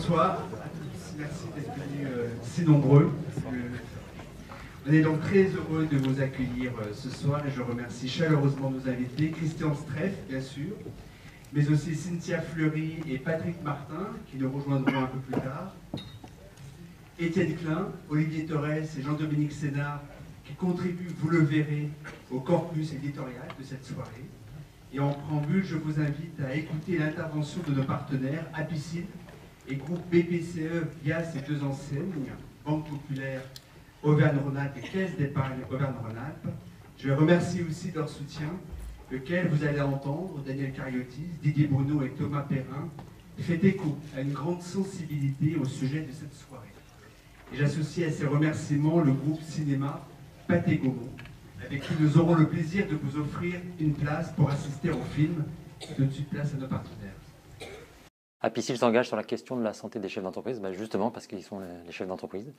Bonsoir à tous, merci d'être venus si nombreux. On est donc très heureux de vous accueillir ce soir et je remercie chaleureusement nos invités, Christian Streff bien sûr, mais aussi Cynthia Fleury et Patrick Martin qui nous rejoindront un peu plus tard, Étienne Klein, Olivier Torres et Jean-Dominique Sénard qui contribuent, vous le verrez, au corpus éditorial de cette soirée. Et en préambule, je vous invite à écouter l'intervention de nos partenaires, Apicil et groupe BPCE via ces deux enseignes, Banque Populaire Auvergne-Rhône-Alpes et Caisse d'épargne Auvergne-Rhône-Alpes. Je remercie aussi de leur soutien, lequel vous allez entendre, Daniel Cariotis, Didier Bruno et Thomas Perrin, fait écho à une grande sensibilité au sujet de cette soirée. Et j'associe à ces remerciements le groupe cinéma Pathé Gaumont, avec qui nous aurons le plaisir de vous offrir une place pour assister au film. Tout de suite, place à nos partenaires. Apicil s'engage sur la question de la santé des chefs d'entreprise, justement parce qu'ils sont les chefs d'entreprise.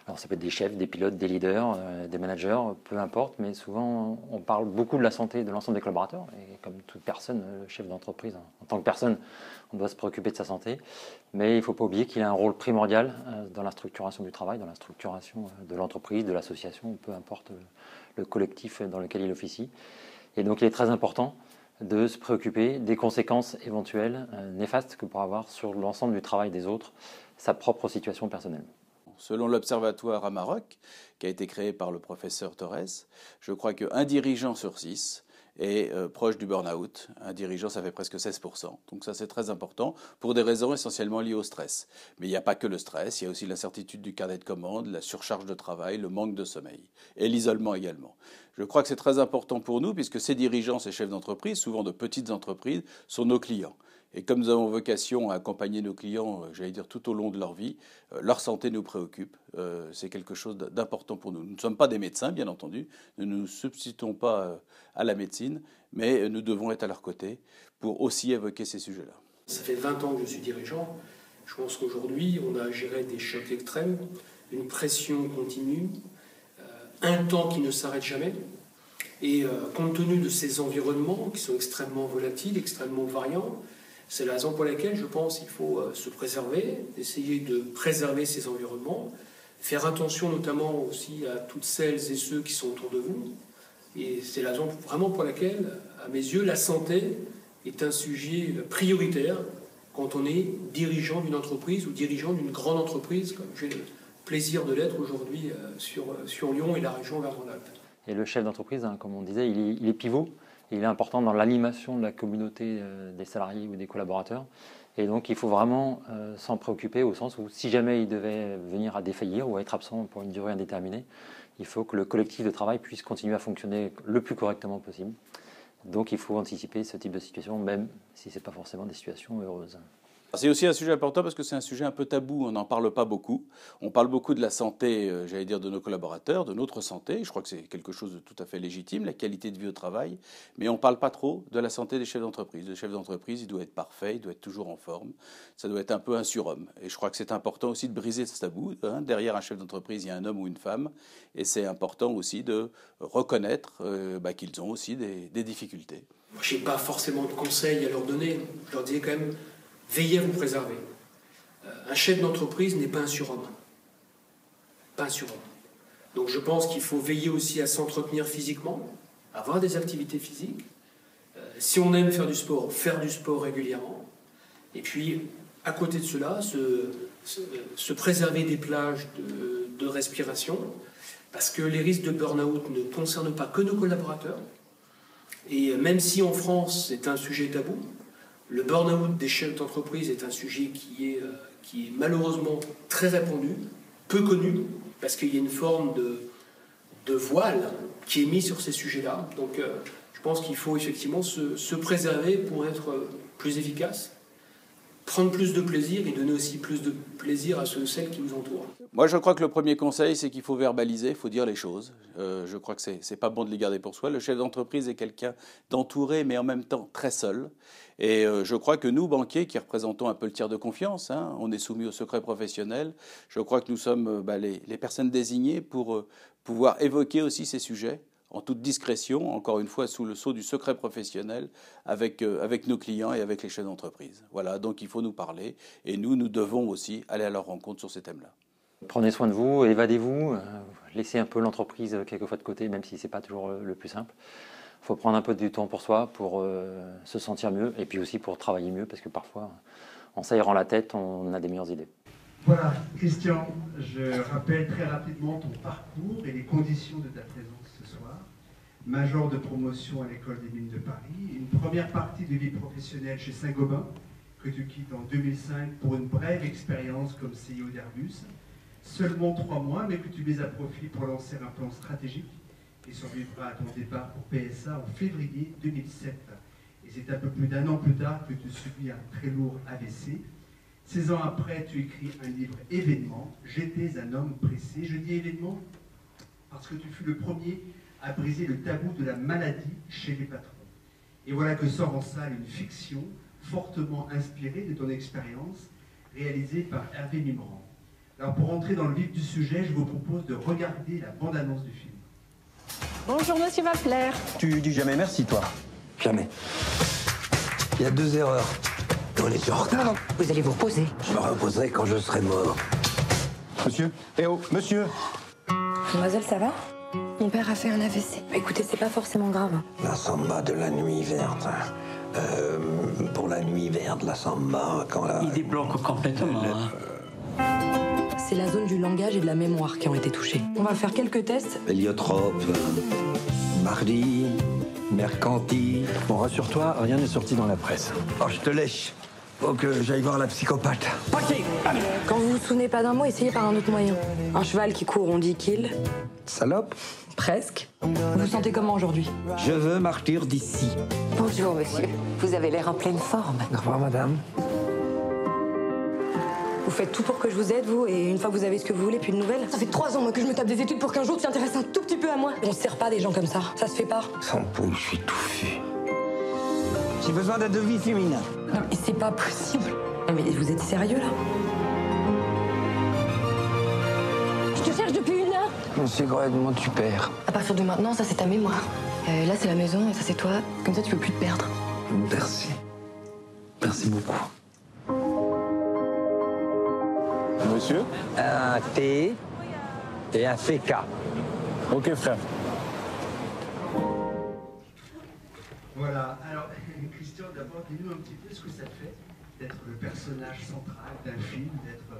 Alors ça peut être des chefs, des pilotes, des leaders, des managers, peu importe, mais souvent on parle beaucoup de la santé de l'ensemble des collaborateurs. Et comme toute personne, chef d'entreprise, en tant que personne, on doit se préoccuper de sa santé. Mais il ne faut pas oublier qu'il a un rôle primordial dans la structuration du travail, dans la structuration de l'entreprise, de l'association, peu importe le collectif dans lequel il officie. Et donc il est très important de se préoccuper des conséquences éventuelles néfastes que pourra avoir sur l'ensemble du travail des autres, sa propre situation personnelle. Selon l'Observatoire Amarok, qui a été créé par le professeur Torres, je crois qu'un dirigeant sur 6 est proche du burn-out. Un dirigeant, ça fait presque 16%. Donc ça, c'est très important pour des raisons essentiellement liées au stress. Mais il n'y a pas que le stress, il y a aussi l'incertitude du carnet de commandes, la surcharge de travail, le manque de sommeil et l'isolement également. Je crois que c'est très important pour nous puisque ces dirigeants, ces chefs d'entreprise, souvent de petites entreprises, sont nos clients. Et comme nous avons vocation à accompagner nos clients, j'allais dire tout au long de leur vie, leur santé nous préoccupe. C'est quelque chose d'important pour nous. Nous ne sommes pas des médecins, bien entendu. Nous ne nous substituons pas à la médecine, mais nous devons être à leur côté pour aussi évoquer ces sujets-là. Ça fait 20 ans que je suis dirigeant. Je pense qu'aujourd'hui, on a géré des chocs extrêmes, une pression continue, un temps qui ne s'arrête jamais. Et compte tenu de ces environnements qui sont extrêmement volatiles, extrêmement variants, c'est la raison pour laquelle je pense qu'il faut se préserver, essayer de préserver ces environnements, faire attention notamment aussi à toutes celles et ceux qui sont autour de vous. Et c'est la raison vraiment pour laquelle, à mes yeux, la santé est un sujet prioritaire quand on est dirigeant d'une entreprise ou dirigeant d'une grande entreprise, comme j'ai le plaisir de l'être aujourd'hui sur Lyon et la région Auvergne-Rhône-Alpes. Et le chef d'entreprise, comme on disait, il est pivot. Il est important dans l'animation de la communauté des salariés ou des collaborateurs. Et donc, il faut vraiment s'en préoccuper au sens où si jamais il devait venir à défaillir ou à être absent pour une durée indéterminée, il faut que le collectif de travail puisse continuer à fonctionner le plus correctement possible. Donc, il faut anticiper ce type de situation, même si ce n'est pas forcément des situations heureuses. C'est aussi un sujet important parce que c'est un sujet un peu tabou, on n'en parle pas beaucoup. On parle beaucoup de la santé, j'allais dire, de nos collaborateurs, de notre santé. Je crois que c'est quelque chose de tout à fait légitime, la qualité de vie au travail. Mais on ne parle pas trop de la santé des chefs d'entreprise. Le chef d'entreprise, il doit être parfait, il doit être toujours en forme. Ça doit être un peu un surhomme. Et je crois que c'est important aussi de briser ce tabou. Derrière un chef d'entreprise, il y a un homme ou une femme. Et c'est important aussi de reconnaître qu'ils ont aussi des difficultés. Moi, je n'ai pas forcément de conseils à leur donner. Je leur disais quand même... Veillez à vous préserver. Un chef d'entreprise n'est pas un surhomme. Pas un surhomme. Donc je pense qu'il faut veiller aussi à s'entretenir physiquement, avoir des activités physiques. Si on aime faire du sport régulièrement. Et puis, à côté de cela, se préserver des plages de respiration, parce que les risques de burn-out ne concernent pas que nos collaborateurs. Et même si en France, c'est un sujet tabou, le burn-out des chefs d'entreprise est un sujet qui est malheureusement très répandu, peu connu, parce qu'il y a une forme de voile qui est mis sur ces sujets-là. Donc je pense qu'il faut effectivement se préserver pour être plus efficace, prendre plus de plaisir et donner aussi plus de plaisir à celles qui nous entourent. Moi, je crois que le premier conseil, c'est qu'il faut verbaliser, il faut dire les choses. Je crois que c'est pas bon de les garder pour soi. Le chef d'entreprise est quelqu'un d'entouré, mais en même temps très seul. Et je crois que nous, banquiers, qui représentons un peu le tiers de confiance, on est soumis au secret professionnel, je crois que nous sommes les personnes désignées pour pouvoir évoquer aussi ces sujets en toute discrétion, encore une fois sous le sceau du secret professionnel, avec nos clients et avec les chefs d'entreprise. Voilà, donc il faut nous parler et nous devons aussi aller à leur rencontre sur ces thèmes-là. Prenez soin de vous, évadez-vous, laissez un peu l'entreprise quelquefois de côté, même si ce n'est pas toujours le plus simple. Il faut prendre un peu du temps pour soi, pour se sentir mieux et puis aussi pour travailler mieux, parce que parfois, en s'aérant la tête, on a des meilleures idées. Voilà, Christian, je rappelle très rapidement ton parcours et les conditions de ta présence ce soir. Major de promotion à l'École des Mines de Paris, une première partie de vie professionnelle chez Saint-Gobain, que tu quittes en 2005 pour une brève expérience comme CEO d'Airbus. Seulement 3 mois, mais que tu mets à profit pour lancer un plan stratégique et survivra à ton départ pour PSA en février 2007. Et c'est un peu plus d'1 an plus tard que tu subis un très lourd AVC. 16 ans après, tu écris un livre événement, J'étais un homme pressé. Je dis événement parce que tu fus le premier à briser le tabou de la maladie chez les patrons. Et voilà que sort en salle une fiction fortement inspirée de ton expérience, réalisée par Hervé Mimran. Alors pour entrer dans le vif du sujet, je vous propose de regarder la bande-annonce du film. Bonjour monsieur Waffler. Tu dis jamais merci, toi? Jamais. Il y a 2 erreurs. On est déjà en retard. Non, vous allez vous reposer. Je me reposerai quand je serai mort. Monsieur? Eh oh, monsieur! Mademoiselle, ça va? Mon père a fait un AVC. Écoutez, c'est pas forcément grave. La samba de la nuit verte. Pour la nuit verte, la samba, quand la... Il débloque complètement. C'est la zone du langage et de la mémoire qui ont été touchées. On va faire quelques tests. Héliotrope, mardi, mercantile. Bon, rassure-toi, rien n'est sorti dans la presse. Oh, je te lèche. Faut que j'aille voir la psychopathe. Quand vous vous souvenez pas d'un mot, essayez par un autre moyen. Un cheval qui court, on dit qu'il. Salope. Presque. Vous vous sentez comment aujourd'hui? Je veux martyr d'ici. Bonjour, monsieur. Vous avez l'air en pleine forme. Au revoir, madame. Vous faites tout pour que je vous aide, vous, et une fois que vous avez ce que vous voulez, plus de nouvelles. Ça fait 3 ans, moi, que je me tape des études pour qu'un jour tu t'intéresses un tout petit peu à moi. On se sert pas des gens comme ça. Ça se fait pas. Sans pouille, je suis touffu. J'ai besoin d'un devis féminin. Non, mais c'est pas possible. Non, mais vous êtes sérieux, là? Je te cherche depuis 1 heure. C'est complètement tu perds. À partir de maintenant, ça, c'est ta mémoire. Là, c'est la maison, et ça, c'est toi. Comme ça, tu peux plus te perdre. Merci. Merci beaucoup. Monsieur? Un T et un CK. Ok, frère. Voilà, alors Christian, d'abord, dis-nous un petit peu ce que ça fait d'être le personnage central d'un film, d'être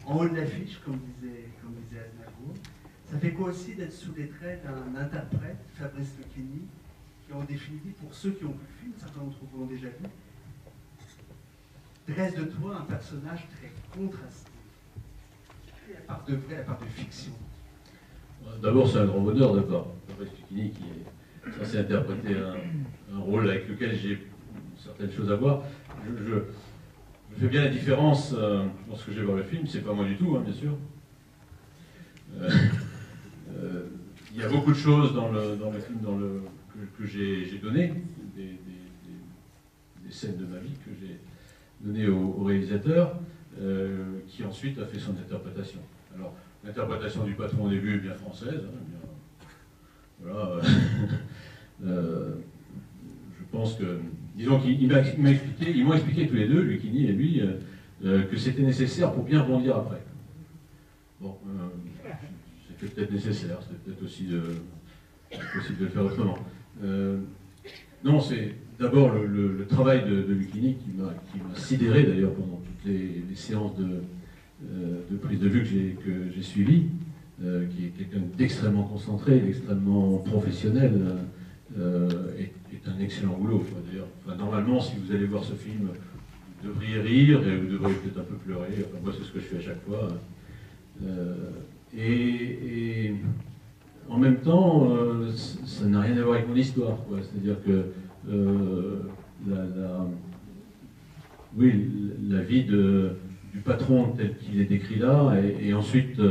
en haut de l'affiche, comme disait Aznavour. Ça fait quoi aussi d'être sous les traits d'un interprète, Fabrice Lucchini, qui en définitive, pour ceux qui ont vu le film, certains d'entre vous l'ont déjà vu, dresse de toi un personnage très contrasté. La part de vrai, la part de fiction. D'abord, c'est un grand bonheur d'avoir Fabrice Lucchini qui est censé interpréter un rôle avec lequel j'ai certaines choses à voir. Je fais bien la différence lorsque je vais voir le film, c'est pas moi du tout, hein, bien sûr. Il y a beaucoup de choses dans le film que j'ai donné, des scènes de ma vie que j'ai données au réalisateur, qui ensuite a fait son interprétation. Alors, l'interprétation du patron au début est bien française, hein, bien, voilà. Je pense que, disons qu'ils m'ont expliqué tous les deux, Lucchini et lui, que c'était nécessaire pour bien rebondir après. Bon, c'était peut-être nécessaire, c'était peut-être aussi possible de le faire autrement. Non, c'est d'abord le travail de Lucchini qui m'a sidéré d'ailleurs pendant toutes les séances de prise de vue que j'ai suivies, qui est quelqu'un d'extrêmement concentré, d'extrêmement professionnel, est un excellent boulot. D'ailleurs, normalement, si vous allez voir ce film, vous devriez rire et vous devriez peut-être un peu pleurer. Enfin, moi, c'est ce que je fais à chaque fois. Et en même temps, ça n'a rien à voir avec mon histoire. C'est-à-dire que la vie du patron tel qu'il est décrit là, et ensuite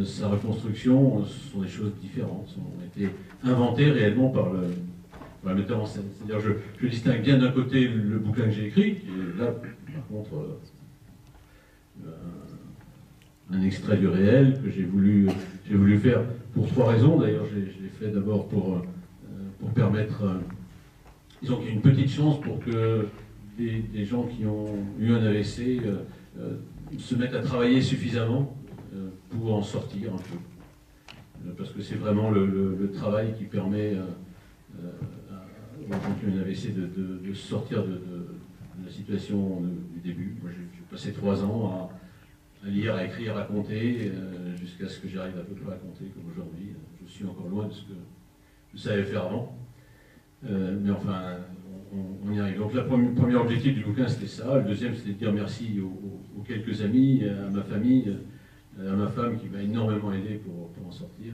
sa reconstruction, ce sont des choses différentes, ont été inventées réellement par le metteur en scène. C'est-à-dire je distingue bien d'un côté le bouquin que j'ai écrit, qui est là, par contre, un extrait du réel que j'ai voulu faire pour 3 raisons. D'ailleurs, je l'ai fait d'abord pour permettre, disons qu'il y a une petite chance pour que des gens qui ont eu un AVC se mettent à travailler suffisamment pour en sortir un peu. Parce que c'est vraiment le travail qui permet aux gens qui ont un AVC de sortir de la situation du début. Moi, j'ai passé 3 ans à lire, à écrire, à compter, jusqu'à ce que j'arrive à peu près à compter comme aujourd'hui. Je suis encore loin de ce que je savais faire avant. Mais enfin, on y arrive. Donc le premier objectif du bouquin, c'était ça. Le deuxième, c'était de dire merci aux quelques amis, à ma famille, à ma femme qui m'a énormément aidé pour en sortir.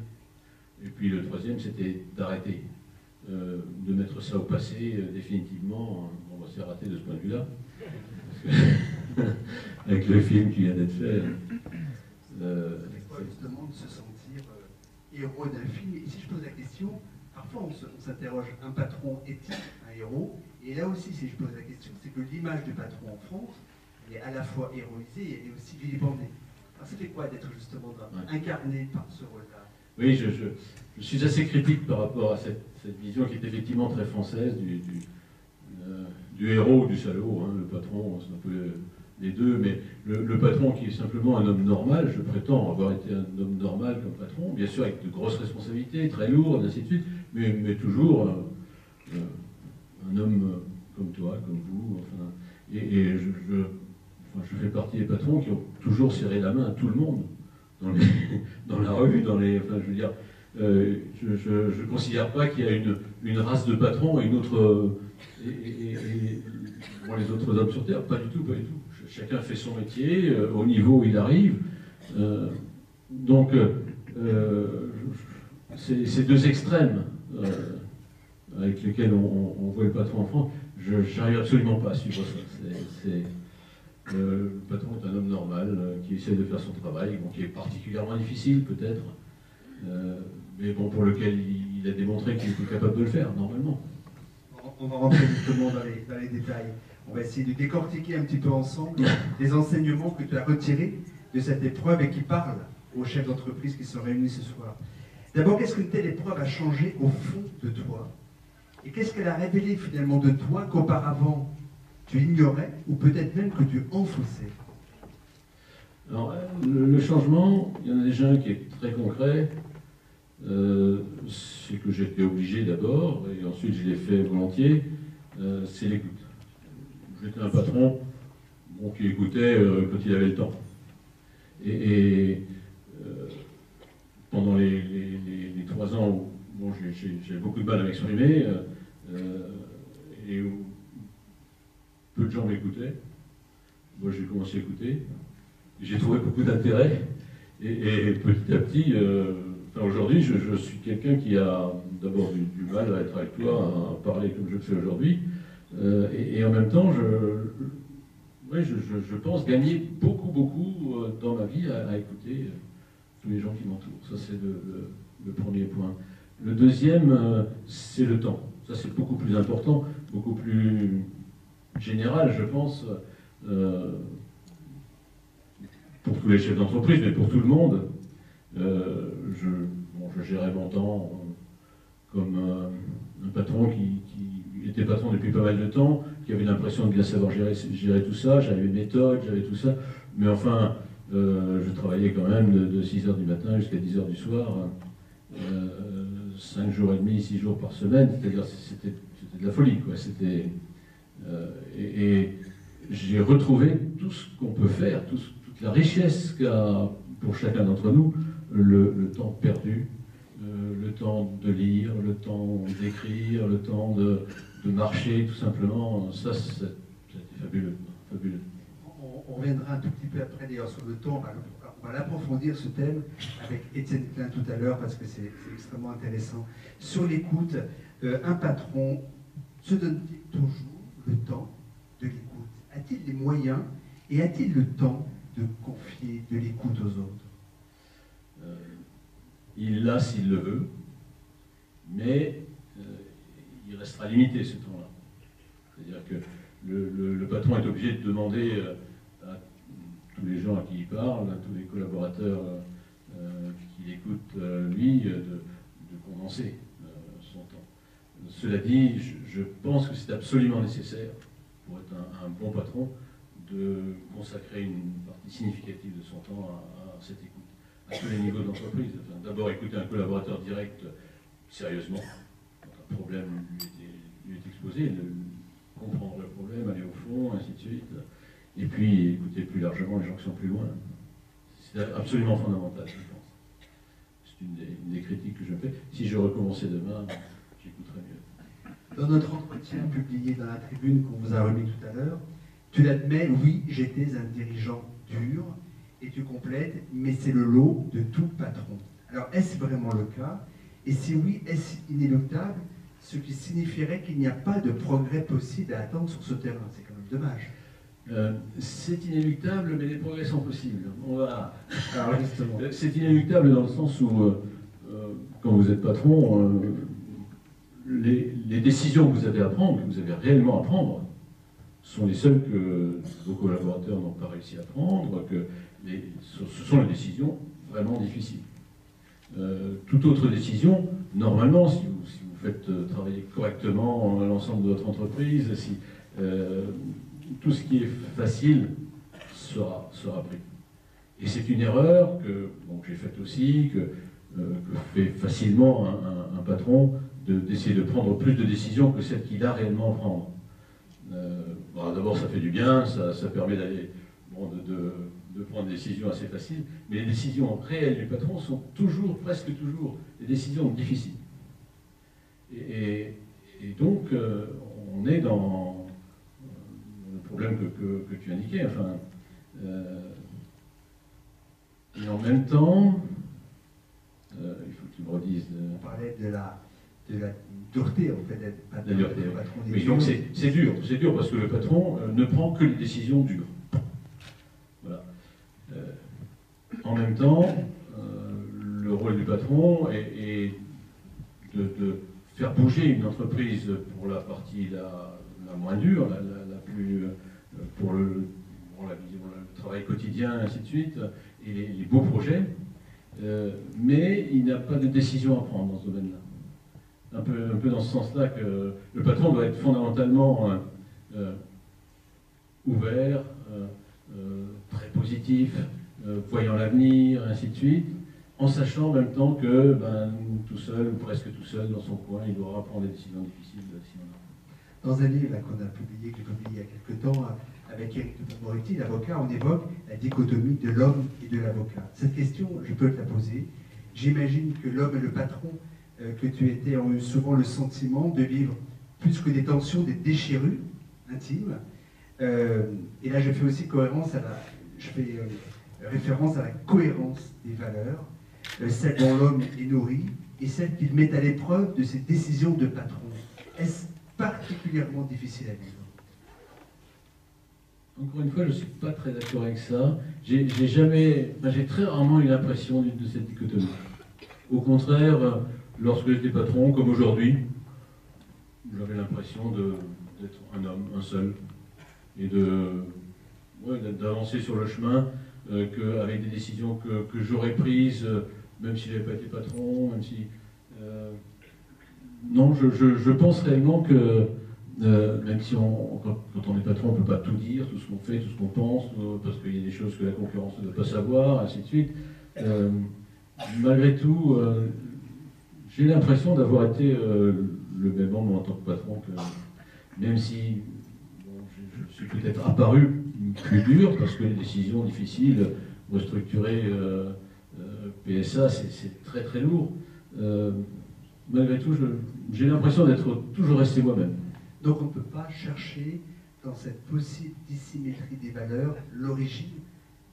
Et puis le troisième, c'était d'arrêter, de mettre ça au passé définitivement. On va se rater de ce point de vue-là. Avec le film qui vient d'être fait. C'est quoi justement de se sentir héros d'un film? Et si je pose la question, parfois on s'interroge, un patron est-il un héros? Et là aussi, si je pose la question, c'est que l'image du patron en France, elle est à la fois héroïsée et elle est aussi vilipendée. Alors ça fait quoi d'être justement incarné par ce rôle-là? Oui, je suis assez critique par rapport à cette vision qui est effectivement très française du héros ou du salaud. Hein. Le patron, c'est un peu les deux, mais le patron qui est simplement un homme normal, je prétends avoir été un homme normal comme patron, bien sûr avec de grosses responsabilités, très lourdes, ainsi de suite, mais toujours un homme comme toi, comme vous. Enfin, et je fais partie des patrons qui ont toujours serré la main à tout le monde, dans la rue, enfin, je veux dire, je ne considère pas qu'il y a une race de patrons et une autre, bon, les autres hommes sur Terre, pas du tout, pas du tout. Chacun fait son métier, au niveau où il arrive. Donc, ces deux extrêmes avec lesquels on voit le patron en France, je n'arrive absolument pas à suivre ça. Le patron est un homme normal qui essaie de faire son travail, bon, qui est particulièrement difficile peut-être, mais bon, pour lequel il a démontré qu'il était capable de le faire, normalement. On va rentrer justement dans les détails. On va essayer de décortiquer un petit peu ensemble les enseignements que tu as retirés de cette épreuve et qui parlent aux chefs d'entreprise qui sont réunis ce soir. D'abord, qu'est-ce qu'une telle épreuve a changé au fond de toi? Et qu'est-ce qu'elle a révélé finalement de toi qu'auparavant tu ignorais ou peut-être même que tu enfonçais? Alors, le changement, il y en a déjà un qui est très concret. C'est que j'étais obligé d'abord, et ensuite je l'ai fait volontiers, c'est l'écoute. J'étais un patron qui écoutait quand il avait le temps. Et pendant les 3 ans où bon, j'ai beaucoup de mal à m'exprimer, et où peu de gens m'écoutaient, moi j'ai commencé à écouter, j'ai trouvé beaucoup d'intérêt, et petit à petit, aujourd'hui je suis quelqu'un qui a d'abord du mal à être avec toi, à parler comme je le fais aujourd'hui, et en même temps je pense gagner beaucoup dans ma vie à écouter tous les gens qui m'entourent. Ça c'est le premier point. Le deuxième, c'est le temps. Ça c'est beaucoup plus important, beaucoup plus général, je pense, pour tous les chefs d'entreprise, mais pour tout le monde. Je gérais mon temps comme un patron qui était patron depuis pas mal de temps, qui avait l'impression de bien savoir gérer tout ça. J'avais une méthode, j'avais tout ça, mais enfin, je travaillais quand même de 6h du matin jusqu'à 10h du soir, 5 jours et demi, 6 jours par semaine, c'est-à-dire c'était de la folie, quoi. Et j'ai retrouvé tout ce qu'on peut faire, toute la richesse qu'a pour chacun d'entre nous le temps perdu, le temps de lire, le temps d'écrire, le temps de marcher, tout simplement. Ça, c'était fabuleux, fabuleux. On reviendra un tout petit peu après d'ailleurs sur le temps, on va l'approfondir ce thème avec Étienne Klein tout à l'heure parce que c'est extrêmement intéressant. Sur l'écoute, un patron se donne-t-il toujours le temps de l'écoute? A-t-il les moyens et a-t-il le temps de confier de l'écoute aux autres? Il l'a s'il le veut, mais il restera limité ce temps-là. C'est-à-dire que le patron est obligé de demander à tous tous les gens à qui il parle, à tous les collaborateurs qui l'écoutent, lui, de condenser son temps. Cela dit, je pense que c'est absolument nécessaire, pour être un bon patron, de consacrer une partie significative de son temps à cette écoute, à tous les niveaux d'entreprise. Enfin, d'abord écouter un collaborateur direct sérieusement, quand un problème lui est exposé, comprendre le problème, aller au fond, ainsi de suite, et puis écouter plus largement les gens qui sont plus loin. C'est absolument fondamental, je pense. C'est une des critiques que je fais. Si je recommençais demain, j'écouterais mieux. Dans notre entretien publié dans la tribune qu'on vous a remis tout à l'heure, tu l'admets, oui, j'étais un dirigeant dur, et tu complètes, mais c'est le lot de tout patron. Alors, est-ce vraiment le cas? Et si oui, est-ce inéluctable, ce qui signifierait qu'il n'y a pas de progrès possible à attendre sur ce terrain? C'est quand même dommage. C'est inéluctable, mais les progrès sont possibles. Alors, justement. C'est inéluctable dans le sens où, quand vous êtes patron, les décisions que vous avez à prendre, que vous avez réellement à prendre, sont les seules que vos collaborateurs n'ont pas réussi à prendre, ce sont les décisions vraiment difficiles. Toute autre décision, normalement, si vous faites travailler correctement l'ensemble de votre entreprise, si tout ce qui est facile sera pris. Et c'est une erreur que j'ai faite aussi, que fait facilement un patron, d'essayer de prendre plus de décisions que celles qu'il a réellement à prendre. D'abord, ça fait du bien, ça permet d'aller de prendre des décisions assez faciles, mais les décisions réelles du patron sont presque toujours, des décisions difficiles. Et donc, on est dans le problème que tu indiquais. Enfin, et en même temps, il faut que tu me redises. On parlait de la dureté, en fait, d'être patron. La dureté, oui. Donc c'est dur parce que le patron ne prend que les décisions dures. Voilà. En même temps, le rôle du patron est de faire bouger une entreprise pour la partie la moins dure, la plus pour le travail quotidien, ainsi de suite, et les beaux projets, mais il n'a pas de décision à prendre dans ce domaine-là. Un peu dans ce sens-là que le patron doit être fondamentalement ouvert, très positif, voyant l'avenir, ainsi de suite, en sachant en même temps que tout seul, ou presque tout seul, dans son coin, il devra prendre des décisions difficiles. Dans un livre qu'on a publié, que j'ai publié il y a quelque temps, avec Éric Dupond-Moretti, l'avocat, on évoque la dichotomie de l'homme et de l'avocat. Cette question, je peux te la poser. J'imagine que l'homme et le patron que tu étais ont eu souvent le sentiment de vivre plus que des tensions, des déchirures intimes. Et là, je fais aussi référence à la cohérence des valeurs, celle dont l'homme est nourri et celle qu'il met à l'épreuve de ses décisions de patron. Est-ce particulièrement difficile à vivre? Encore une fois, je ne suis pas très d'accord avec ça. J'ai très rarement eu l'impression de cette dichotomie. Au contraire, lorsque j'étais patron, comme aujourd'hui, j'avais l'impression d'être un homme, un seul, et d'avancer sur le chemin avec des décisions que j'aurais prises, même si je n'avais pas été patron, même si... Non, je pense réellement que, même si quand on est patron, on ne peut pas tout dire, tout ce qu'on fait, tout ce qu'on pense, parce qu'il y a des choses que la concurrence ne doit pas savoir, ainsi de suite. Malgré tout, j'ai l'impression d'avoir été le même homme en tant que patron, même si je suis peut-être apparu plus dur, parce que les décisions difficiles, restructurer PSA, c'est très très lourd. Malgré tout, j'ai l'impression d'être toujours resté moi-même. Donc on ne peut pas chercher dans cette possible dissymétrie des valeurs l'origine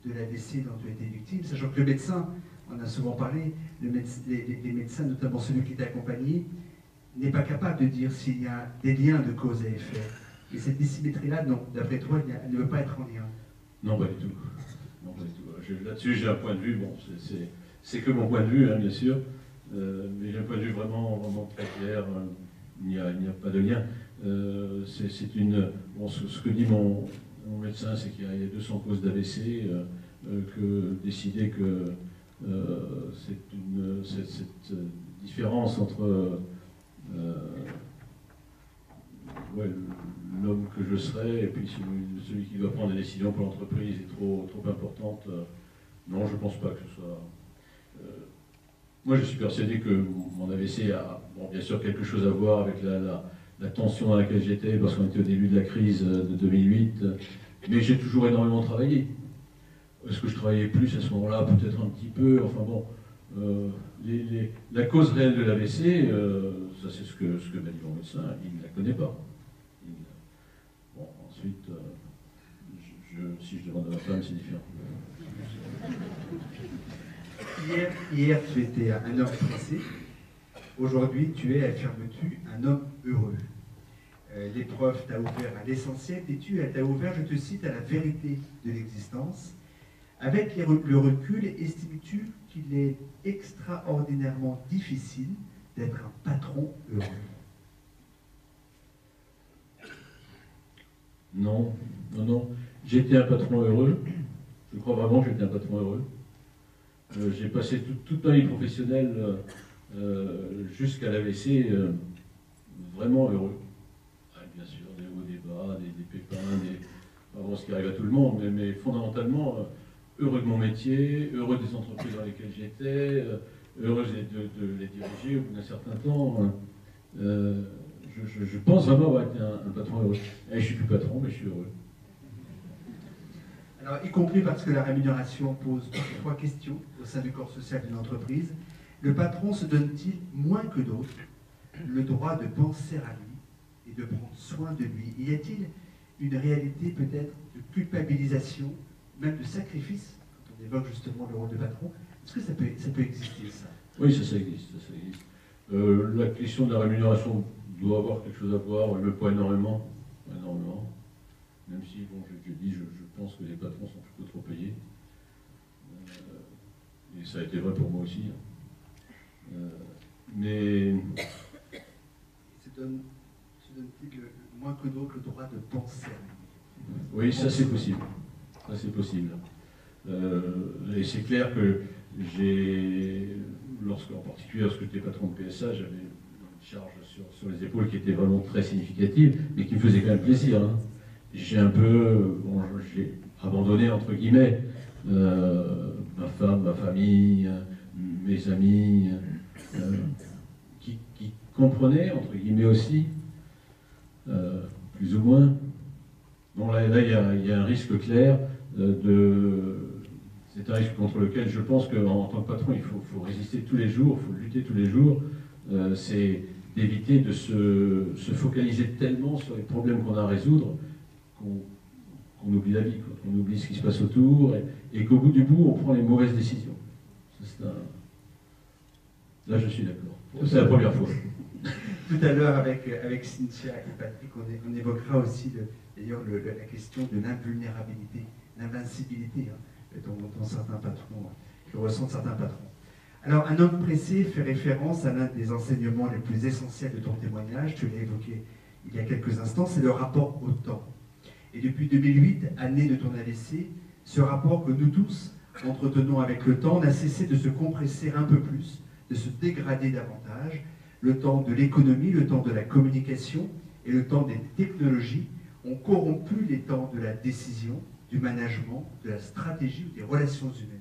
de l'AVC dont tu as été victime, sachant que le médecin, on a souvent parlé, les médecins, notamment celui qui t'a accompagné, n'est pas capable de dire s'il y a des liens de cause à effet. Et cette dissymétrie-là, non, d'après toi, elle ne veut pas être en lien. Non, pas du tout. Non, pas du tout. Là-dessus, j'ai un point de vue, bon, c'est que mon point de vue, hein, bien sûr, mais j'ai un point de vue vraiment, vraiment très clair. Il n'y a pas de lien. Ce que dit mon médecin, c'est qu'il y a 200 causes d'AVC. que décider que cette différence entre l'homme que je serai et puis celui qui doit prendre des décisions pour l'entreprise est trop importante. Non, je ne pense pas que ce soit... moi, je suis persuadé que mon AVC a, bien sûr, quelque chose à voir avec la tension dans laquelle j'étais, parce qu'on était au début de la crise de 2008, mais j'ai toujours énormément travaillé. Est-ce que je travaillais plus à ce moment-là? Peut-être un petit peu. Enfin bon, la cause réelle de l'AVC, ça c'est ce que m'a dit mon médecin, il ne la connaît pas. Bon, ensuite, si je demande à ma femme, c'est différent. Hier, tu étais un homme pressé. Aujourd'hui, tu es, affirmes-tu, un homme heureux. L'épreuve t'a ouvert à l'essentiel et tu t'a ouvert, je te cite, à la vérité de l'existence. Avec le recul, estimes-tu qu'il est extraordinairement difficile d'être un patron heureux? Non. J'étais un patron heureux. Je crois vraiment que j'étais un patron heureux. J'ai passé toute ma vie professionnelle jusqu'à l'AVC vraiment heureux. Bien sûr, des hauts, des bas, des pépins, ce qui arrive à tout le monde, mais fondamentalement heureux de mon métier, heureux des entreprises dans lesquelles j'étais, heureux de les diriger au bout d'un certain temps. Je pense vraiment avoir été un patron heureux. Et je ne suis plus patron, mais je suis heureux. Alors, y compris parce que la rémunération pose parfois question au sein du corps social d'une entreprise, le patron se donne-t-il moins que d'autres le droit de penser à lui et de prendre soin de lui? Y a-t-il une réalité peut-être de culpabilisation, même de sacrifice, quand on évoque justement le rôle de patron? Est-ce que ça peut exister, ça? Oui, ça existe. La question de la rémunération doit avoir quelque chose à voir, mais pas énormément. Même si, je dis, je pense que les patrons sont plutôt trop payés. Et ça a été vrai pour moi aussi. Mais... Se donne-t-il moins que d'autres le droit de penser à lui? Oui, ça c'est possible. Et c'est clair que en particulier lorsque j'étais patron de PSA, j'avais une charge sur les épaules qui était vraiment très significative, mais qui me faisait quand même plaisir. J'ai j'ai abandonné, entre guillemets, ma femme, ma famille, mes amis, qui comprenaient, entre guillemets aussi, plus ou moins. Bon, là, il y a un risque clair c'est un risque contre lequel je pense qu'en tant que patron, il faut résister tous les jours, il faut lutter tous les jours. C'est d'éviter de se focaliser tellement sur les problèmes qu'on a à résoudre qu'on oublie la vie, qu'on oublie ce qui se passe autour et qu'au bout du bout, on prend les mauvaises décisions. Là, je suis d'accord. C'est la première fois. Tout à l'heure, avec Cynthia et Patrick, on évoquera aussi d'ailleurs la question de l'invulnérabilité, l'invincibilité dont certains patrons, que ressentent certains patrons. Alors, un homme pressé fait référence à l'un des enseignements les plus essentiels de ton témoignage, tu l'as évoqué il y a quelques instants, c'est le rapport au temps. Et depuis 2008, année de ton AVC, ce rapport que nous tous entretenons avec le temps n'a cessé de se compresser un peu plus, de se dégrader davantage. Le temps de l'économie, le temps de la communication et le temps des technologies ont corrompu les temps de la décision, du management, de la stratégie ou des relations humaines.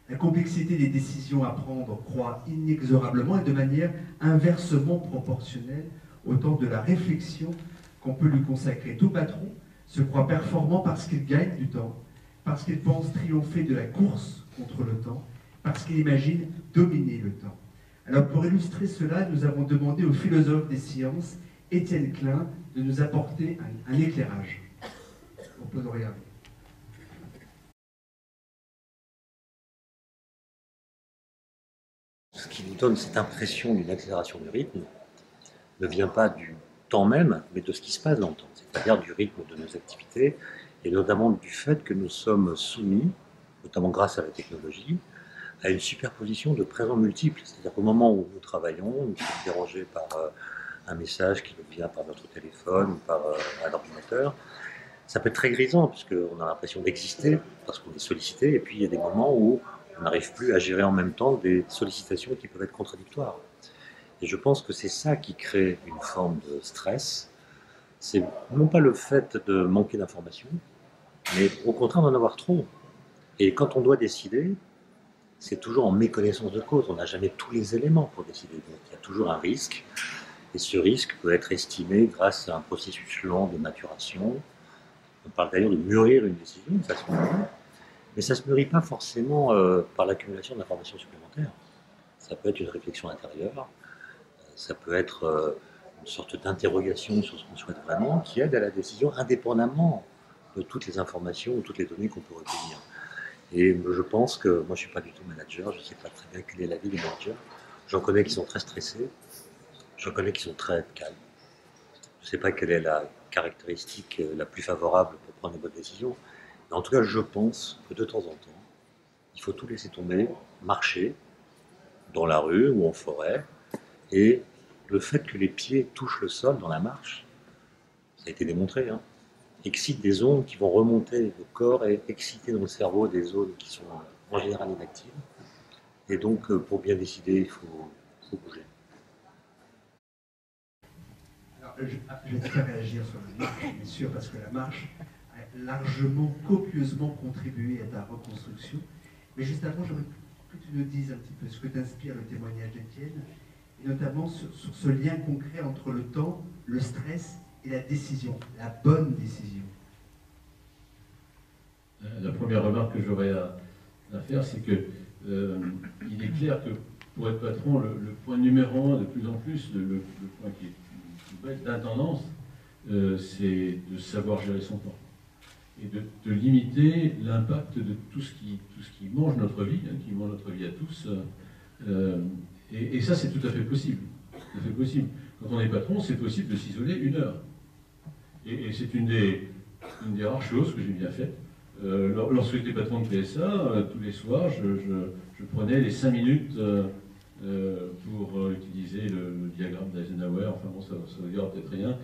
La complexité des décisions à prendre croît inexorablement et de manière inversement proportionnelle au temps de la réflexion qu'on peut lui consacrer. Tout patron se croit performant parce qu'il gagne du temps, parce qu'il pense triompher de la course contre le temps, parce qu'il imagine dominer le temps. Alors pour illustrer cela, nous avons demandé au philosophe des sciences, Étienne Klein, de nous apporter un éclairage. On peut le regarder. Ce qui nous donne cette impression d'une accélération du rythme ne vient pas du temps même, mais de ce qui se passe dans le temps, c'est-à-dire du rythme de nos activités, et notamment du fait que nous sommes soumis, notamment grâce à la technologie, à une superposition de présents multiples. C'est-à-dire qu'au moment où nous travaillons, nous sommes dérangés par un message qui nous vient par notre téléphone ou par un ordinateur. Ça peut être très grisant, puisqu'on a l'impression d'exister, parce qu'on est sollicité, et puis il y a des moments où on n'arrive plus à gérer en même temps des sollicitations qui peuvent être contradictoires. Et je pense que c'est ça qui crée une forme de stress. C'est non pas le fait de manquer d'informations, mais au contraire d'en avoir trop. Et quand on doit décider, c'est toujours en méconnaissance de cause. On n'a jamais tous les éléments pour décider. Donc il y a toujours un risque. Et ce risque peut être estimé grâce à un processus lent de maturation. On parle d'ailleurs de mûrir une décision, ça se mûrit. Mais ça ne se mûrit pas forcément par l'accumulation d'informations supplémentaires. Ça peut être une réflexion intérieure, ça peut être une sorte d'interrogation sur ce qu'on souhaite vraiment, qui aide à la décision indépendamment de toutes les informations ou toutes les données qu'on peut recueillir. Et je pense que, moi je ne suis pas du tout manager, je ne sais pas très bien quelle est la vie des managers. J'en connais qui sont très stressés, j'en connais qui sont très calmes. Je ne sais pas quelle est la caractéristique la plus favorable pour prendre les bonnes décisions. Mais en tout cas, je pense que de temps en temps, il faut tout laisser tomber, marcher dans la rue ou en forêt. Et le fait que les pieds touchent le sol dans la marche, ça a été démontré, hein, excite des ondes qui vont remonter au corps et exciter dans le cerveau des zones qui sont en général inactives. Et donc, pour bien décider, il faut bouger. Alors, je vais te faire réagir sur la marche, bien sûr, parce que la marche a largement, copieusement contribué à ta reconstruction. Mais juste avant, j'aimerais que tu nous dises un petit peu ce que t'inspire le témoignage d'Étienne, et notamment sur ce lien concret entre le temps, le stress et la décision, la bonne décision. La première remarque que j'aurais à faire, c'est que il est clair que pour être patron, le point numéro 1 de plus en plus, le point qui est d'intendance, c'est de savoir gérer son temps et de limiter l'impact de tout ce qui mange notre vie, hein, qui mange notre vie à tous. Et ça, c'est tout à fait possible. Tout à fait possible. Quand on est patron, c'est possible de s'isoler 1 heure. Et c'est une des rares choses que j'ai bien faites. Lorsque j'étais patron de PSA, tous les soirs, je prenais les 5 minutes pour utiliser le diagramme d'Eisenhower. Enfin bon, ça ne veut dire peut-être rien.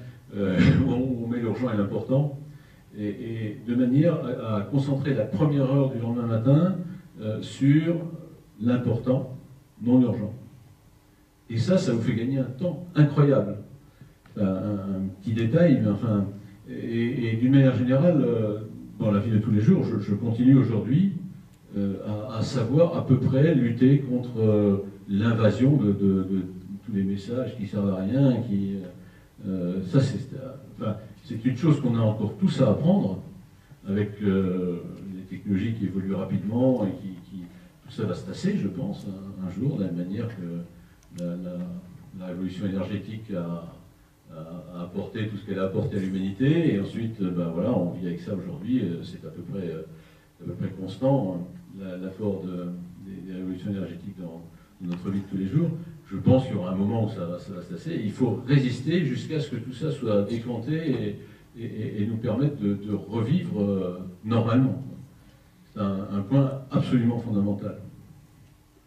On met l'urgent et l'important. Et de manière à concentrer la première heure du lendemain matin sur l'important, non urgent. Et ça vous fait gagner un temps incroyable. Un petit détail, mais enfin... Et d'une manière générale, dans la vie de tous les jours, je continue aujourd'hui à savoir à peu près lutter contre l'invasion de tous les messages qui ne servent à rien. Ça, c'est une chose qu'on a encore tous à apprendre avec les technologies qui évoluent rapidement et tout ça va se tasser, je pense, un jour, de la même manière que la révolution énergétique a apporté tout ce qu'elle a apporté à l'humanité, et ensuite, voilà, on vit avec ça aujourd'hui, c'est à peu près constant, l'apport des révolutions énergétiques dans notre vie de tous les jours. Je pense qu'il y aura un moment où ça va se tasser, et il faut résister jusqu'à ce que tout ça soit décanté et nous permette de revivre normalement. C'est un point absolument fondamental.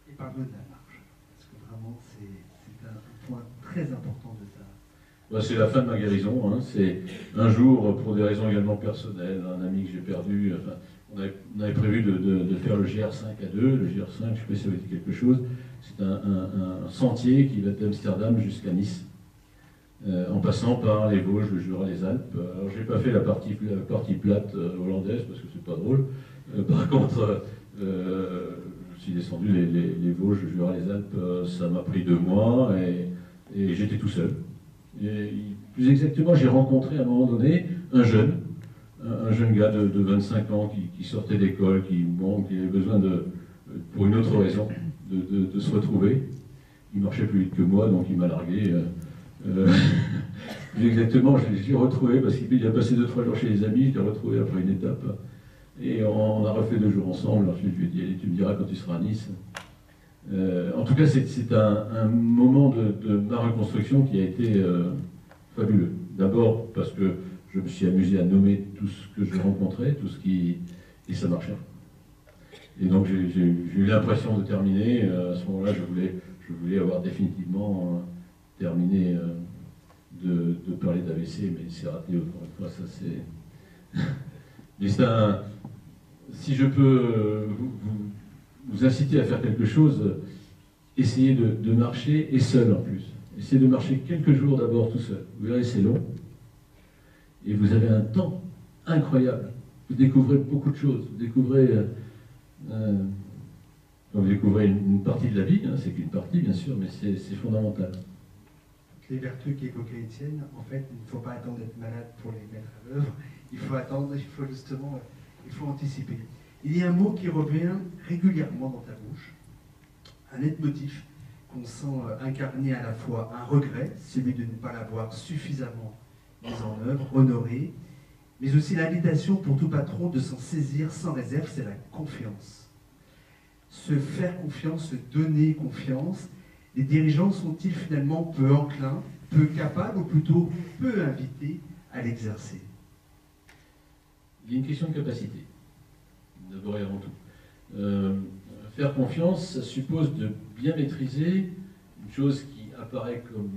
Et parle-nous de la marche, parce que vraiment c'est un point très important de ta... C'est la fin de ma guérison, hein. C'est un jour, pour des raisons également personnelles, un ami que j'ai perdu, enfin, on avait prévu de faire le GR5 à 2, le GR5, je ne sais pas si ça veut dire quelque chose, c'est un sentier qui va d'Amsterdam jusqu'à Nice, en passant par les Vosges, le Jura, les Alpes. Alors j'ai pas fait la partie plate hollandaise parce que c'est pas drôle. Par contre, je suis descendu les Vosges, le Jura, les Alpes, ça m'a pris 2 mois et j'étais tout seul. Et plus exactement, j'ai rencontré à un moment donné un jeune gars de 25 ans qui sortait d'école, qui avait besoin pour une autre raison, de se retrouver. Il marchait plus vite que moi, donc il m'a largué. Plus exactement, je l'ai retrouvé parce qu'il a passé 2-3 jours chez les amis, je l'ai retrouvé après une étape. Et on a refait 2 jours ensemble. Ensuite, je lui ai dit, allez, tu me diras quand tu seras à Nice. En tout cas, c'est un moment de ma reconstruction qui a été fabuleux. D'abord parce que je me suis amusé à nommer tout ce que je rencontrais, et ça marchait. Et donc j'ai eu l'impression de terminer. À ce moment-là, je voulais avoir définitivement terminé de parler d'AVC, mais c'est raté. Encore une fois, ça Mais si je peux vous inciter à faire quelque chose, essayez de marcher, et seul en plus. Essayez de marcher quelques jours d'abord tout seul. Vous verrez, c'est long. Et vous avez un temps incroyable. Vous découvrez beaucoup de choses. Vous découvrez une partie de la vie, hein, c'est qu'une partie bien sûr, mais c'est fondamental. Les vertus qu'évoquait Étienne, en fait, il ne faut pas attendre d'être malade pour les mettre à l'œuvre. Il faut attendre, il faut anticiper. Il y a un mot qui revient régulièrement dans ta bouche, un leitmotiv qu'on sent incarner à la fois un regret, celui de ne pas l'avoir suffisamment mis en œuvre, honoré, mais aussi l'invitation pour tout patron de s'en saisir sans réserve, c'est la confiance. Se faire confiance, se donner confiance. Les dirigeants sont-ils finalement peu enclins, peu capables, ou plutôt peu invités à l'exercer? Il y a une question de capacité, d'abord et avant tout. Faire confiance, ça suppose de bien maîtriser une chose qui apparaît comme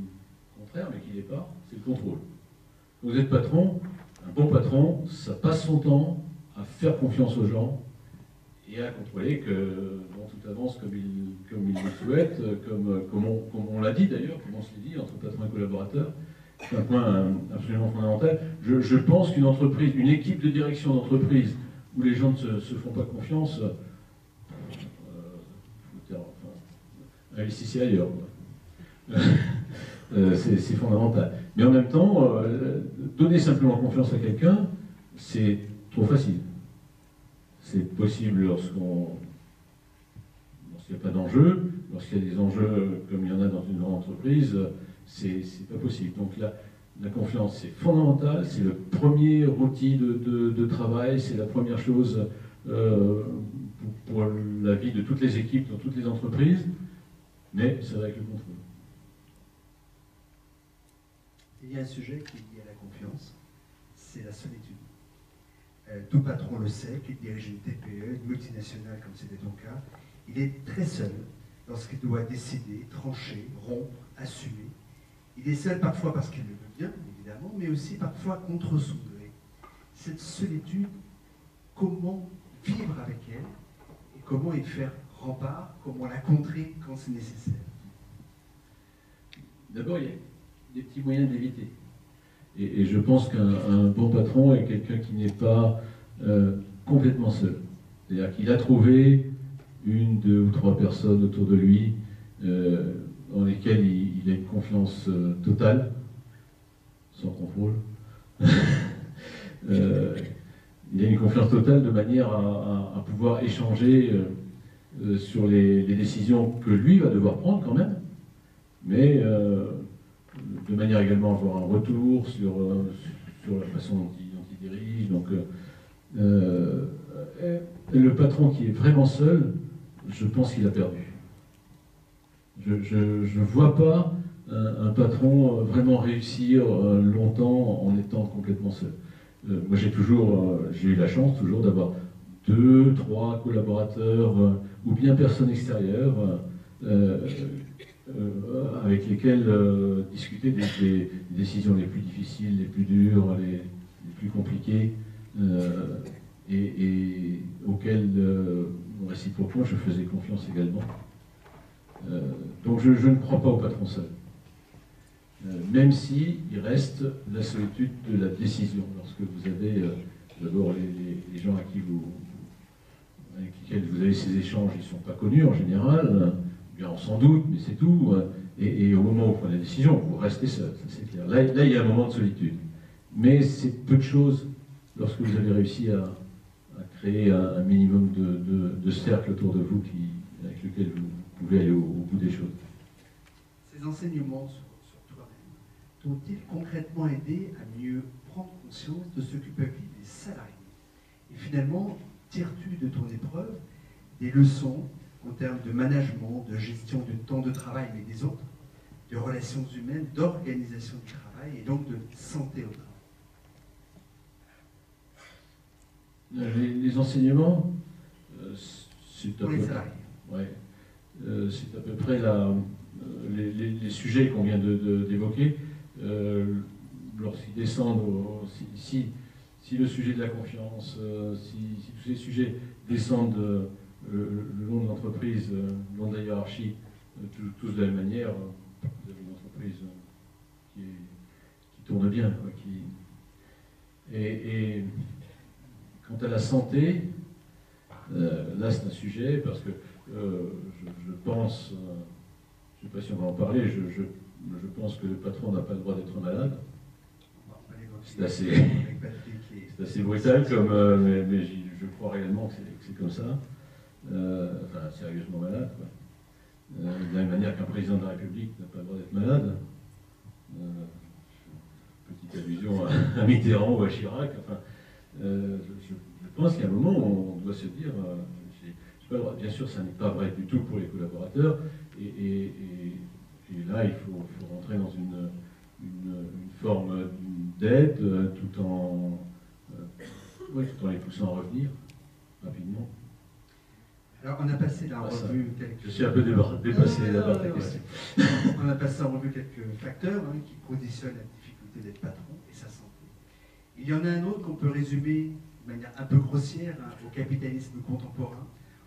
contraire, mais qui n'est pas, c'est le contrôle. Vous êtes patron, un bon patron, ça passe son temps à faire confiance aux gens et à contrôler que tout avance comme il le souhaite, comme on l'a dit d'ailleurs, comme on se l'est dit entre patron et collaborateur. C'est un point absolument fondamental. Je pense qu'une entreprise, une équipe de direction d'entreprise où les gens ne se font pas confiance, investissez ailleurs. C'est fondamental. Mais en même temps, donner simplement confiance à quelqu'un, c'est trop facile. C'est possible lorsqu'il n'y a pas d'enjeu, lorsqu'il y a des enjeux comme il y en a dans une grande entreprise, c'est pas possible. Donc la confiance, c'est fondamental, c'est le premier outil de travail, c'est la première chose pour la vie de toutes les équipes, dans toutes les entreprises, mais ça va avec le contrôle. Il y a un sujet qui est lié à la confiance, c'est la solitude. Tout patron le sait, qu'il dirige une TPE, une multinationale comme c'était ton cas, il est très seul lorsqu'il doit décider, trancher, rompre, assumer. Il est seul parfois parce qu'il le veut bien, évidemment, mais aussi parfois contre son gré. Cette solitude, comment vivre avec elle et comment y faire rempart, comment la contrer quand c'est nécessaire? D'abord, il y a des petits moyens de l'éviter. Et je pense qu'un bon patron est quelqu'un qui n'est pas complètement seul. C'est-à-dire qu'il a trouvé une, deux ou trois personnes autour de lui dans lesquelles il a une confiance totale, sans contrôle. Il a une confiance totale de manière à pouvoir échanger sur les décisions que lui va devoir prendre quand même, mais de manière également à avoir un retour sur la façon dont il dirige. Donc, le patron qui est vraiment seul, je pense qu'il a perdu. Je ne vois pas un patron vraiment réussir longtemps en étant complètement seul. Moi, j'ai eu la chance toujours d'avoir 2, 3 collaborateurs ou bien personnes extérieures avec lesquels discuter des décisions les plus difficiles, les plus dures, les plus compliquées, et auxquelles, réciproquement, je faisais confiance également. Donc je ne crois pas au patron seul. Même si il reste la solitude de la décision. Lorsque vous avez d'abord les gens avec lesquels vous avez ces échanges, ils ne sont pas connus en général, bien on s'en doute, mais c'est tout. Et au moment où vous prenez la décision, vous restez seul, ça c'est clair. Là, il y a un moment de solitude. Mais c'est peu de choses lorsque vous avez réussi à créer un minimum de cercle autour de vous avec lequel vous pouvez aller au bout des choses. Ces enseignements sur toi-même t'ont-ils concrètement aidé à mieux prendre conscience de ce que peuvent vivre les salariés? Et finalement, tires-tu de ton épreuve des leçons en termes de management, de gestion du temps de travail, mais des autres, de relations humaines, d'organisation du travail et donc de santé au travail? Les enseignements, c'est pour les salariés. Ouais, c'est à peu près les sujets qu'on vient d'évoquer. Lorsqu'ils descendent, si si le sujet de la confiance, si tous ces sujets descendent le long de l'entreprise, le long de la hiérarchie, tous de la même manière, vous avez une entreprise qui tourne bien. Quoi, et quant à la santé, là c'est un sujet parce que je pense, je ne sais pas si on va en parler, je pense que le patron n'a pas le droit d'être malade. C'est assez brutal, mais je crois réellement que c'est comme ça. Enfin, sérieusement malade. Quoi. De la même manière qu'un président de la République n'a pas le droit d'être malade. Petite allusion à Mitterrand ou à Chirac. Enfin, je pense qu'à un moment, on doit se dire, j'ai pas le droit. Bien sûr, ça n'est pas vrai du tout pour les collaborateurs. Et là, il faut rentrer dans une forme d'aide tout en les poussant à revenir rapidement. Alors, on a passé la revue quelques... Je suis un peu dépassé là-bas ta question. On a passé en revue quelques facteurs qui conditionnent la difficulté d'être patron et sa santé. Il y en a un autre qu'on peut résumer de manière un peu grossière au capitalisme contemporain,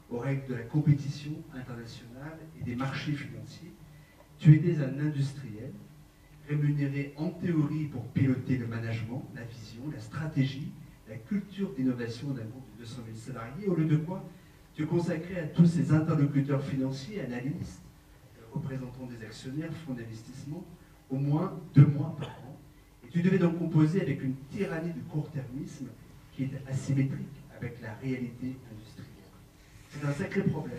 aux règles de la compétition internationale et des marchés financiers. Tu étais un industriel, rémunéré en théorie pour piloter le management, la vision, la stratégie, la culture d'innovation d'un groupe de 200 000 salariés, au lieu de quoi tu consacrais à tous ces interlocuteurs financiers, analystes, représentants des actionnaires, fonds d'investissement, au moins 2 mois par an. Et tu devais donc composer avec une tyrannie du court-termisme qui est asymétrique avec la réalité industrielle. C'est un sacré problème,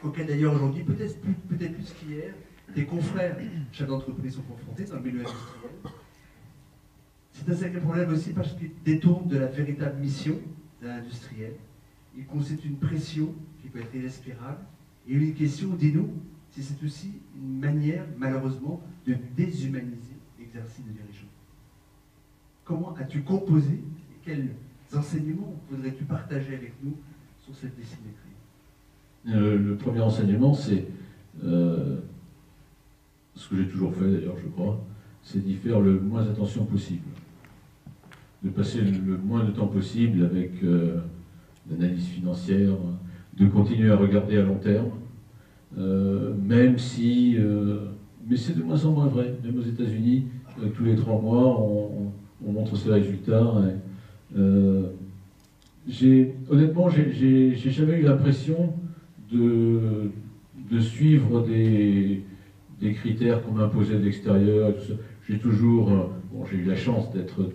auquel d'ailleurs aujourd'hui, peut-être plus qu'hier, tes confrères chefs d'entreprise sont confrontés dans le milieu industriel. C'est un sacré problème aussi parce qu'il détourne de la véritable mission d'un industriel. Il constitue une pression qui peut être irrespirable. Et une question, dis-nous, si c'est aussi une manière, malheureusement, de déshumaniser l'exercice de dirigeant. Comment as-tu composé et quels enseignements voudrais-tu partager avec nous sur cette désymétrie? Le premier enseignement, c'est ce que j'ai toujours fait d'ailleurs, je crois, c'est d'y faire le moins attention possible. De passer le moins de temps possible avec l'analyse financière, de continuer à regarder à long terme, même si... mais c'est de moins en moins vrai. Même aux États-Unis, tous les 3 mois, on montre ses résultats. Honnêtement, j'ai jamais eu l'impression de suivre des critères qu'on m'imposait de l'extérieur. J'ai toujours... j'ai eu la chance d'être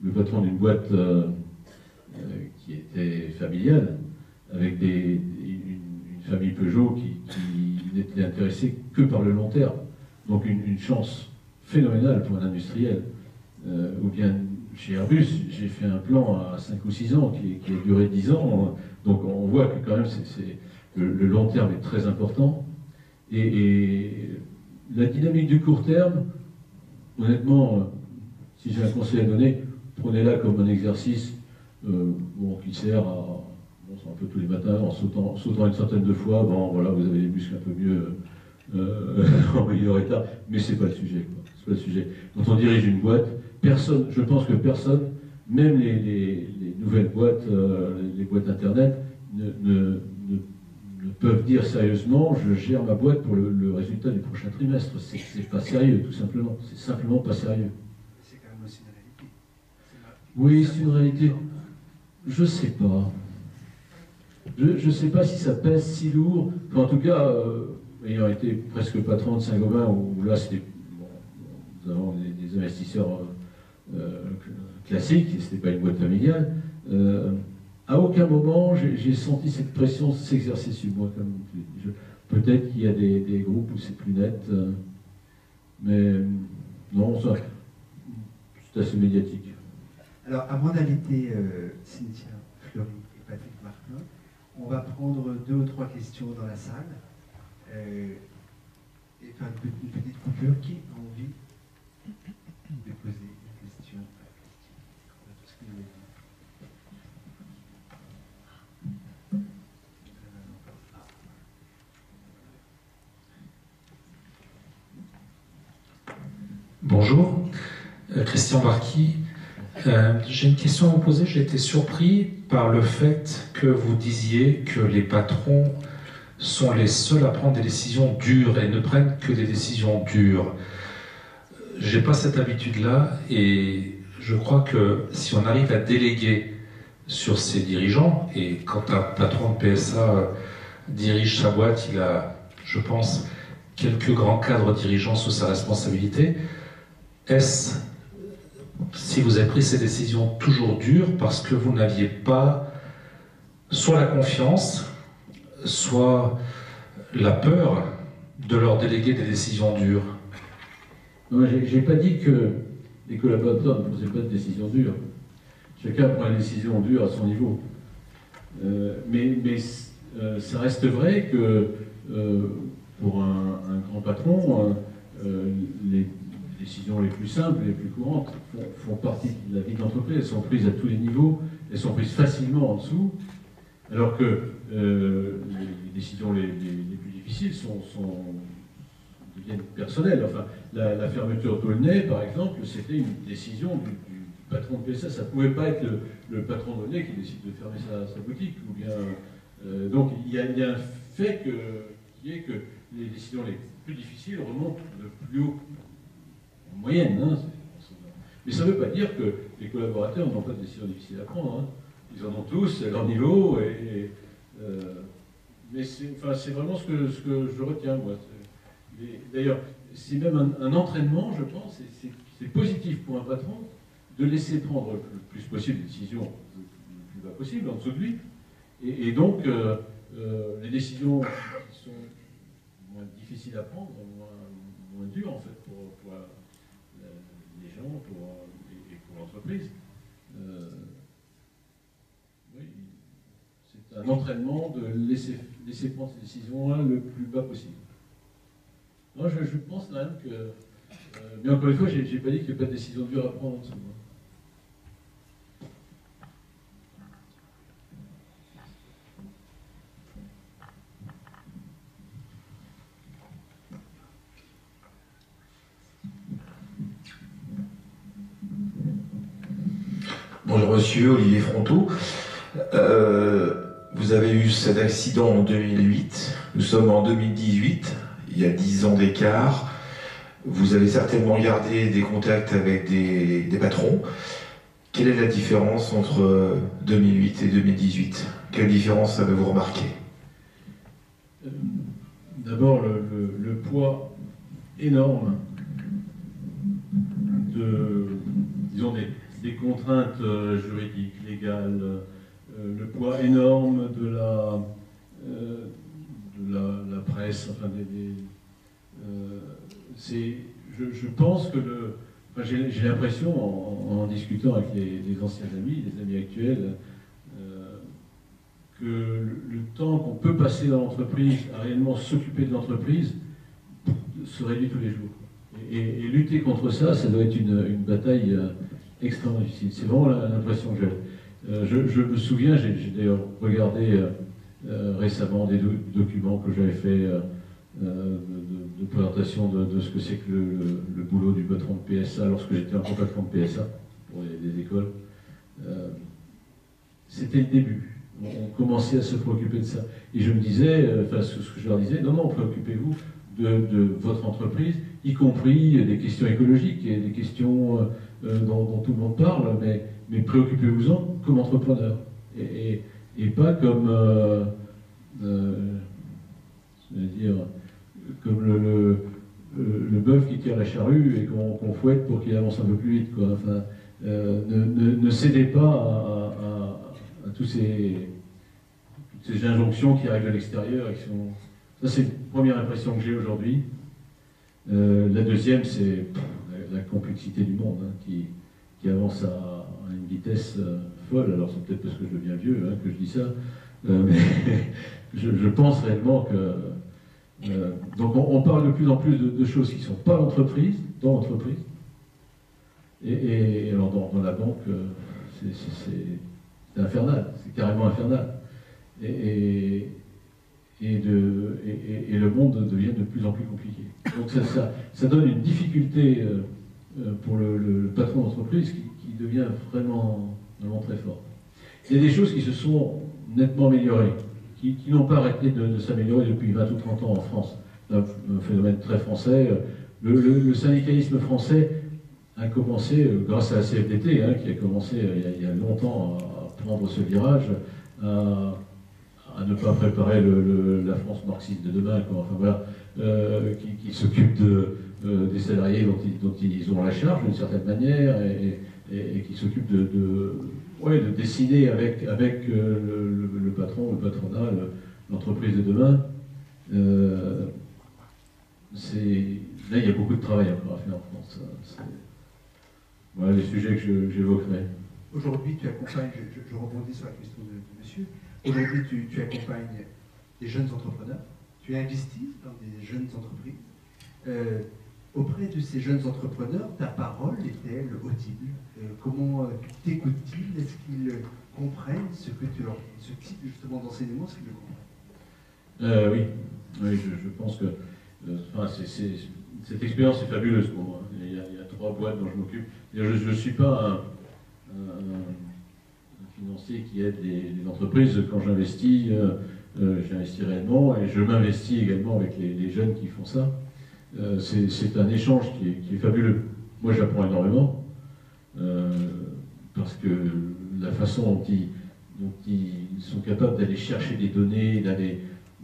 le patron d'une boîte qui était familiale, avec une famille Peugeot qui n'était intéressée que par le long terme. Donc une chance phénoménale pour un industriel. Ou bien chez Airbus, j'ai fait un plan à 5 ou 6 ans qui a duré 10 ans. Donc on voit que quand même le long terme est très important. Et la dynamique du court terme, honnêtement, si j'ai un conseil à donner, prenez-la comme un exercice qui sert à... un peu tous les matins, en sautant une certaine de fois, voilà, vous avez les muscles un peu mieux en meilleur état, mais c'est pas le sujet, quoi. C'est pas le sujet. Quand on dirige une boîte, je pense que personne, même les nouvelles boîtes, les boîtes internet, ne peuvent dire sérieusement, je gère ma boîte pour le résultat du prochain trimestre. C'est pas sérieux, tout simplement. C'est simplement pas sérieux. C'est quand même aussi une réalité. Oui, c'est une réalité. Je sais pas. Je ne sais pas si ça pèse si lourd. Enfin, en tout cas, ayant été presque patron de Saint-Gobain, où là, c'était, nous avons des investisseurs classiques, et ce n'était pas une boîte familiale, à aucun moment, j'ai senti cette pression s'exercer sur moi. Peut-être qu'il y a des groupes où c'est plus net, mais non, ça, c'est assez médiatique. Alors, avant d'inviter Cynthia Fleury et Patrick Martin, on va prendre 2 ou 3 questions dans la salle et faire une petite coupure. Qui a envie de poser une question à Christine? Bonjour, Christian Barqui. J'ai une question à vous poser. J'ai été surpris par le fait que vous disiez que les patrons sont les seuls à prendre des décisions dures et ne prennent que des décisions dures. J'ai pas cette habitude-là et je crois que si on arrive à déléguer sur ses dirigeants, et quand un patron de PSA dirige sa boîte, il a, je pense, quelques grands cadres dirigeants sous sa responsabilité, est-ce, si vous avez pris ces décisions toujours dures, parce que vous n'aviez pas soit la confiance, soit la peur de leur déléguer des décisions dures? Non, j'ai pas dit que les collaborateurs ne faisaient pas de décisions dures. Chacun prend une décision dure à son niveau. Mais ça reste vrai que pour un grand patron, les décisions les plus simples, les plus courantes, font partie de la vie de l'entreprise. Elles sont prises à tous les niveaux, elles sont prises facilement en dessous, alors que les décisions les plus difficiles deviennent personnelles. Enfin, la fermeture d'Aulnay, par exemple, c'était une décision du patron de PSA. Ça ne pouvait pas être le patron d'Aulnay qui décide de fermer sa boutique. Ou bien, donc il y a un fait qui est que les décisions les plus difficiles remontent le plus haut, en moyenne. Hein. Mais ça ne veut pas dire que les collaborateurs n'ont pas de décisions difficiles à prendre. Hein. Ils en ont tous à leur niveau. Mais c'est vraiment ce que je retiens, moi. D'ailleurs, c'est même un entraînement, je pense, et c'est positif pour un patron de laisser prendre le plus possible des décisions le plus bas possible, en dessous de lui. Et donc, les décisions qui sont moins difficiles à prendre, moins dures, en fait, pour les gens et pour l'entreprise. Oui, c'est un entraînement de laisser prendre ces décisions-là le plus bas possible. Moi, je pense quand même que... mais encore une fois, je n'ai pas dit qu'il n'y a pas de décision dure à prendre en dessous. Bonjour monsieur, Olivier Fronteau. Vous avez eu cet accident en 2008, nous sommes en 2018, il y a 10 ans d'écart. Vous avez certainement gardé des contacts avec des patrons. Quelle est la différence entre 2008 et 2018? Quelle différence avez-vous remarqué? D'abord, le poids énorme disons des contraintes juridiques, légales, le poids énorme de la presse, enfin je pense que j'ai l'impression, en discutant avec les anciens amis, les amis actuels, que le temps qu'on peut passer dans l'entreprise à réellement s'occuper de l'entreprise se réduit tous les jours. Et lutter contre ça, ça doit être une bataille extrêmement difficile. C'est vraiment l'impression que j'ai. Je me souviens, j'ai d'ailleurs regardé récemment des documents que j'avais fait de présentation de ce que c'est que le boulot du patron de PSA lorsque j'étais encore patron de PSA pour les écoles. C'était le début. On commençait à se préoccuper de ça. Et je me disais, ce que je leur disais, non, préoccupez-vous de votre entreprise, y compris des questions écologiques et des questions dont tout le monde parle, mais préoccupez-vous-en comme entrepreneur. Et pas comme, comme le bœuf qui tire la charrue et qu'on fouette pour qu'il avance un peu plus vite, quoi. Enfin, ne cédez pas à toutes ces injonctions qui arrivent de l'extérieur. Ça, c'est une première impression que j'ai aujourd'hui. La deuxième, c'est la complexité du monde qui avance à une vitesse folle. Alors, c'est peut-être parce que je deviens vieux que je dis ça. Mais je pense réellement que... donc, on parle de plus en plus de choses qui ne sont pas l'entreprise, dans l'entreprise. Et alors, dans la banque, c'est infernal. C'est carrément infernal. Et le monde devient de plus en plus compliqué. Donc ça donne une difficulté pour le patron d'entreprise qui devient vraiment très forte. Il y a des choses qui se sont nettement améliorées, qui n'ont pas arrêté de s'améliorer depuis 20 ou 30 ans en France. C'est un phénomène très français. Le syndicalisme français a commencé, grâce à la CFDT, hein, qui a commencé il y a longtemps à prendre ce virage, à ne pas préparer la France marxiste de demain, quoi. Enfin, voilà, qui s'occupe des salariés dont ils ont la charge d'une certaine manière et qui s'occupe de dessiner avec le patron, le patronat, l'entreprise de demain. Là, il y a beaucoup de travail encore à faire en France. Voilà les sujets que j'évoquerai. Aujourd'hui, tu accompagnes, je rebondis sur la question de monsieur, aujourd'hui tu accompagnes des jeunes entrepreneurs, tu investis dans des jeunes entreprises. Auprès de ces jeunes entrepreneurs, ta parole est-elle audible? Comment t'écoutent-ils? Est-ce qu'ils comprennent ce que tu leur dis? Ce type justement d'enseignement, est-ce qu'ils le comprennent? Oui, je pense que cette expérience est fabuleuse pour moi. Il y a 3 boîtes dont je m'occupe. Je ne suis pas un financier qui aide les entreprises. Quand j'investis, j'investis réellement et je m'investis également avec les jeunes qui font ça. C'est un échange qui est fabuleux. Moi, j'apprends énormément parce que la façon dont ils sont capables d'aller chercher des données,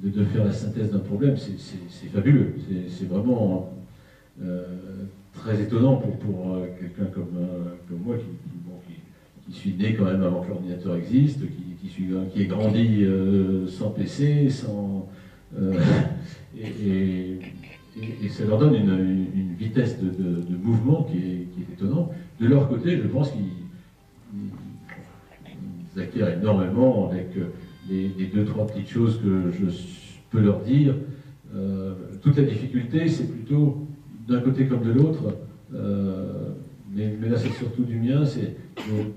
de faire la synthèse d'un problème, c'est fabuleux. C'est vraiment très étonnant pour quelqu'un comme moi qui suis né quand même avant que l'ordinateur existe, qui est grandi sans PC, et ça leur donne une vitesse de mouvement qui est étonnante. De leur côté, je pense qu'ils acquièrent énormément avec les 2-3 petites choses que je peux leur dire. Toute la difficulté, c'est plutôt d'un côté comme de l'autre, mais là c'est surtout du mien, c'est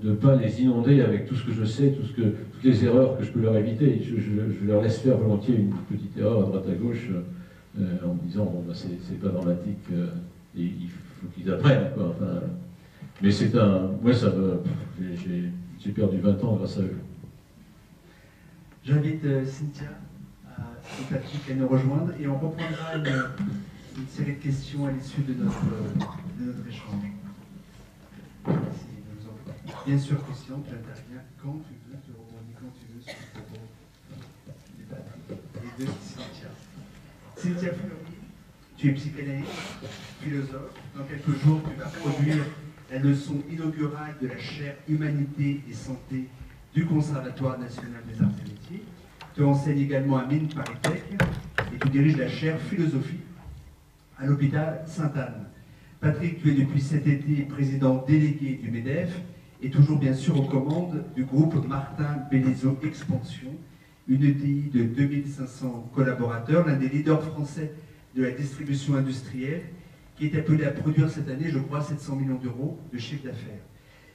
de ne pas les inonder avec tout ce que je sais, toutes les erreurs que je peux leur éviter. Je leur laisse faire volontiers une petite erreur à droite à gauche en me disant bon, bah, c'est pas dramatique, et il faut qu'ils apprennent, quoi. Enfin, mais c'est moi j'ai perdu 20 ans grâce à eux. J'invite Cynthia et Patrick à nous rejoindre et on reprendra une série de questions à l'issue de notre échange. Bien sûr, Christian, tu interviens quand tu veux, tu rebondis quand tu veux sur le propos de Patrick et de Cynthia. Cynthia Fleury, tu es psychanalyste, philosophe. Dans quelques jours, tu vas produire la leçon inaugurale de la chaire Humanité et Santé du Conservatoire national des arts et métiers. Tu enseignes également à Mines Paris-Tech et tu diriges la chaire Philosophie à l'hôpital Sainte-Anne. Patrick, tu es depuis cet été président délégué du MEDEF et toujours bien sûr aux commandes du groupe Martin Bélizeau Expansion, une ETI de 2500 collaborateurs, l'un des leaders français de la distribution industrielle, qui est appelé à produire cette année, je crois, 700 millions d'euros de chiffre d'affaires.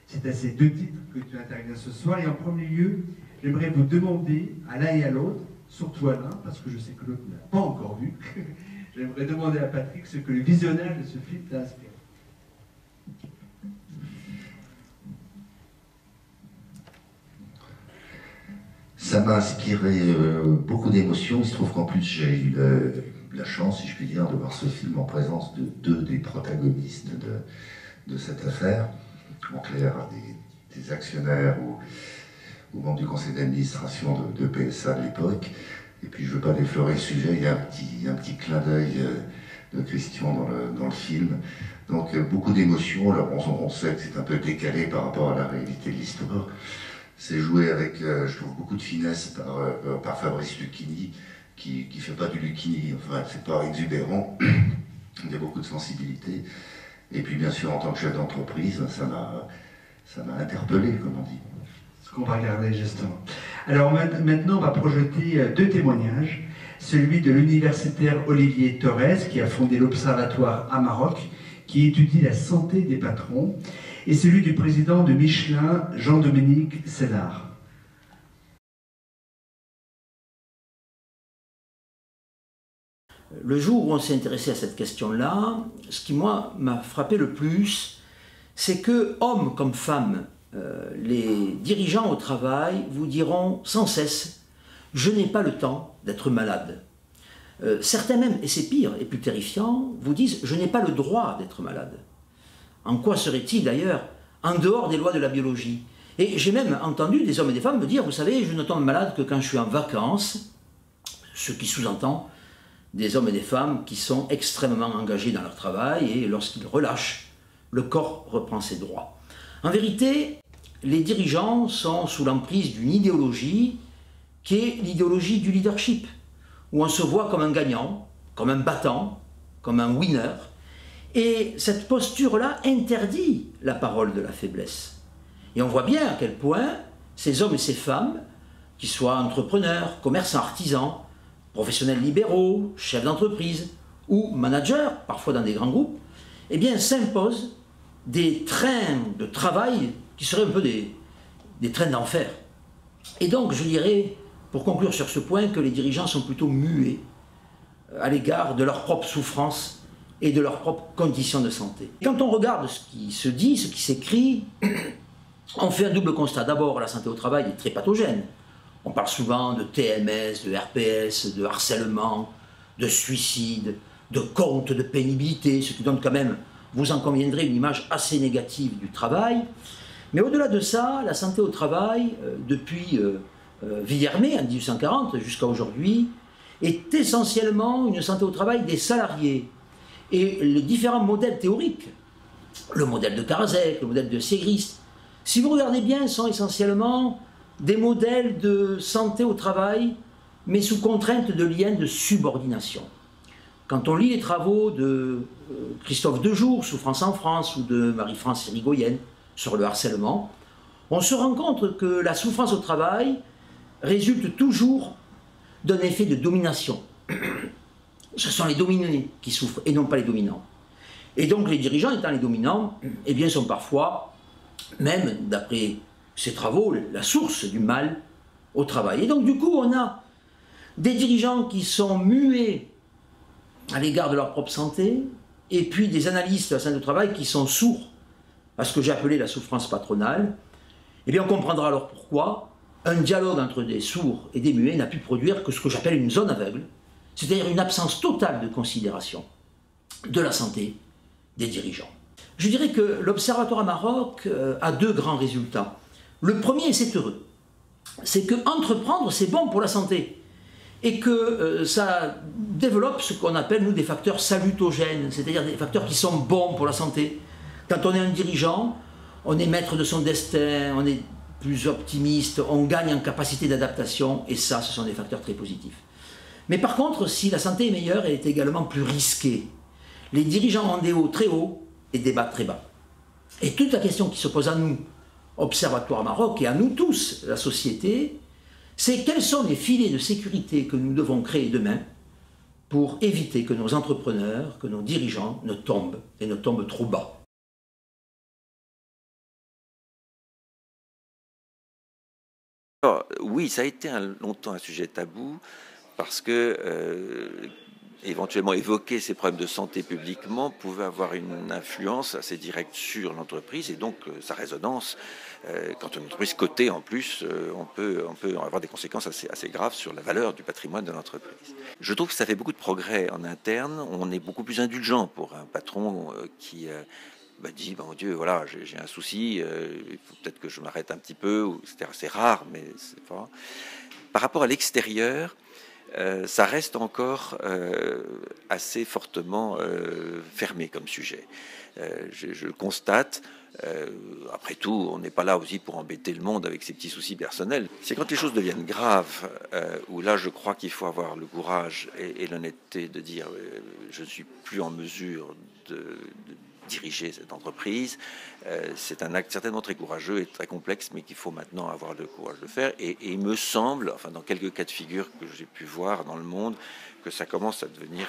C'est à ces 2 titres que tu interviens ce soir. Et en premier lieu, j'aimerais vous demander, à l'un et à l'autre, surtout à l'un, parce que je sais que l'autre n'a pas encore vu, j'aimerais demander à Patrick ce que le visionnage de ce film t'a inspiré. Ça m'a inspiré beaucoup d'émotions. Il se trouve qu'en plus j'ai eu la chance, si je puis dire, de voir ce film en présence de 2 des protagonistes de cette affaire. En clair, des actionnaires ou membres du conseil d'administration de PSA de l'époque. Et puis je ne veux pas déflorer le sujet, il y a un petit clin d'œil de Christian dans le film. Donc beaucoup d'émotions. Alors on sait que c'est un peu décalé par rapport à la réalité de l'histoire. C'est joué avec, je trouve, beaucoup de finesse par Fabrice Lucchini, qui ne fait pas du Lucchini, enfin c'est pas exubérant, il y a beaucoup de sensibilité. Et puis bien sûr en tant que chef d'entreprise, ça m'a interpellé, comme on dit. Ce qu'on va regarder justement. Alors maintenant on va projeter 2 témoignages. Celui de l'universitaire Olivier Torres, qui a fondé l'Observatoire à Maroc, qui étudie la santé des patrons, et celui du président de Michelin, Jean-Dominique Sénard. Le jour où on s'est intéressé à cette question-là, ce qui, moi, m'a frappé le plus, c'est que, hommes comme femmes, les dirigeants au travail vous diront sans cesse « je n'ai pas le temps d'être malade ». Certains même, et c'est pire et plus terrifiant, vous disent « je n'ai pas le droit d'être malade ». En quoi serait-il d'ailleurs en dehors des lois de la biologie? Et j'ai même entendu des hommes et des femmes me dire « vous savez, je ne tombe malade que quand je suis en vacances », ce qui sous-entend des hommes et des femmes qui sont extrêmement engagés dans leur travail et lorsqu'ils relâchent, le corps reprend ses droits. En vérité, les dirigeants sont sous l'emprise d'une idéologie qui est l'idéologie du leadership, où on se voit comme un gagnant, comme un battant, comme un winner. Et cette posture-là interdit la parole de la faiblesse. Et on voit bien à quel point ces hommes et ces femmes, qu'ils soient entrepreneurs, commerçants, artisans, professionnels libéraux, chefs d'entreprise ou managers, parfois dans des grands groupes, eh bien s'imposent des trains de travail qui seraient un peu des trains d'enfer. Et donc je dirais, pour conclure sur ce point, que les dirigeants sont plutôt muets à l'égard de leur propre souffrance et de leurs propres conditions de santé. Quand on regarde ce qui se dit, ce qui s'écrit, on fait un double constat. D'abord, la santé au travail est très pathogène. On parle souvent de TMS, de RPS, de harcèlement, de suicide, de compte de pénibilité, ce qui donne quand même, vous en conviendrez, une image assez négative du travail. Mais au-delà de ça, la santé au travail, depuis Villermé en 1840 jusqu'à aujourd'hui, est essentiellement une santé au travail des salariés. Et les différents modèles théoriques, le modèle de Karasek, le modèle de Segrist, si vous regardez bien, sont essentiellement des modèles de santé au travail, mais sous contrainte de liens de subordination. Quand on lit les travaux de Christophe Dejour, Souffrance en France, ou de Marie-France Irigoyen sur le harcèlement, on se rend compte que la souffrance au travail résulte toujours d'un effet de domination. Ce sont les dominés qui souffrent et non pas les dominants. Et donc les dirigeants étant les dominants, eh bien, sont parfois, même d'après ces travaux, la source du mal au travail. Et donc du coup, on a des dirigeants qui sont muets à l'égard de leur propre santé, et puis des analystes de la santé au travail qui sont sourds à ce que j'ai appelé la souffrance patronale. Eh bien, on comprendra alors pourquoi un dialogue entre des sourds et des muets n'a pu produire que ce que j'appelle une zone aveugle, c'est-à-dire une absence totale de considération de la santé des dirigeants. Je dirais que l'Observatoire à Maroc a deux grands résultats. Le premier, et c'est heureux, c'est que entreprendre, c'est bon pour la santé. Et que ça développe ce qu'on appelle, nous, des facteurs salutogènes, c'est-à-dire des facteurs qui sont bons pour la santé. Quand on est un dirigeant, on est maître de son destin, on est plus optimiste, on gagne en capacité d'adaptation, et ça, ce sont des facteurs très positifs. Mais par contre, si la santé est meilleure, elle est également plus risquée. Les dirigeants ont des hauts très hauts et des bas très bas. Et toute la question qui se pose à nous, Observatoire Maroc, et à nous tous, la société, c'est quels sont les filets de sécurité que nous devons créer demain pour éviter que nos entrepreneurs, que nos dirigeants ne tombent, et ne tombent trop bas. Alors, oui, ça a été longtemps un sujet tabou, parce que éventuellement évoquer ces problèmes de santé publiquement pouvait avoir une influence assez directe sur l'entreprise et donc sa résonance. Quand une entreprise cotée en plus, on peut avoir des conséquences assez graves sur la valeur du patrimoine de l'entreprise. Je trouve que ça fait beaucoup de progrès en interne. On est beaucoup plus indulgent pour un patron qui dit mon Dieu, voilà, j'ai un souci, il faut peut-être que je m'arrête un petit peu. C'est rare, mais c'est fort. Par rapport à l'extérieur, ça reste encore assez fortement fermé comme sujet. Je le constate. Après tout, on n'est pas là aussi pour embêter le monde avec ses petits soucis personnels. C'est quand les choses deviennent graves, où là je crois qu'il faut avoir le courage et l'honnêteté de dire je ne suis plus en mesure de diriger cette entreprise. C'est un acte certainement très courageux et très complexe, mais qu'il faut maintenant avoir le courage de faire. Et il me semble, enfin dans quelques cas de figure que j'ai pu voir dans le monde, que ça commence à devenir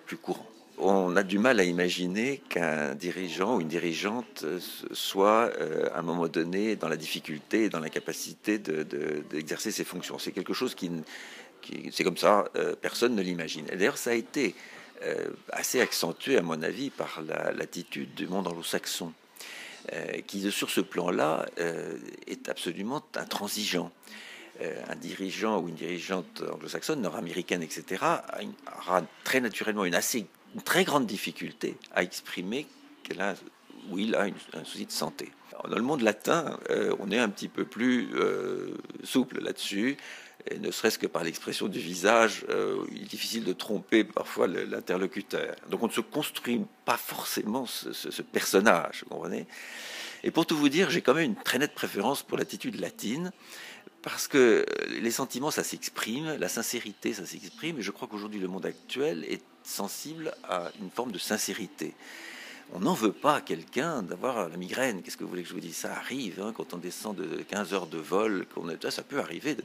plus courant. On a du mal à imaginer qu'un dirigeant ou une dirigeante soit à un moment donné dans la difficulté et dans l'incapacité d'exercer ses fonctions. C'est quelque chose qui c'est comme ça, personne ne l'imagine. Et d'ailleurs, ça a été assez accentué, à mon avis, par l'attitude du monde anglo-saxon. qui sur ce plan-là est absolument intransigeant. Un dirigeant ou une dirigeante anglo-saxonne, nord-américaine, etc., aura très naturellement une très grande difficulté à exprimer qu'il a un souci de santé. Dans le monde latin, on est un petit peu plus souple là-dessus, et ne serait-ce que par l'expression du visage, il est difficile de tromper parfois l'interlocuteur. Donc on ne se construit pas forcément ce personnage, vous comprenez ? Et pour tout vous dire, j'ai quand même une très nette préférence pour l'attitude latine, parce que les sentiments, ça s'exprime, la sincérité, ça s'exprime, et je crois qu'aujourd'hui, le monde actuel est sensible à une forme de sincérité. On n'en veut pas à quelqu'un d'avoir la migraine. Qu'est-ce que vous voulez que je vous dise ? Ça arrive, hein, quand on descend de 15 heures de vol, ça peut arriver.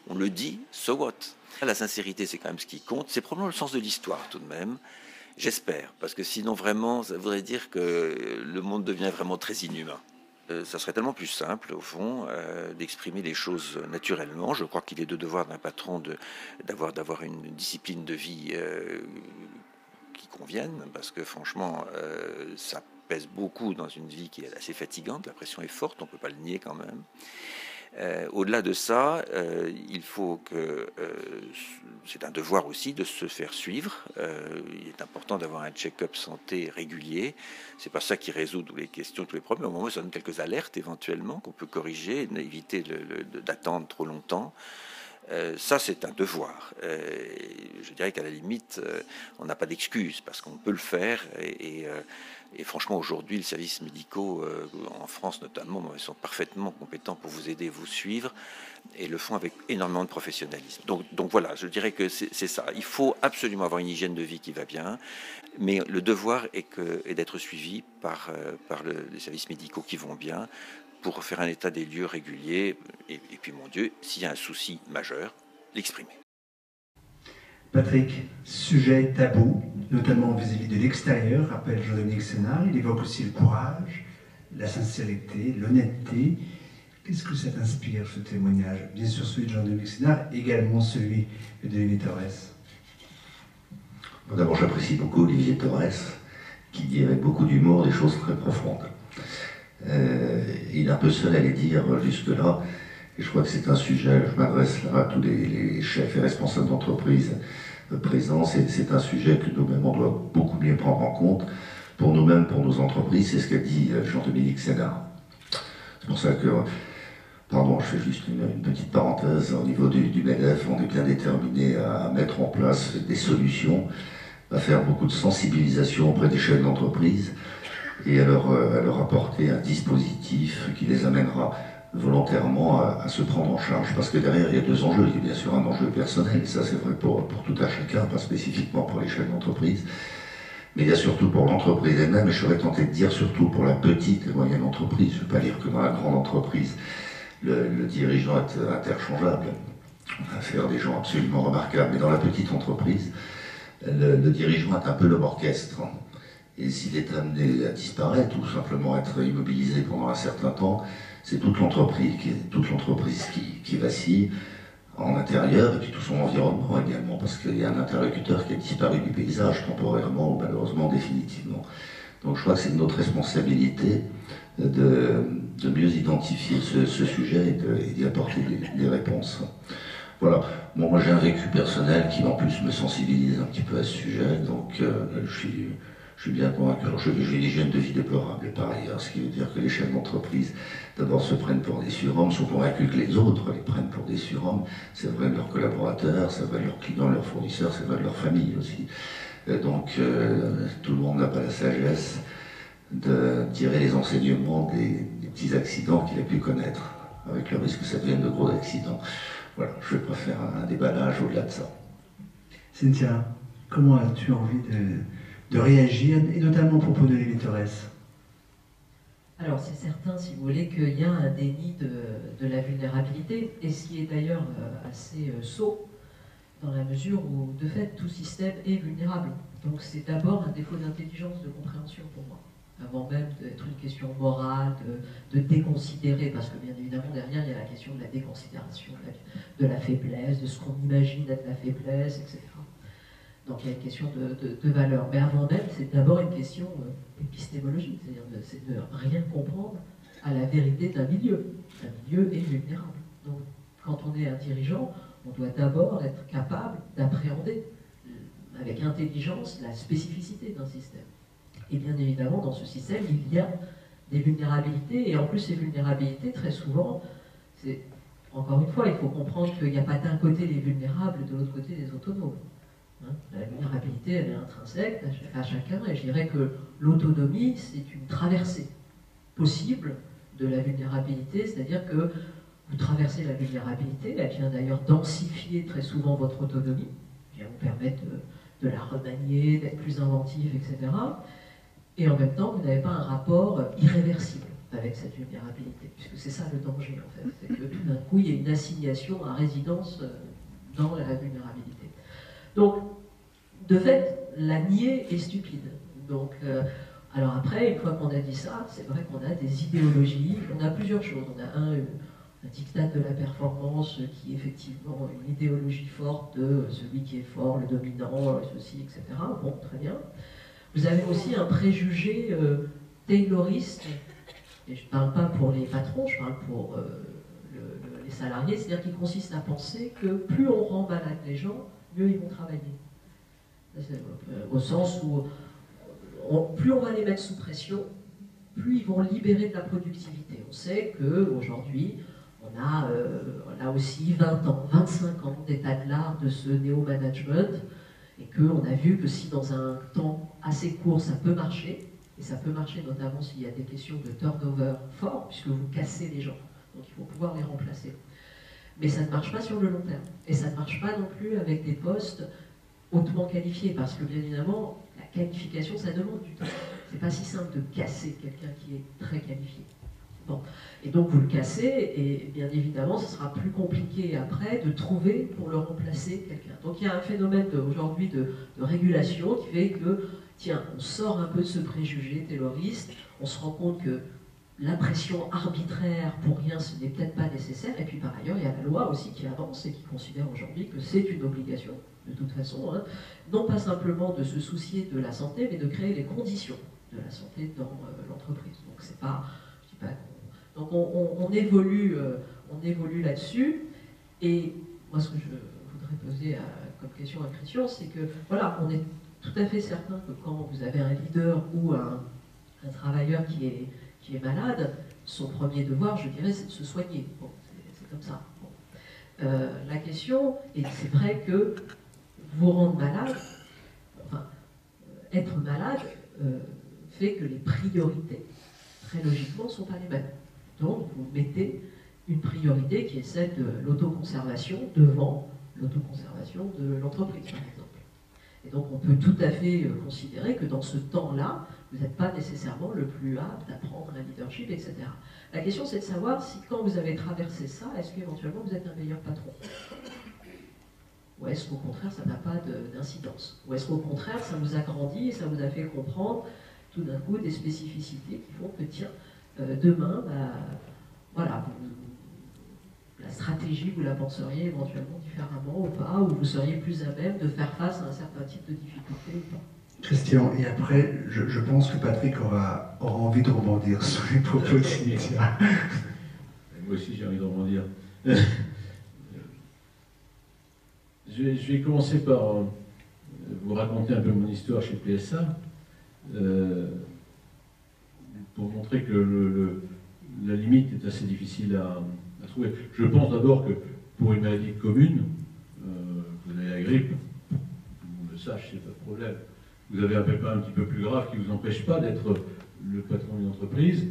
On le dit, so what ? La sincérité, c'est quand même ce qui compte. C'est probablement le sens de l'histoire, tout de même. J'espère, parce que sinon, vraiment, ça voudrait dire que le monde devient vraiment très inhumain. Ça serait tellement plus simple, au fond, d'exprimer les choses naturellement. Je crois qu'il est de devoir d'un patron d'avoir une discipline de vie qui convienne, parce que franchement, ça pèse beaucoup dans une vie qui est assez fatigante. La pression est forte, on ne peut pas le nier quand même. Au-delà de ça, il faut que c'est un devoir aussi de se faire suivre. Il est important d'avoir un check-up santé régulier. C'est pas ça qui résout toutes les questions, tous les problèmes. Au moment où ça donne quelques alertes éventuellement qu'on peut corriger, éviter d'attendre trop longtemps. Ça, c'est un devoir. Je dirais qu'à la limite, on n'a pas d'excuse parce qu'on peut le faire. Et franchement, aujourd'hui, les services médicaux, en France notamment, ils sont parfaitement compétents pour vous aider, vous suivre, et le font avec énormément de professionnalisme. Donc voilà, je dirais que c'est ça. Il faut absolument avoir une hygiène de vie qui va bien, mais le devoir est d'être suivi par les services médicaux qui vont bien, pour faire un état des lieux régulier, et puis, mon Dieu, s'il y a un souci majeur, l'exprimer. Patrick, sujet tabou, notamment vis-à-vis de l'extérieur, rappelle Jean-Dominique Sénard, il évoque aussi le courage, la sincérité, l'honnêteté. Qu'est-ce que ça t'inspire, ce témoignage ? Bien sûr celui de Jean-Dominique Sénard, également celui de Olivier Torres. D'abord, j'apprécie beaucoup Olivier Torres, qui dit avec beaucoup d'humour des choses très profondes. Il est un peu seul à les dire jusque-là, et je crois que c'est un sujet, je m'adresse là à tous les chefs et responsables d'entreprise présents, c'est un sujet que nous-mêmes on doit beaucoup mieux prendre en compte, pour nous-mêmes, pour nos entreprises, c'est ce qu'a dit Jean-Dominique Sénard. C'est pour ça que, pardon, je fais juste une petite parenthèse, au niveau du MEDEF, on est bien déterminé à mettre en place des solutions, à faire beaucoup de sensibilisation auprès des chefs d'entreprise, et à leur apporter un dispositif qui les amènera volontairement à se prendre en charge. Parce que derrière, il y a deux enjeux. Il y a bien sûr un enjeu personnel, et ça c'est vrai pour tout à chacun, pas spécifiquement pour les chefs d'entreprise, mais il y a surtout pour l'entreprise elle-même, et je serais tenté de dire surtout pour la petite et moyenne entreprise. Je ne veux pas dire que dans la grande entreprise, le dirigeant est interchangeable. On va faire des gens absolument remarquables, mais dans la petite entreprise, le dirigeant est un peu l'homme orchestre. Et s'il est amené à disparaître ou simplement être immobilisé pendant un certain temps, c'est toute l'entreprise qui vacille en intérieur, et puis tout son environnement également, parce qu'il y a un interlocuteur qui a disparu du paysage temporairement ou malheureusement définitivement. Donc je crois que c'est notre responsabilité de mieux identifier ce sujet et d'y apporter des réponses. Voilà. Bon, moi j'ai un vécu personnel qui en plus me sensibilise un petit peu à ce sujet, donc je suis bien convaincu. Alors, j'ai une hygiène de vie déplorable par ailleurs, ce qui veut dire que les chefs d'entreprise d'abord se prennent pour des surhommes, sont convaincus que les autres les prennent pour des surhommes. C'est vrai de leurs collaborateurs, c'est vrai de leurs clients, de leurs fournisseurs, c'est vrai de leur famille aussi. Donc tout le monde n'a pas la sagesse de tirer les enseignements des petits accidents qu'il a pu connaître, avec le risque que ça devienne de gros accidents. Voilà, je vais pas faire un déballage au-delà de ça. Cynthia, comment as-tu envie de réagir, et notamment à propos de Olivier Torres? Alors c'est certain, si vous voulez, qu'il y a un déni de la vulnérabilité, et ce qui est d'ailleurs assez sot, dans la mesure où, de fait, tout système est vulnérable. Donc c'est d'abord un défaut d'intelligence, de compréhension pour moi, avant même d'être une question morale, de déconsidérer, parce que bien évidemment derrière il y a la question de la déconsidération, de la faiblesse, de ce qu'on imagine être la faiblesse, etc. Donc il y a une question de valeur. Mais avant même, c'est d'abord une question épistémologique, c'est de rien comprendre à la vérité d'un milieu. Un milieu est vulnérable. Donc quand on est un dirigeant, on doit d'abord être capable d'appréhender avec intelligence la spécificité d'un système. Et bien évidemment, dans ce système, il y a des vulnérabilités, et en plus ces vulnérabilités, très souvent, c'est, encore une fois, il faut comprendre qu'il n'y a pas d'un côté les vulnérables, de l'autre côté les autonomes. Hein, la vulnérabilité, elle est intrinsèque à chacun, et je dirais que l'autonomie, c'est une traversée possible de la vulnérabilité, c'est-à-dire que vous traversez la vulnérabilité, elle vient d'ailleurs densifier très souvent votre autonomie, qui va vous permettre de la remanier, d'être plus inventif, etc. Et en même temps, vous n'avez pas un rapport irréversible avec cette vulnérabilité, puisque c'est ça le danger, en fait, c'est que tout d'un coup, il y a une assignation à résidence dans la vulnérabilité. Donc, de fait, la nier est stupide. Donc, alors après, une fois qu'on a dit ça, c'est vrai qu'on a des idéologies, on a plusieurs choses. On a un diktat de la performance qui est effectivement une idéologie forte de celui qui est fort, le dominant, ceci, etc. Bon, très bien. Vous avez aussi un préjugé tayloriste, et je ne parle pas pour les patrons, je parle pour les salariés, c'est-à-dire qui consiste à penser que plus on rend malade les gens, mieux ils vont travailler. Au sens où plus on va les mettre sous pression, plus ils vont libérer de la productivité. On sait qu'aujourd'hui, on a là aussi 20 ans, 25 ans d'état de l'art de ce néo-management, et qu'on a vu que si dans un temps assez court ça peut marcher, et ça peut marcher notamment s'il y a des questions de turnover fort, puisque vous cassez les gens, donc il faut pouvoir les remplacer. Mais ça ne marche pas sur le long terme, et ça ne marche pas non plus avec des postes hautement qualifiés, parce que bien évidemment, la qualification, ça demande du temps. C'est pas si simple de casser quelqu'un qui est très qualifié. Bon. Et donc vous le cassez, et bien évidemment, ce sera plus compliqué après de trouver pour le remplacer quelqu'un. Donc il y a un phénomène aujourd'hui de régulation qui fait que, tiens, on sort un peu de ce préjugé tayloriste, on se rend compte que la pression arbitraire pour rien, ce n'est peut-être pas nécessaire, et puis par ailleurs, il y a la loi aussi qui avance et qui considère aujourd'hui que c'est une obligation, de toute façon, hein, non pas simplement de se soucier de la santé, mais de créer les conditions de la santé dans l'entreprise. Donc c'est pas, je dis pas. Donc on évolue là-dessus, et moi ce que je voudrais poser comme question à Christian, c'est que voilà, on est tout à fait certain que quand vous avez un leader ou un travailleur qui est malade, son premier devoir, je dirais, c'est de se soigner. Bon, c'est comme ça. Bon. La question, et c'est vrai que vous rendre malade, enfin, être malade fait que les priorités, très logiquement, ne sont pas les mêmes. Donc, vous mettez une priorité qui est celle de l'autoconservation devant l'autoconservation de l'entreprise, par exemple. Et donc, on peut tout à fait considérer que dans ce temps-là, vous n'êtes pas nécessairement le plus apte à prendre un leadership, etc. La question, c'est de savoir si, quand vous avez traversé ça, est-ce qu'éventuellement vous êtes un meilleur patron? Ou est-ce qu'au contraire, ça n'a pas d'incidence? Ou est-ce qu'au contraire, ça vous a grandi et ça vous a fait comprendre tout d'un coup des spécificités qui font que, tiens, demain, voilà, la stratégie, vous la penseriez éventuellement différemment ou pas, ou vous seriez plus à même de faire face à un certain type de difficulté ou pas? Christian, et après, je pense que Patrick aura envie de rebondir sur les propos de Cynthia. Moi aussi, j'ai envie de rebondir. Je vais commencer par vous raconter un peu mon histoire chez PSA, pour montrer que la limite est assez difficile à trouver. Je pense d'abord que pour une maladie commune, vous avez la grippe, tout le monde le sache, c'est pas de problème. Vous avez un pépin un petit peu plus grave qui ne vous empêche pas d'être le patron d'une entreprise,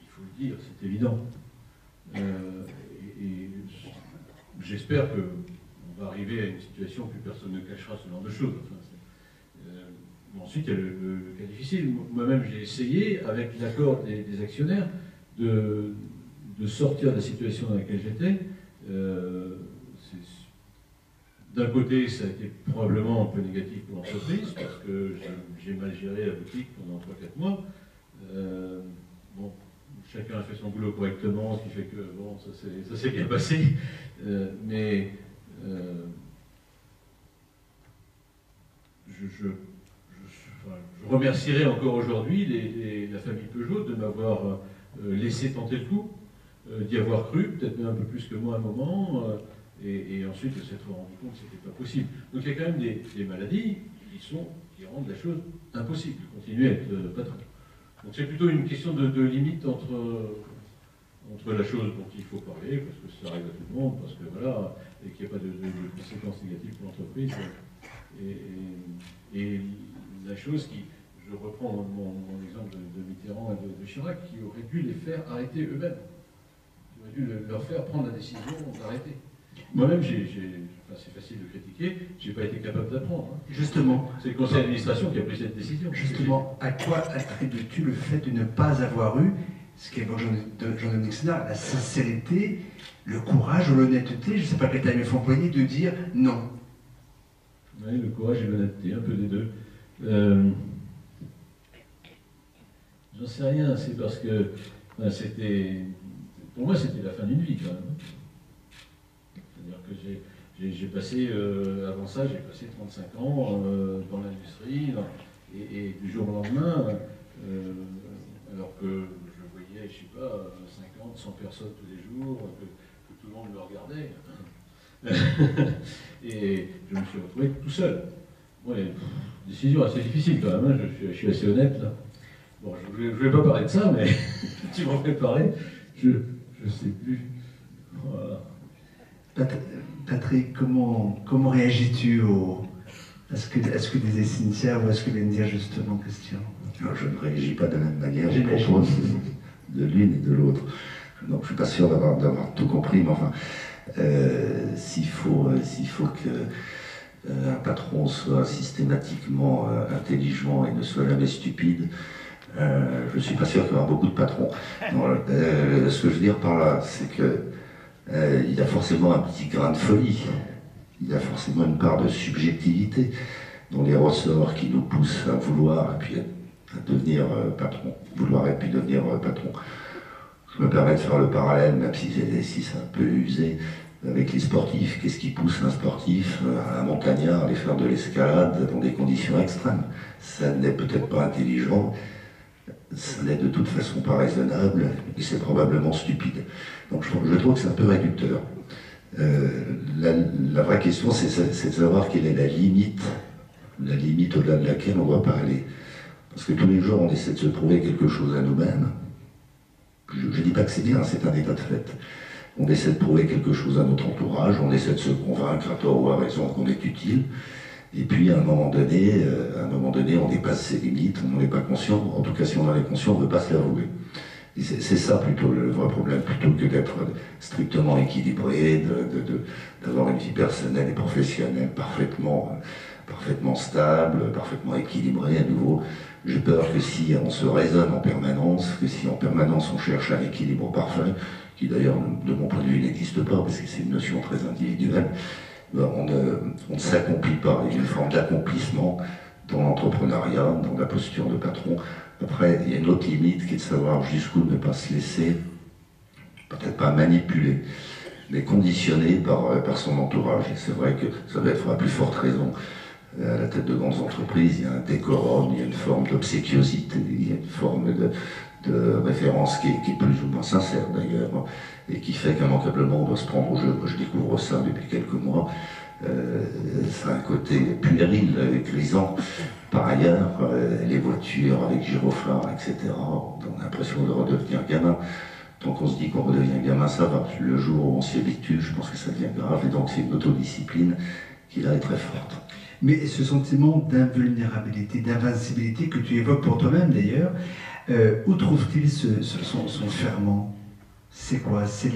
il faut le dire, c'est évident. Et j'espère qu'on va arriver à une situation où plus personne ne cachera ce genre de choses. Enfin, ensuite, il y a le cas difficile. Moi-même, j'ai essayé, avec l'accord des actionnaires, de sortir de la situation dans laquelle j'étais. D'un côté, ça a été probablement un peu négatif pour l'entreprise, parce que j'ai mal géré la boutique pendant 3-4 mois. Bon, chacun a fait son boulot correctement, ce qui fait que bon, ça s'est bien passé. Mais je remercierai encore aujourd'hui la famille Peugeot de m'avoir laissé tenter le coup, d'y avoir cru, peut-être même un peu plus que moi à un moment, et ensuite de s'être rendu compte que ce n'était pas possible. Donc il y a quand même des maladies qui rendent la chose impossible, de continuer à être patron. Donc c'est plutôt une question de limite entre la chose dont il faut parler, parce que ça arrive à tout le monde, parce que voilà, et qu'il n'y a pas de conséquences négatives pour l'entreprise, et la chose qui, je reprends mon exemple de Mitterrand et de Chirac, qui auraient dû les faire arrêter eux-mêmes, qui auraient dû leur faire prendre la décision d'arrêter. Moi-même, c'est facile de critiquer, je n'ai pas été capable d'apprendre. Hein. Justement. C'est le conseil d'administration qui a pris cette décision. Justement, à quoi attribues-tu le fait de ne pas avoir eu, ce qu'évoque Jean-Dominique Sénard, la sincérité, le courage ou l'honnêteté, je ne sais pas quel terme il faut employer, de dire non? Oui, le courage et l'honnêteté, un peu des deux. J'en sais rien, c'est parce que pour moi c'était la fin d'une vie quand même. C'est-à-dire que j'ai passé, avant ça, j'ai passé 35 ans dans l'industrie, et du jour au lendemain, alors que je voyais, je sais pas, 50, 100 personnes tous les jours, que tout le monde me regardait, et je me suis retrouvé tout seul. Ouais, décision assez difficile quand même, hein, je suis assez honnête là. Bon, je ne vais pas parler de ça, mais tu m'en fais parler, je ne sais plus. Voilà. Patrick, comment réagis-tu à ce que disait Cynthia ou à ce que vient de dire justement Christian? Alors, je ne réagis pas de la même manière, je propose de l'une et de l'autre. Donc je ne suis pas sûr d'avoir tout compris, mais enfin, s'il faut qu'un patron soit systématiquement intelligent et ne soit jamais stupide, je ne suis pas sûr qu'il y aura beaucoup de patrons. Ce que je veux dire par là, c'est que il y a forcément un petit grain de folie, il y a forcément une part de subjectivité dans les ressorts qui nous poussent à vouloir et puis à devenir patron, vouloir et puis devenir patron. Je me permets de faire le parallèle, même si c'est un peu usé, avec les sportifs. Qu'est-ce qui pousse un sportif, un montagnard, à aller faire de l'escalade dans des conditions extrêmes? Ça n'est peut-être pas intelligent, ça n'est de toute façon pas raisonnable, et c'est probablement stupide. Donc je trouve que c'est un peu réducteur. La vraie question, c'est de savoir quelle est la limite au-delà de laquelle on ne doit pas aller. Parce que tous les jours, on essaie de se prouver quelque chose à nous-mêmes. Je ne dis pas que c'est bien, c'est un état de fait. On essaie de prouver quelque chose à notre entourage, on essaie de se convaincre à tort ou à raison qu'on est utile. Et puis à un moment donné, on dépasse ses limites, on n'en est pas conscient. En tout cas, si on en est conscient, on ne veut pas se l'avouer. Et c'est ça plutôt le vrai problème, plutôt que d'être strictement équilibré, d'avoir une vie personnelle et professionnelle parfaitement stable, parfaitement équilibrée à nouveau. J'ai peur que si on se raisonne en permanence, que si en permanence on cherche un équilibre parfait, qui d'ailleurs de mon point de vue n'existe pas, parce que c'est une notion très individuelle, on ne s'accomplit pas. Il y a une forme d'accomplissement dans l'entrepreneuriat, dans la posture de patron. Après, il y a une autre limite qui est de savoir jusqu'où ne pas se laisser, peut-être pas manipuler, mais conditionner par son entourage. Et c'est vrai que ça doit être à plus forte raison. À la tête de grandes entreprises, il y a un décorum, il y a une forme d'obséquiosité, il y a une forme de référence qui est plus ou moins sincère d'ailleurs, et qui fait qu'immanquablement on doit se prendre au jeu. Moi je découvre ça depuis quelques mois. Ça a un côté puéril, grisant. Par ailleurs, les voitures avec gyrophare, etc., on a l'impression de redevenir gamin. Donc on se dit qu'on redevient gamin, ça va. Le jour où on s'y habitue, je pense que ça devient grave, et donc c'est une autodiscipline qui là est très forte. Mais ce sentiment d'invulnérabilité, d'invincibilité que tu évoques pour toi-même d'ailleurs, où trouve-t-il son ferment? C'est quoi? C'est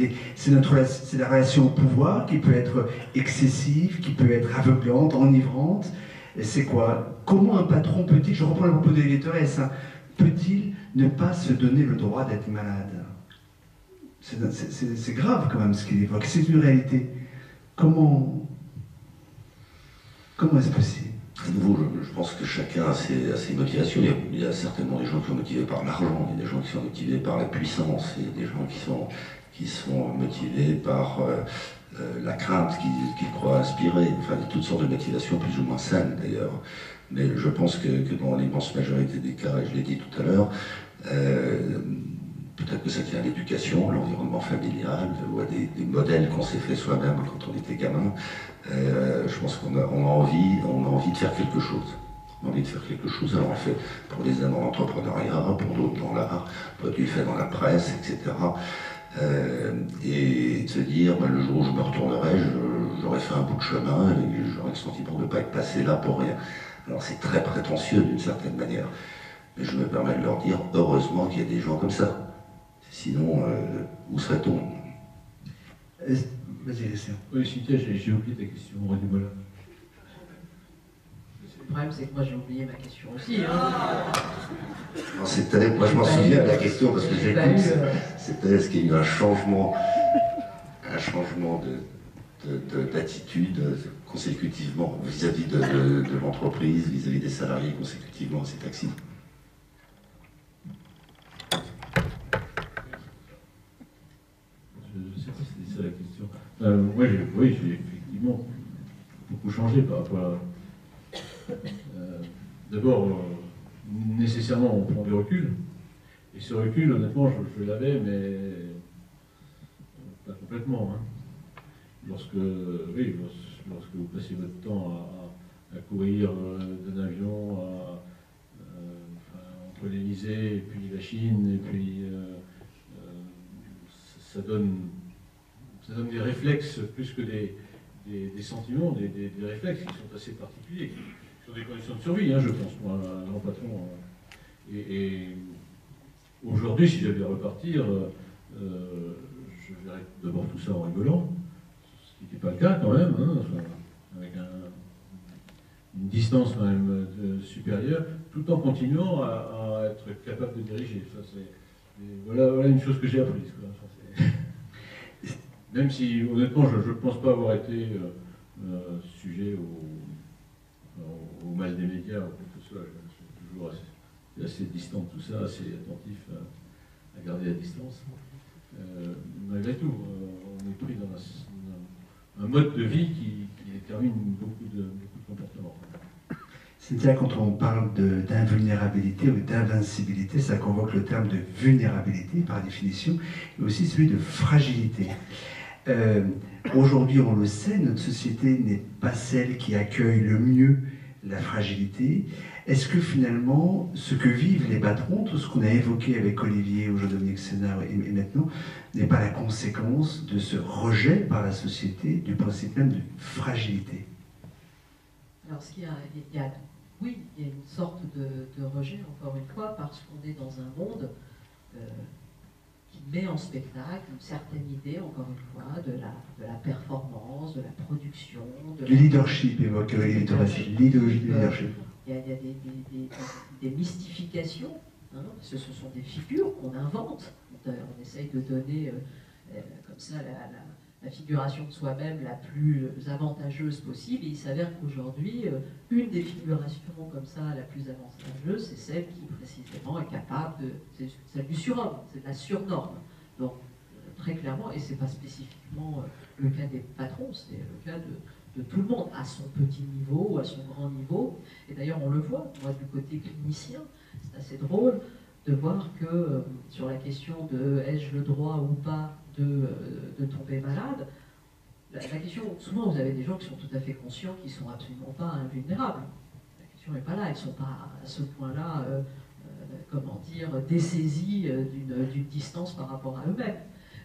la relation au pouvoir qui peut être excessive, qui peut être aveuglante, enivrante. C'est quoi? Comment un patron peut-il, je reprends le propos de Elie Thorès, hein, peut-il ne pas se donner le droit d'être malade? C'est grave quand même ce qu'il évoque, c'est une réalité. Comment est-ce possible? À nouveau, je pense que chacun a ses motivations. Il y a certainement des gens qui sont motivés par l'argent, il y a des gens qui sont motivés par la puissance, il y a des gens qui sont motivés par la crainte qu'ils croient inspirer. Enfin, il y a toutes sortes de motivations plus ou moins saines d'ailleurs. Mais je pense que dans l'immense majorité des cas, et je l'ai dit tout à l'heure, peut-être que ça tient à l'éducation, l'environnement familial, ou à des modèles qu'on s'est fait soi-même quand on était gamin. Je pense qu'on a envie de faire quelque chose. On a envie de faire quelque chose, alors on le fait pour les uns dans l'entrepreneuriat, pour d'autres dans l'art, pour du fait dans la presse, etc. Et de se dire, ben, le jour où je me retournerai, j'aurais fait un bout de chemin et j'aurais le sentiment de ne pas être passé là pour rien. Alors c'est très prétentieux d'une certaine manière, mais je me permets de leur dire, heureusement qu'il y a des gens comme ça. Sinon, où serait-on? Vas-y, Christian. Oui, Cynthia, j'ai oublié ta question, René Mola. Le problème, c'est que moi, j'ai oublié ma question aussi. Hein. Moi, je m'en souviens de la question parce que j'écoute. C'était est-ce qu'il y a eu un changement d'attitude consécutivement vis-à-vis de l'entreprise, vis-à-vis des salariés consécutivement à cet accident. Je ne sais pas si c'est ça la question. Oui, j'ai effectivement beaucoup changé par rapport à... D'abord, nécessairement, on prend du recul. Et ce recul, honnêtement, je l'avais, mais pas complètement. Hein. Lorsque vous passez votre temps à courir d'un avion, entre l'Élysée et puis la Chine, et puis ça donne des réflexes plus que des sentiments, des réflexes qui sont assez particuliers, qui sont des conditions de survie, hein, je pense, pour un grand patron. Et aujourd'hui, si je devais repartir, je verrais d'abord tout ça en rigolant, ce qui n'était pas le cas quand même, hein, avec une distance quand même supérieure, tout en continuant à être capable de diriger. Voilà une chose que j'ai apprise. Même si, honnêtement, je ne pense pas avoir été sujet au mal des médias ou quoi que ce soit. Je suis toujours assez distant de tout ça, assez attentif à garder la distance. Malgré tout, on est pris dans un mode de vie qui détermine beaucoup de comportements. Cynthia, quand on parle d'invulnérabilité ou d'invincibilité, ça convoque le terme de vulnérabilité par définition, et aussi celui de fragilité. Aujourd'hui, on le sait, notre société n'est pas celle qui accueille le mieux la fragilité. Est-ce que finalement, ce que vivent les patrons, tout ce qu'on a évoqué avec Olivier, Jean-Dominique Senard et maintenant, n'est pas la conséquence de ce rejet par la société du principe même de fragilité? Alors, oui, il y a une sorte de rejet, encore une fois, parce qu'on est dans un monde qui met en spectacle une certaine idée, encore une fois, de la performance, de la production. Le leadership, évoque Olivier Torres, l'idéologie du leadership. Il y a des mystifications, hein, parce que ce sont des figures qu'on invente. On essaye de donner comme ça la figuration de soi-même la plus avantageuse possible, et il s'avère qu'aujourd'hui, une des figurations comme ça la plus avantageuse, c'est celle qui précisément est capable de... c'est celle du surhomme, c'est de la surnorme. Donc, très clairement, et c'est pas spécifiquement le cas des patrons, c'est le cas de tout le monde, à son petit niveau ou à son grand niveau. Et d'ailleurs, on le voit, moi, du côté clinicien, c'est assez drôle de voir que sur la question de ai-je le droit ou pas de tomber malade, la question, souvent vous avez des gens qui sont tout à fait conscients qu'ils ne sont absolument pas invulnérables. La question n'est pas là, ils ne sont pas à ce point-là, comment dire, dessaisis d'une distance par rapport à eux-mêmes.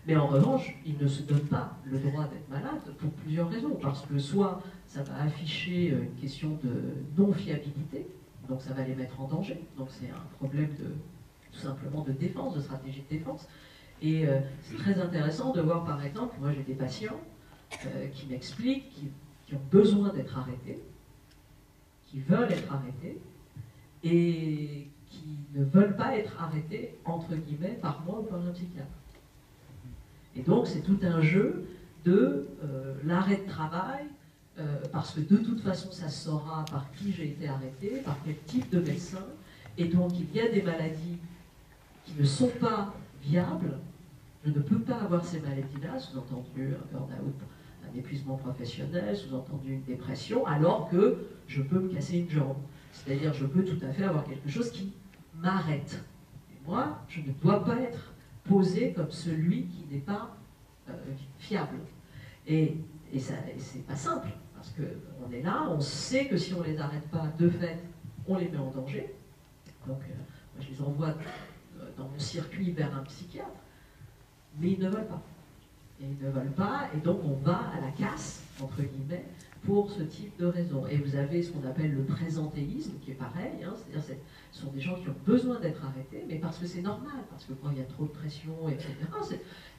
Mais en revanche, ils ne se donnent pas le droit d'être malades pour plusieurs raisons. Parce que soit ça va afficher une question de non-fiabilité, donc ça va les mettre en danger. Donc c'est un problème tout simplement de défense, de stratégie de défense. Et c'est très intéressant de voir, par exemple, moi j'ai des patients qui m'expliquent, qui ont besoin d'être arrêtés, qui veulent être arrêtés, et qui ne veulent pas être arrêtés, entre guillemets, par moi ou par un psychiatre. Et donc c'est tout un jeu de l'arrêt de travail, parce que de toute façon ça se saura par qui j'ai été arrêté, par quel type de médecin, et donc il y a des maladies qui ne sont pas viables. Je ne peux pas avoir ces maladies-là, sous-entendu un burn-out, un épuisement professionnel, sous-entendu une dépression, alors que je peux me casser une jambe. C'est-à-dire, je peux tout à fait avoir quelque chose qui m'arrête. Et moi, je ne dois pas être posé comme celui qui n'est pas fiable. Et c'est pas simple, parce qu'on est là, on sait que si on ne les arrête pas, de fait, on les met en danger. Donc, moi, je les envoie dans mon circuit vers un psychiatre, mais ils ne veulent pas. Et ils ne veulent pas, et donc on va à la casse, entre guillemets, pour ce type de raison. Et vous avez ce qu'on appelle le présentéisme, qui est pareil, hein, c'est-à-dire ce sont des gens qui ont besoin d'être arrêtés, mais parce que c'est normal, parce que quand il y a trop de pression, etc.,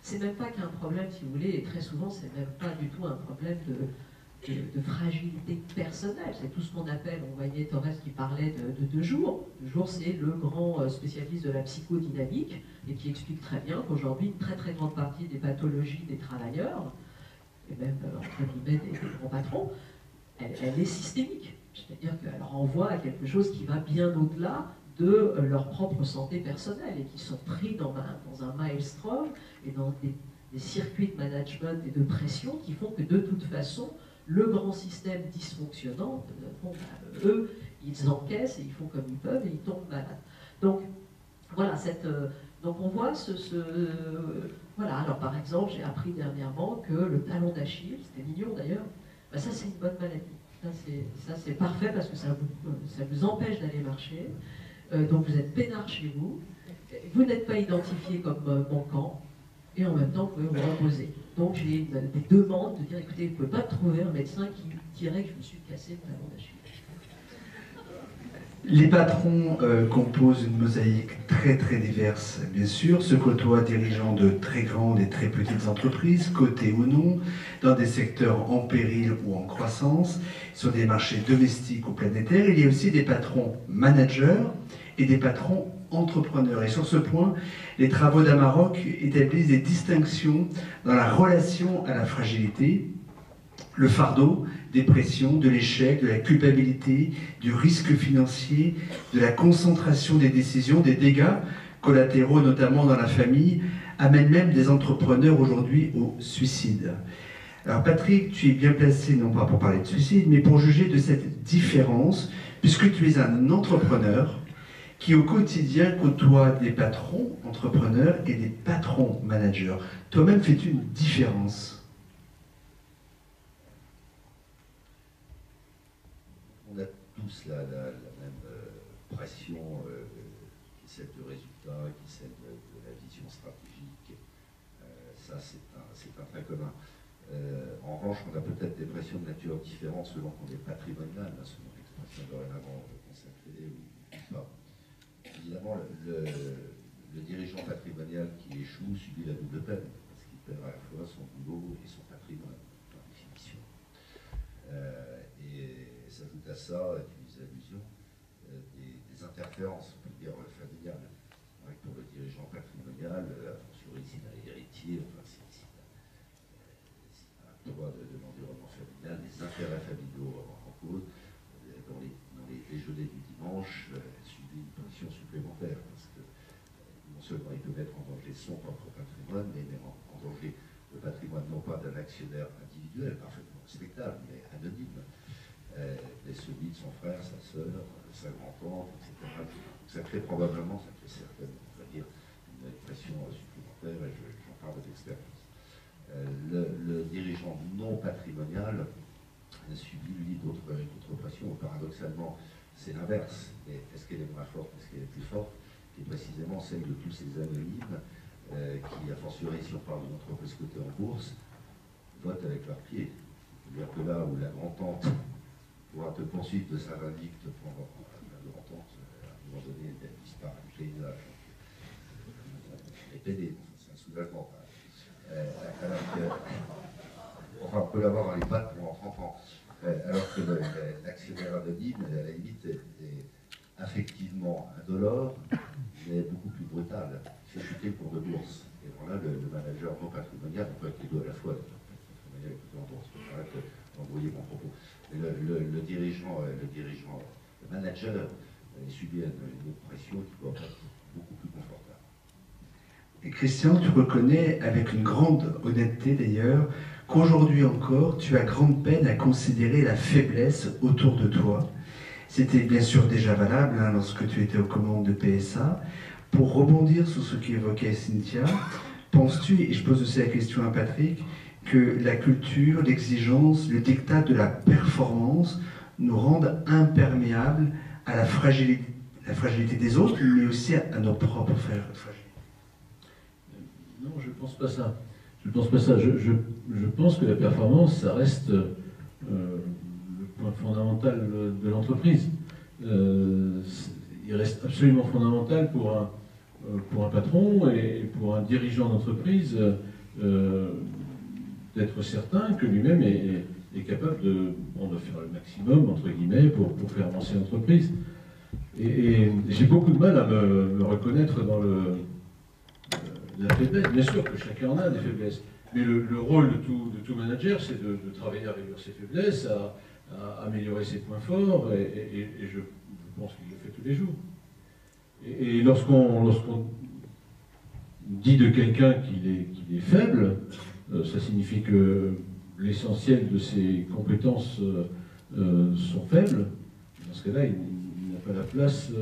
c'est même pas qu'un problème, si vous voulez, et très souvent, c'est même pas du tout un problème de fragilité personnelle. C'est tout ce qu'on appelle, on voyait Torres qui parlait de De Jour. De Jour, c'est le grand spécialiste de la psychodynamique, et qui explique très bien qu'aujourd'hui, une très très grande partie des pathologies des travailleurs, et même entre guillemets des grands patrons, elle est systémique. C'est-à-dire qu'elle renvoie à quelque chose qui va bien au-delà de leur propre santé personnelle, et qui sont pris dans un maelstrom et dans des circuits de management et de pression qui font que de toute façon, le grand système dysfonctionnant, eux, ils encaissent et ils font comme ils peuvent et ils tombent malades. Donc, voilà, donc on voit voilà, alors par exemple, j'ai appris dernièrement que le talon d'Achille, c'était mignon d'ailleurs, ben ça c'est une bonne maladie. Ça c'est parfait parce que ça vous empêche d'aller marcher. Donc vous êtes peinard chez vous, vous n'êtes pas identifié comme manquant, et en même temps vous pouvez vous reposer. Donc j'ai des demandes de dire, écoutez, vous ne pouvez pas trouver un médecin qui dirait que je me suis cassé le talon d'Achille. Les patrons composent une mosaïque très très diverse, bien sûr, se côtoient dirigeants de très grandes et très petites entreprises, cotées ou non, dans des secteurs en péril ou en croissance, sur des marchés domestiques ou planétaires. Il y a aussi des patrons managers et des patrons entrepreneurs. Et sur ce point, les travaux d'Amaroc établissent des distinctions dans la relation à la fragilité, le fardeau des pressions, de l'échec, de la culpabilité, du risque financier, de la concentration des décisions, des dégâts collatéraux, notamment dans la famille, amènent même des entrepreneurs aujourd'hui au suicide. Alors Patrick, tu es bien placé, non pas pour parler de suicide, mais pour juger de cette différence, puisque tu es un entrepreneur qui au quotidien côtoie des patrons entrepreneurs et des patrons managers. Toi-même, fais-tu une différence ? On a tous la même pression qui est celle de résultat, qui est celle de la vision stratégique. Ça, c'est un trait commun. En revanche, on a peut-être des pressions de nature différente selon qu'on est patrimonial, selon l'expression dorénavant consacrée ou pas. Évidemment, le dirigeant patrimonial qui échoue subit la double peine, parce qu'il perd à la fois son boulot et son patrimoine, par définition. Et s'ajoute à ça, tu faisais allusion, des interférences, on peut dire, familiales. Pour le dirigeant patrimonial, a fortiori s'il a héritier, enfin, s'il a un droit de l'environnement familial, les intérêts familiaux en cause, dans les déjeuners du dimanche, subit une pression supplémentaire, parce que non seulement il peut mettre en danger son propre patrimoine, mais il met en danger le patrimoine non pas d'un actionnaire individuel, parfaitement respectable, mais anonyme, mais celui de son frère, sa sœur, sa grand-tante, etc. Ça crée probablement, ça crée certainement, on va dire, une pression supplémentaire, et j'en parle d'expérience. Le dirigeant non patrimonial subit, lui, d'autres pressions. Paradoxalement, c'est l'inverse. Mais est-ce qu'elle est moins forte, est-ce qu'elle est plus forte? Qui est précisément celle de tous ces anonymes qui, a fortiori, si on parle d'une entreprise cotée en bourse, votent avec leurs pieds. C'est-à-dire que là où la grand-tante pourra te poursuivre de sa vindicte pendant la grand-tante, à un moment donné, elle disparaît du paysage. Elle est pédée, c'est un soulagement. Alors que, enfin, on peut l'avoir dans les pattes pendant 30 ans. Alors que l'actionnaire anonyme, à la limite, est affectivement indolore, mais beaucoup plus brutal. Il fait chuter le cours de bourse. Et voilà, le manager non patrimonial, on peut être les deux à la fois, le patrimonial et le en bourse. Je vais arrêter d'embrouiller mon propos. Mais le dirigeant, le manager, il subit une pression qui doit être beaucoup plus confortable. Et Christian, tu reconnais avec une grande honnêteté d'ailleurs qu'aujourd'hui encore, tu as grande peine à considérer la faiblesse autour de toi. C'était bien sûr déjà valable hein, lorsque tu étais aux commandes de PSA. Pour rebondir sur ce qu'évoquait Cynthia, penses-tu, et je pose aussi la question à Patrick, que la culture, l'exigence, le diktat de la performance nous rendent imperméables à la fragilité des autres, mais aussi à nos propres fragilités? Non, je ne pense pas ça. Je pense pas ça. Je pense que la performance, ça reste le point fondamental de l'entreprise. Il reste absolument fondamental pour un patron et pour un dirigeant d'entreprise d'être certain que lui-même est capable de faire le maximum, entre guillemets, pour faire avancer l'entreprise. Et j'ai beaucoup de mal à me reconnaître dans la faiblesse. Bien sûr que chacun en a des faiblesses, mais le rôle de tout manager, c'est de travailler à réduire ses faiblesses, à améliorer ses points forts, et je pense qu'il le fait tous les jours. Et lorsqu'on dit de quelqu'un qu'il est faible, ça signifie que l'essentiel de ses compétences sont faibles. Dans ce cas-là, il n'a pas la place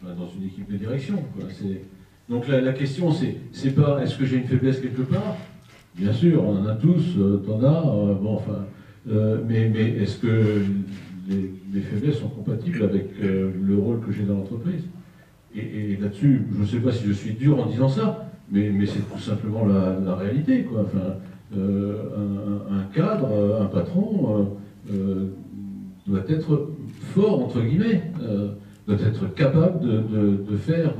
dans une équipe de direction, quoi. Donc la question, c'est pas est-ce que j'ai une faiblesse quelque part? Bien sûr, on en a tous, t'en as, mais est-ce que les faiblesses sont compatibles avec le rôle que j'ai dans l'entreprise? Et là-dessus, je ne sais pas si je suis dur en disant ça, mais c'est tout simplement la réalité, quoi. Enfin, un cadre, un patron doit être fort, entre guillemets, doit être capable de faire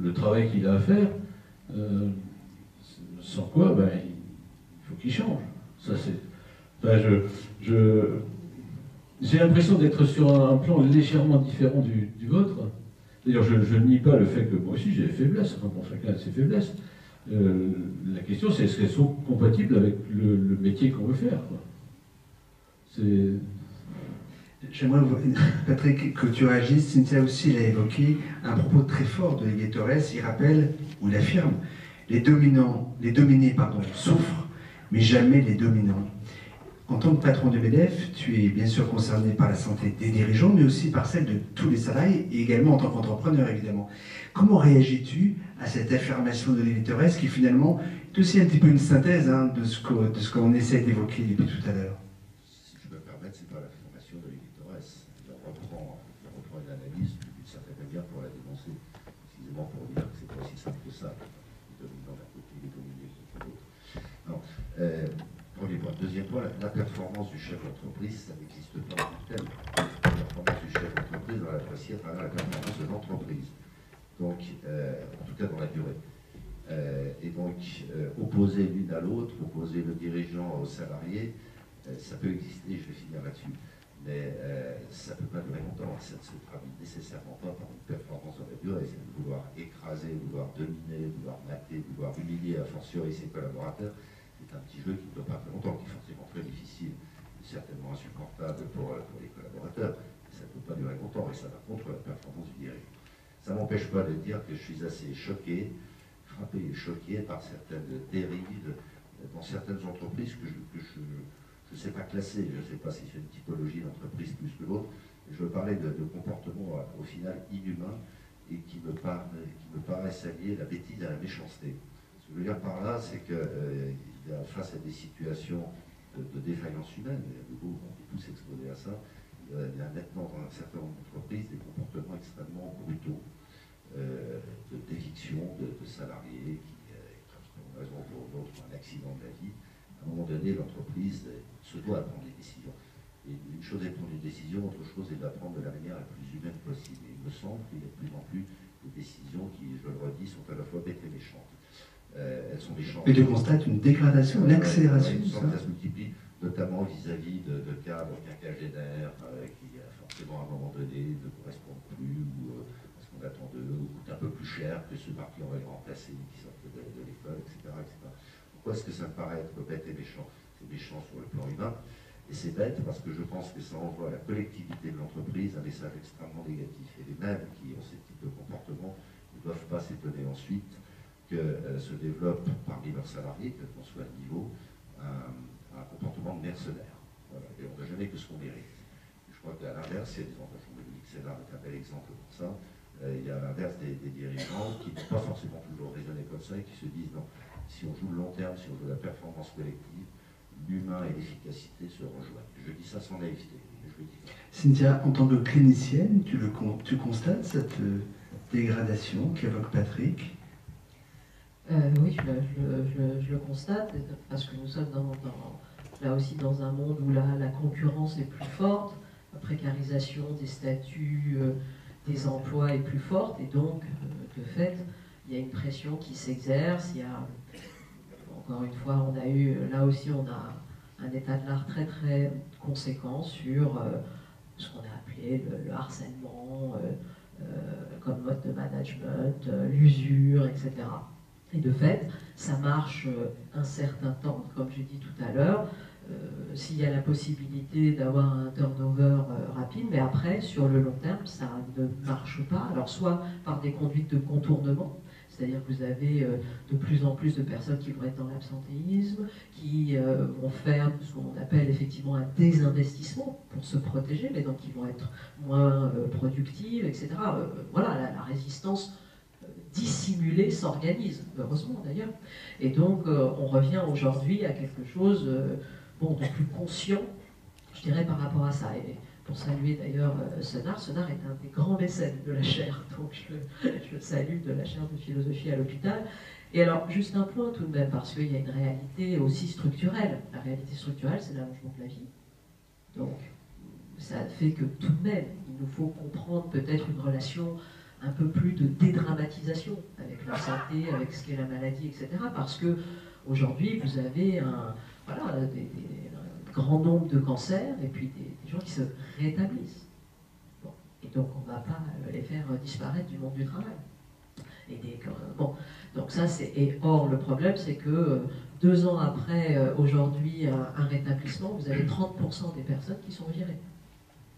le travail qu'il a à faire, sans quoi, il faut qu'il change. Ça, j'ai l'impression d'être sur un plan légèrement différent du vôtre. D'ailleurs, je ne nie pas le fait que moi aussi j'ai des faiblesses, enfin, bon, chacun a ses faiblesses. La question, c'est est-ce qu'elles sont compatibles avec le métier qu'on veut faire, quoi. J'aimerais, Patrick, que tu réagisses. Cynthia aussi l'a évoqué, un propos très fort de Olivier Torres. Il rappelle, ou il affirme, les dominés souffrent, mais jamais les dominants. En tant que patron de MEDEF, tu es bien sûr concerné par la santé des dirigeants, mais aussi par celle de tous les salariés, et également en tant qu'entrepreneur, évidemment. Comment réagis-tu à cette affirmation d'Olivier Torres, qui finalement est aussi un petit peu une synthèse hein, de ce qu'on essaie d'évoquer depuis tout à l'heure? Si je me permets, c'est pas l'affirmation d'Olivier Torres. Il reprend une analyse d'une certaine manière pour la dénoncer, précisément pour dire que c'est pas aussi simple que ça. Les dominants d'un côté, les dominés de l'autre. Non. Premier point. Deuxième point, la performance du chef d'entreprise, ça n'existe pas en tant que tel. La performance du chef d'entreprise, on l'apprécie à travers la performance de l'entreprise. Donc, en tout cas dans la durée. Et donc, opposer l'une à l'autre, opposer le dirigeant au salarié, ça peut exister, je vais finir là-dessus. Mais ça ne peut pas durer longtemps. Ça ne se traduit nécessairement pas par une performance dans la durée. C'est de vouloir écraser, vouloir dominer, vouloir mater, vouloir humilier a fortiori ses collaborateurs. C'est un petit jeu qui ne doit pas très longtemps, qui est forcément très difficile, certainement insupportable pour les collaborateurs. Ça ne peut pas durer longtemps et ça va contre la performance du dirigeant. Ça ne m'empêche pas de dire que je suis assez choqué, frappé et choqué par certaines dérives dans certaines entreprises que je ne sais pas classer. Je ne sais pas si c'est une typologie d'entreprise plus que l'autre. Je veux parler de comportements au final inhumains et qui me paraissent allier la bêtise à la méchanceté. Ce que je veux dire par là, c'est que face à des situations de défaillance humaine, et à nouveau, on est tous exposés à ça, il y a nettement dans un certain nombre d'entreprises des comportements extrêmement brutaux, d'éviction de salariés qui, pour une raison ou pour une autre, un accident de la vie. À un moment donné, l'entreprise se doit prendre des décisions. Et une chose est de prendre une décision, autre chose est de la prendre de la manière la plus humaine possible. Et il me semble qu'il y a de plus en plus de décisions qui, je le redis, sont à la fois bêtes et méchantes. Elles sont méchantes. Et tu constates une dégradation, une accélération. Ça se multiplie, notamment vis-à-vis de cadres quinquagénaires qui, forcément, à un moment donné, ne correspondent plus ou à ce qu'on attend d'eux, ou coûtent un peu plus cher que ceux par qui on va les remplacer, qui sortent de l'école, etc., etc. Pourquoi est-ce que ça me paraît être bête et méchant? C'est méchant sur le plan humain, et c'est bête parce que je pense que ça envoie à la collectivité de l'entreprise un message extrêmement négatif. Et les mêmes qui ont ce type de comportement ne doivent pas s'étonner ensuite que se développe parmi leurs salariés, quel qu'en soit le niveau, un comportement de mercenaire. Voilà. Et on n'a jamais que ce qu'on mérite. Je crois qu'à l'inverse, il y a des entreprises, Dominique Sénard est un bel exemple pour ça, il y a à l'inverse des dirigeants qui n'ont pas forcément toujours raisonné comme ça et qui se disent non, si on joue le long terme, si on joue la performance collective, l'humain et l'efficacité se rejoignent. Je dis ça sans naïveté. Cynthia, en tant que clinicienne, tu constates cette dégradation qu'évoque Patrick? Oui, je le constate, parce que nous sommes là aussi dans un monde où la concurrence est plus forte, la précarisation des statuts, des emplois est plus forte, et donc, de fait, il y a une pression qui s'exerce. Il y a, encore une fois, là aussi, on a un état de l'art très très conséquent sur ce qu'on a appelé le harcèlement comme mode de management, l'usure, etc. Et de fait, ça marche un certain temps, comme j'ai dit tout à l'heure, s'il y a la possibilité d'avoir un turnover rapide, mais après, sur le long terme, ça ne marche pas. Alors, soit par des conduites de contournement, c'est-à-dire que vous avez de plus en plus de personnes qui vont être dans l'absentéisme, qui vont faire ce qu'on appelle effectivement un désinvestissement pour se protéger, mais donc qui vont être moins productives, etc. Voilà, la résistance dissimulée s'organise, heureusement d'ailleurs. Et donc, on revient aujourd'hui à quelque chose de plus conscient, je dirais, par rapport à ça. Et pour saluer d'ailleurs Senard est un des grands mécènes de la chaire, donc je le salue, de la chaire de philosophie à l'hôpital. Et alors, juste un point tout de même, parce qu'il y a une réalité aussi structurelle. La réalité structurelle, c'est l'allongement de la vie. Donc, ça fait que tout de même, il nous faut comprendre peut-être une relation un peu plus de dédramatisation avec la santé, avec ce qu'est la maladie, etc. Parce que aujourd'hui, vous avez un grand nombre de cancers et puis des gens qui se rétablissent. Bon. Et donc, on ne va pas les faire disparaître du monde du travail. Donc ça, or, le problème, c'est que 2 ans après, aujourd'hui, un rétablissement, vous avez 30% des personnes qui sont virées,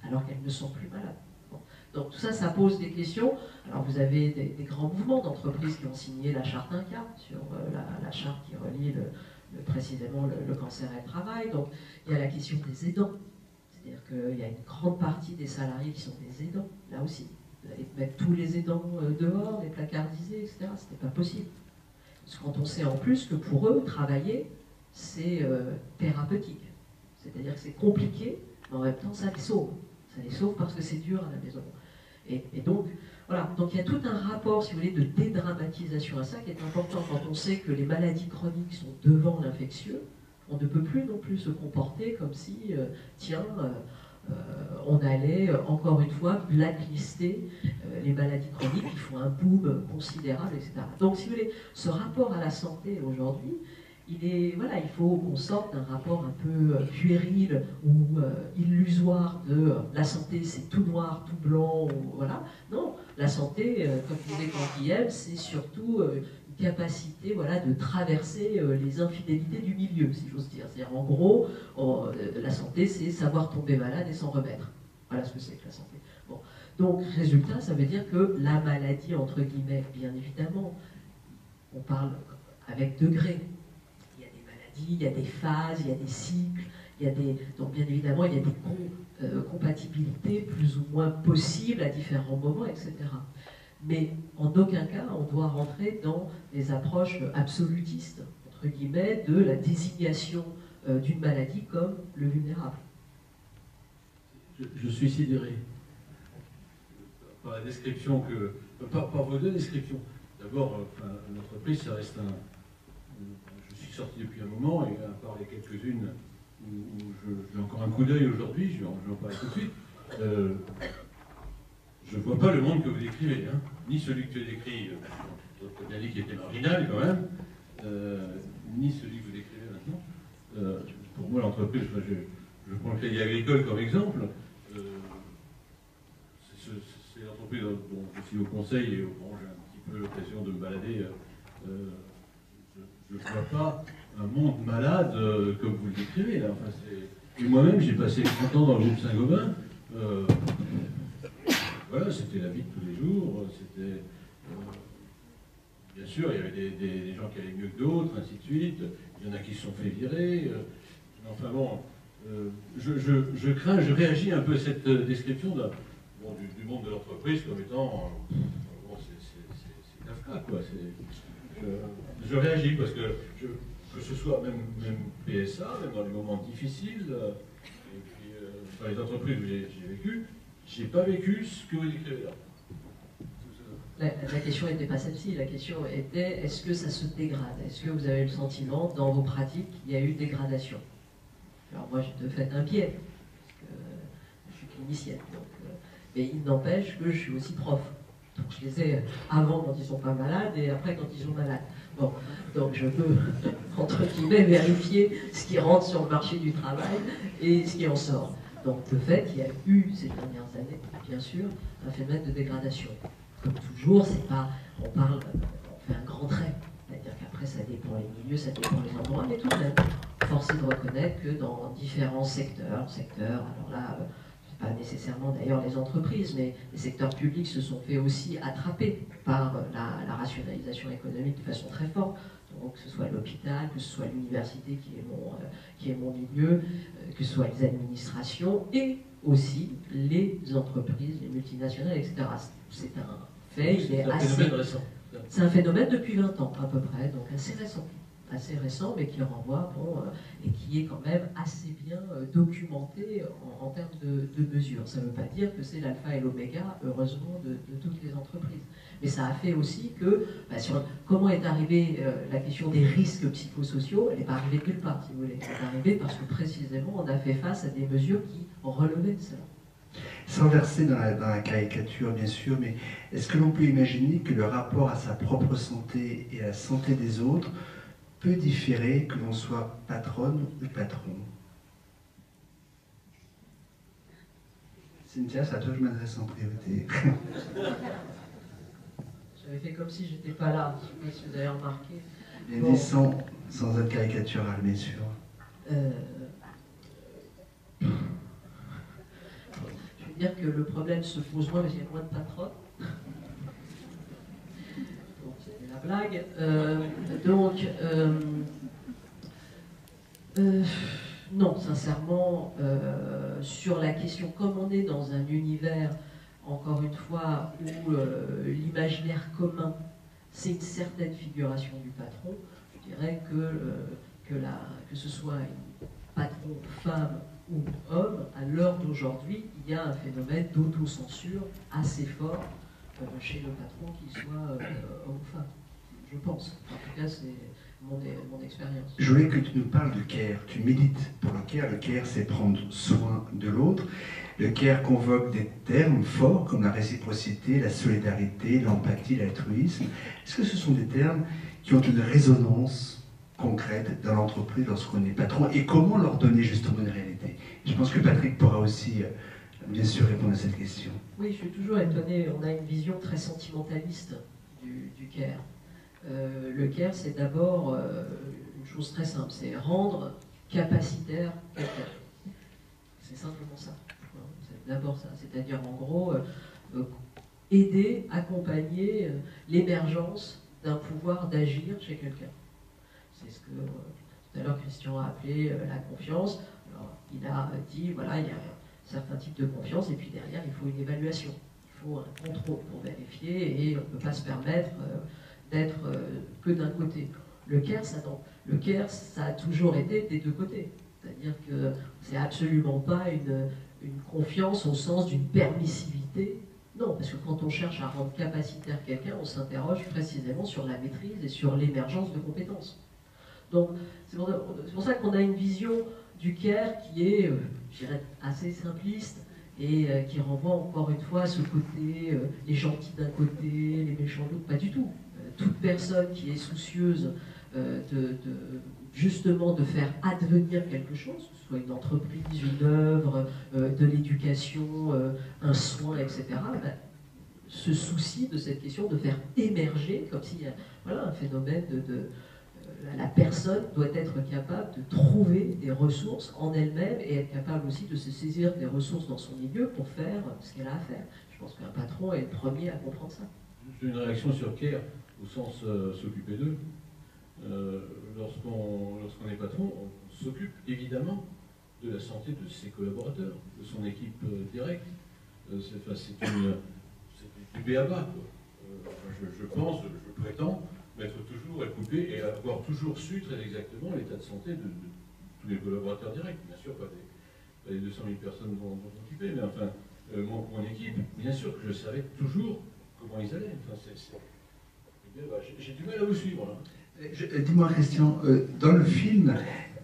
alors qu'elles ne sont plus malades. Bon. Donc tout ça, ça pose des questions. Alors vous avez des grands mouvements d'entreprises qui ont signé la charte 1K, sur la charte qui relie précisément le cancer et le travail. Donc il y a la question des aidants. C'est-à-dire qu'il y a une grande partie des salariés qui sont des aidants, là aussi. Vous allez mettre tous les aidants dehors, les placardiser, etc. Ce n'est pas possible. Parce que quand on sait en plus que pour eux, travailler, c'est thérapeutique. C'est-à-dire que c'est compliqué, mais en même temps, ça les sauve. Ça les sauve parce que c'est dur à la maison. Et donc, voilà. Donc il y a tout un rapport, si vous voulez, de dédramatisation à ça qui est important quand on sait que les maladies chroniques sont devant l'infectieux. On ne peut plus non plus se comporter comme si, on allait, encore une fois, blacklister les maladies chroniques qui font un boom considérable, etc. Donc, si vous voulez, ce rapport à la santé aujourd'hui, il faut qu'on sorte d'un rapport un peu puéril ou illusoire de la santé, c'est tout noir, tout blanc, voilà. Non, la santé, comme disait Canguilhem, c'est surtout une capacité de traverser les infidélités du milieu, si j'ose dire. C'est-à-dire, en gros, la santé, c'est savoir tomber malade et s'en remettre. Voilà ce que c'est que la santé. Bon. Donc, résultat, ça veut dire que la maladie, entre guillemets, bien évidemment, on parle avec degrés. Il y a des phases, il y a des cycles, donc bien évidemment il y a des compatibilités plus ou moins possibles à différents moments, etc. Mais en aucun cas on doit rentrer dans des approches absolutistes, entre guillemets, de la désignation d'une maladie comme le vulnérable. Je suis sidéré par la description par vos 2 descriptions. D'abord, l'entreprise, ça reste Je suis sorti depuis un moment, et à part les quelques-unes où j'ai encore un coup d'œil aujourd'hui, je vais en parler tout de suite, je ne vois pas le monde que vous décrivez, hein. Ni celui que tu as décrit, tu as bien dit qu'il était marginal quand même, ni celui que vous décrivez maintenant. Pour moi, l'entreprise, je prends le Crédit Agricole comme exemple, c'est l'entreprise dont je suis au conseil et où j'ai un petit peu l'occasion de me balader. Je ne vois pas un monde malade comme vous le décrivez là. Enfin, et moi-même, j'ai passé 30 ans dans le groupe Saint-Gobain. Voilà, c'était la vie de tous les jours. C'était, bien sûr, il y avait des gens qui allaient mieux que d'autres, ainsi de suite. Il y en a qui se sont fait virer. Enfin bon, je réagis un peu à cette description du monde de l'entreprise comme étant... bon, c'est Kafka, quoi. Je réagis parce que ce soit même PSA, même dans les moments difficiles, et puis dans les entreprises où j'ai vécu, j'ai pas vécu ce que vous décrivez là. La question n'était pas celle-ci, la question était est-ce que ça se dégrade? Est-ce que vous avez le sentiment, dans vos pratiques, qu'il y a eu dégradation? Alors moi, j'ai de fait un biais, parce que je suis clinicienne, mais il n'empêche que je suis aussi prof. Donc je les ai avant quand ils ne sont pas malades et après quand ils sont malades. Bon, donc je peux, entre guillemets, vérifier ce qui rentre sur le marché du travail et ce qui en sort. Donc de fait, il y a eu ces dernières années, bien sûr, un phénomène de dégradation. Comme toujours, c'est pas, on fait un grand trait. C'est-à-dire qu'après, ça dépend les milieux, ça dépend les endroits, mais tout de même, force est de reconnaître que dans différents secteurs, alors là, c'est pas nécessairement d'ailleurs les entreprises, mais les secteurs publics se sont fait aussi attraper par la rationalisation économique de façon très forte. Donc, que ce soit l'hôpital, que ce soit l'université qui est mon milieu, que ce soit les administrations et aussi les entreprises, les multinationales, etc. C'est un fait, il est assez... C'est un phénomène depuis 20 ans à peu près, donc assez récent, mais qui renvoie, et qui est quand même assez bien documenté en termes de mesures. Ça ne veut pas dire que c'est l'alpha et l'oméga, heureusement, de toutes les entreprises. Mais ça a fait aussi que, sur comment est arrivée la question des risques psychosociaux, elle n'est pas arrivée de nulle part, si vous voulez. Elle est arrivée parce que précisément, on a fait face à des mesures qui relevaient de cela. Sans verser dans la caricature, bien sûr, mais est-ce que l'on peut imaginer que le rapport à sa propre santé et à la santé des autres peut différer que l'on soit patronne ou patron? Cynthia, c'est à toi que je m'adresse en priorité. J'avais fait comme si j'étais pas là, je sais pas si vous avez remarqué. Mais bon. Sans être caricatural, bien sûr. Je veux dire que le problème se pose moins parce qu'il y a moins de patronnes. Donc c'était la blague. Non, sincèrement, sur la question, comme on est dans un univers, encore une fois, où l'imaginaire commun, c'est une certaine figuration du patron, je dirais que ce soit une patron femme ou homme, à l'heure d'aujourd'hui, il y a un phénomène d'autocensure assez fort chez le patron, qu'il soit homme ou femme, je pense. En tout cas, c'est mon expérience. Je voulais que tu nous parles de care. Tu milites pour le care. Le care, c'est prendre soin de l'autre. Le care convoque des termes forts comme la réciprocité, la solidarité, l'empathie, l'altruisme. Est-ce que ce sont des termes qui ont une résonance concrète dans l'entreprise lorsqu'on est patron, et comment leur donner justement une réalité? Je pense que Patrick pourra aussi, bien sûr, répondre à cette question. Oui, je suis toujours étonné. On a une vision très sentimentaliste du care. Le care, c'est d'abord une chose très simple, c'est rendre capacitaire quelqu'un. C'est simplement ça. C'est d'abord ça. C'est-à-dire, en gros, aider, accompagner l'émergence d'un pouvoir d'agir chez quelqu'un. C'est ce que tout à l'heure Christian a appelé la confiance. Alors, il a dit, voilà, il y a un certain type de confiance, et puis derrière, il faut une évaluation. Il faut un contrôle pour vérifier, et on ne peut pas se permettre d'être que d'un côté. Le care, ça non. Le care, ça a toujours été des deux côtés. C'est-à-dire que c'est absolument pas une confiance au sens d'une permissivité. Non, parce que quand on cherche à rendre capacitaire quelqu'un, on s'interroge précisément sur la maîtrise et sur l'émergence de compétences. Donc, c'est pour ça qu'on a une vision du care qui est, je dirais, assez simpliste, et qui renvoie encore une fois à ce côté, les gentils d'un côté, les méchants de l'autre, pas du tout. Toute personne qui est soucieuse justement de faire advenir quelque chose, que ce soit une entreprise, une œuvre, de l'éducation, un soin, etc., se soucie de cette question de faire émerger, comme s'il y a un phénomène la personne doit être capable de trouver des ressources en elle-même et être capable aussi de se saisir des ressources dans son milieu pour faire ce qu'elle a à faire. Je pense qu'un patron est le premier à comprendre ça. J'ai une réaction sur care, au sens s'occuper d'eux. Lorsqu'on est patron, on s'occupe évidemment de la santé de ses collaborateurs, de son équipe directe. C'est du b.a.-ba. Je pense, je prétends m'être toujours écouté et avoir toujours su très exactement l'état de santé de tous les collaborateurs directs. Bien sûr, pas les 200 000 personnes dont occupé, mais enfin, mon équipe, bien sûr que je savais toujours comment ils allaient. Enfin, j'ai du mal à vous suivre, là. Dis-moi, Christian, dans le film,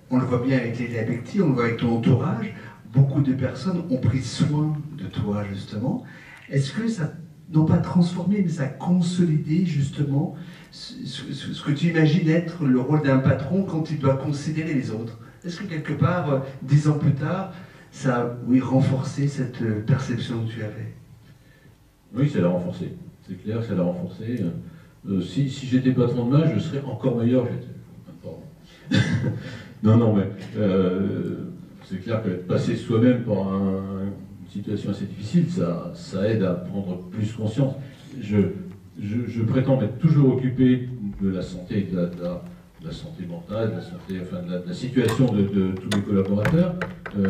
on le voit bien avec les Becti, on le voit avec ton entourage, beaucoup de personnes ont pris soin de toi, justement. Est-ce que ça, non pas transformé, mais ça a consolidé, justement, ce que tu imagines être le rôle d'un patron quand il doit considérer les autres? Est-ce que quelque part, 10 ans plus tard, ça a, oui, renforcé cette perception que tu avais? Oui, ça l'a renforcé. C'est clair que ça l'a renforcé. Si j'étais patron demain, je serais encore meilleur. Non, mais c'est clair que passer soi-même par une situation assez difficile, ça aide à prendre plus conscience. Je prétends m'être toujours occupé de la santé, de la santé mentale, de la santé, enfin de la situation de tous mes collaborateurs.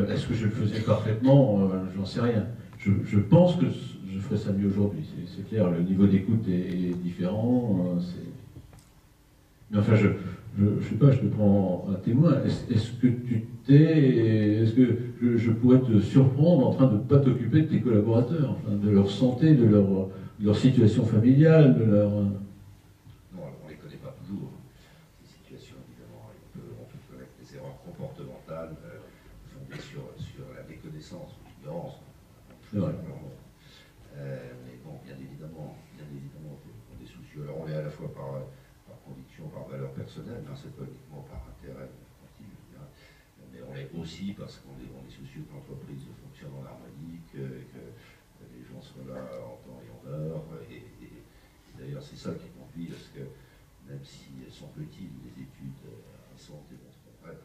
Est-ce que je le faisais parfaitement? J'en sais rien. Je pense que je ferais ça mieux aujourd'hui. C'est clair, le niveau d'écoute est différent. Mais enfin, je sais pas, je te prends un témoin. Est-ce que est-ce que je pourrais te surprendre en train de ne pas t'occuper de tes collaborateurs, enfin, de leur santé, de leur situation familiale, de leur... Non, alors on ne les connaît pas toujours, ces situations, évidemment. On peut connaître des erreurs comportementales fondées sur la méconnaissance ou l'ignorance. C'est vrai. Mais bon, bien évidemment, on est soucieux. Alors on est à la fois par conviction, par valeur personnelle, hein, c'est pas uniquement par intérêt continu, mais on est aussi parce qu'on est soucieux que l'entreprise fonctionne en harmonie, que les gens soient là en temps et en heure. Et d'ailleurs, c'est ça qui conduit à ce que, même si sont petites, les études récentes démontreraient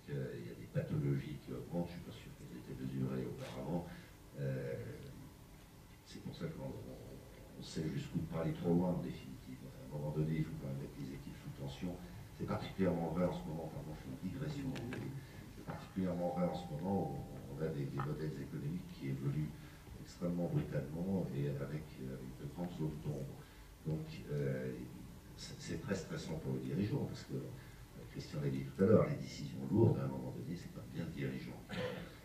qu'il y a des pathologies qui augmentent, je ne suis pas sûr qu'elles aient été mesurées auparavant. C'est pour ça qu'on sait jusqu'où parler trop loin, en définitive. À un moment donné, il faut quand même mettre les équipes sous tension. C'est particulièrement vrai en ce moment, pardon, je fais une digression. C'est particulièrement vrai en ce moment où on a des modèles économiques qui évoluent extrêmement brutalement et avec de grandes zones d'ombre. Donc, c'est très stressant pour le dirigeant, parce que, Christian l'a dit tout à l'heure, les décisions lourdes, à un moment donné, c'est pas bien le dirigeant.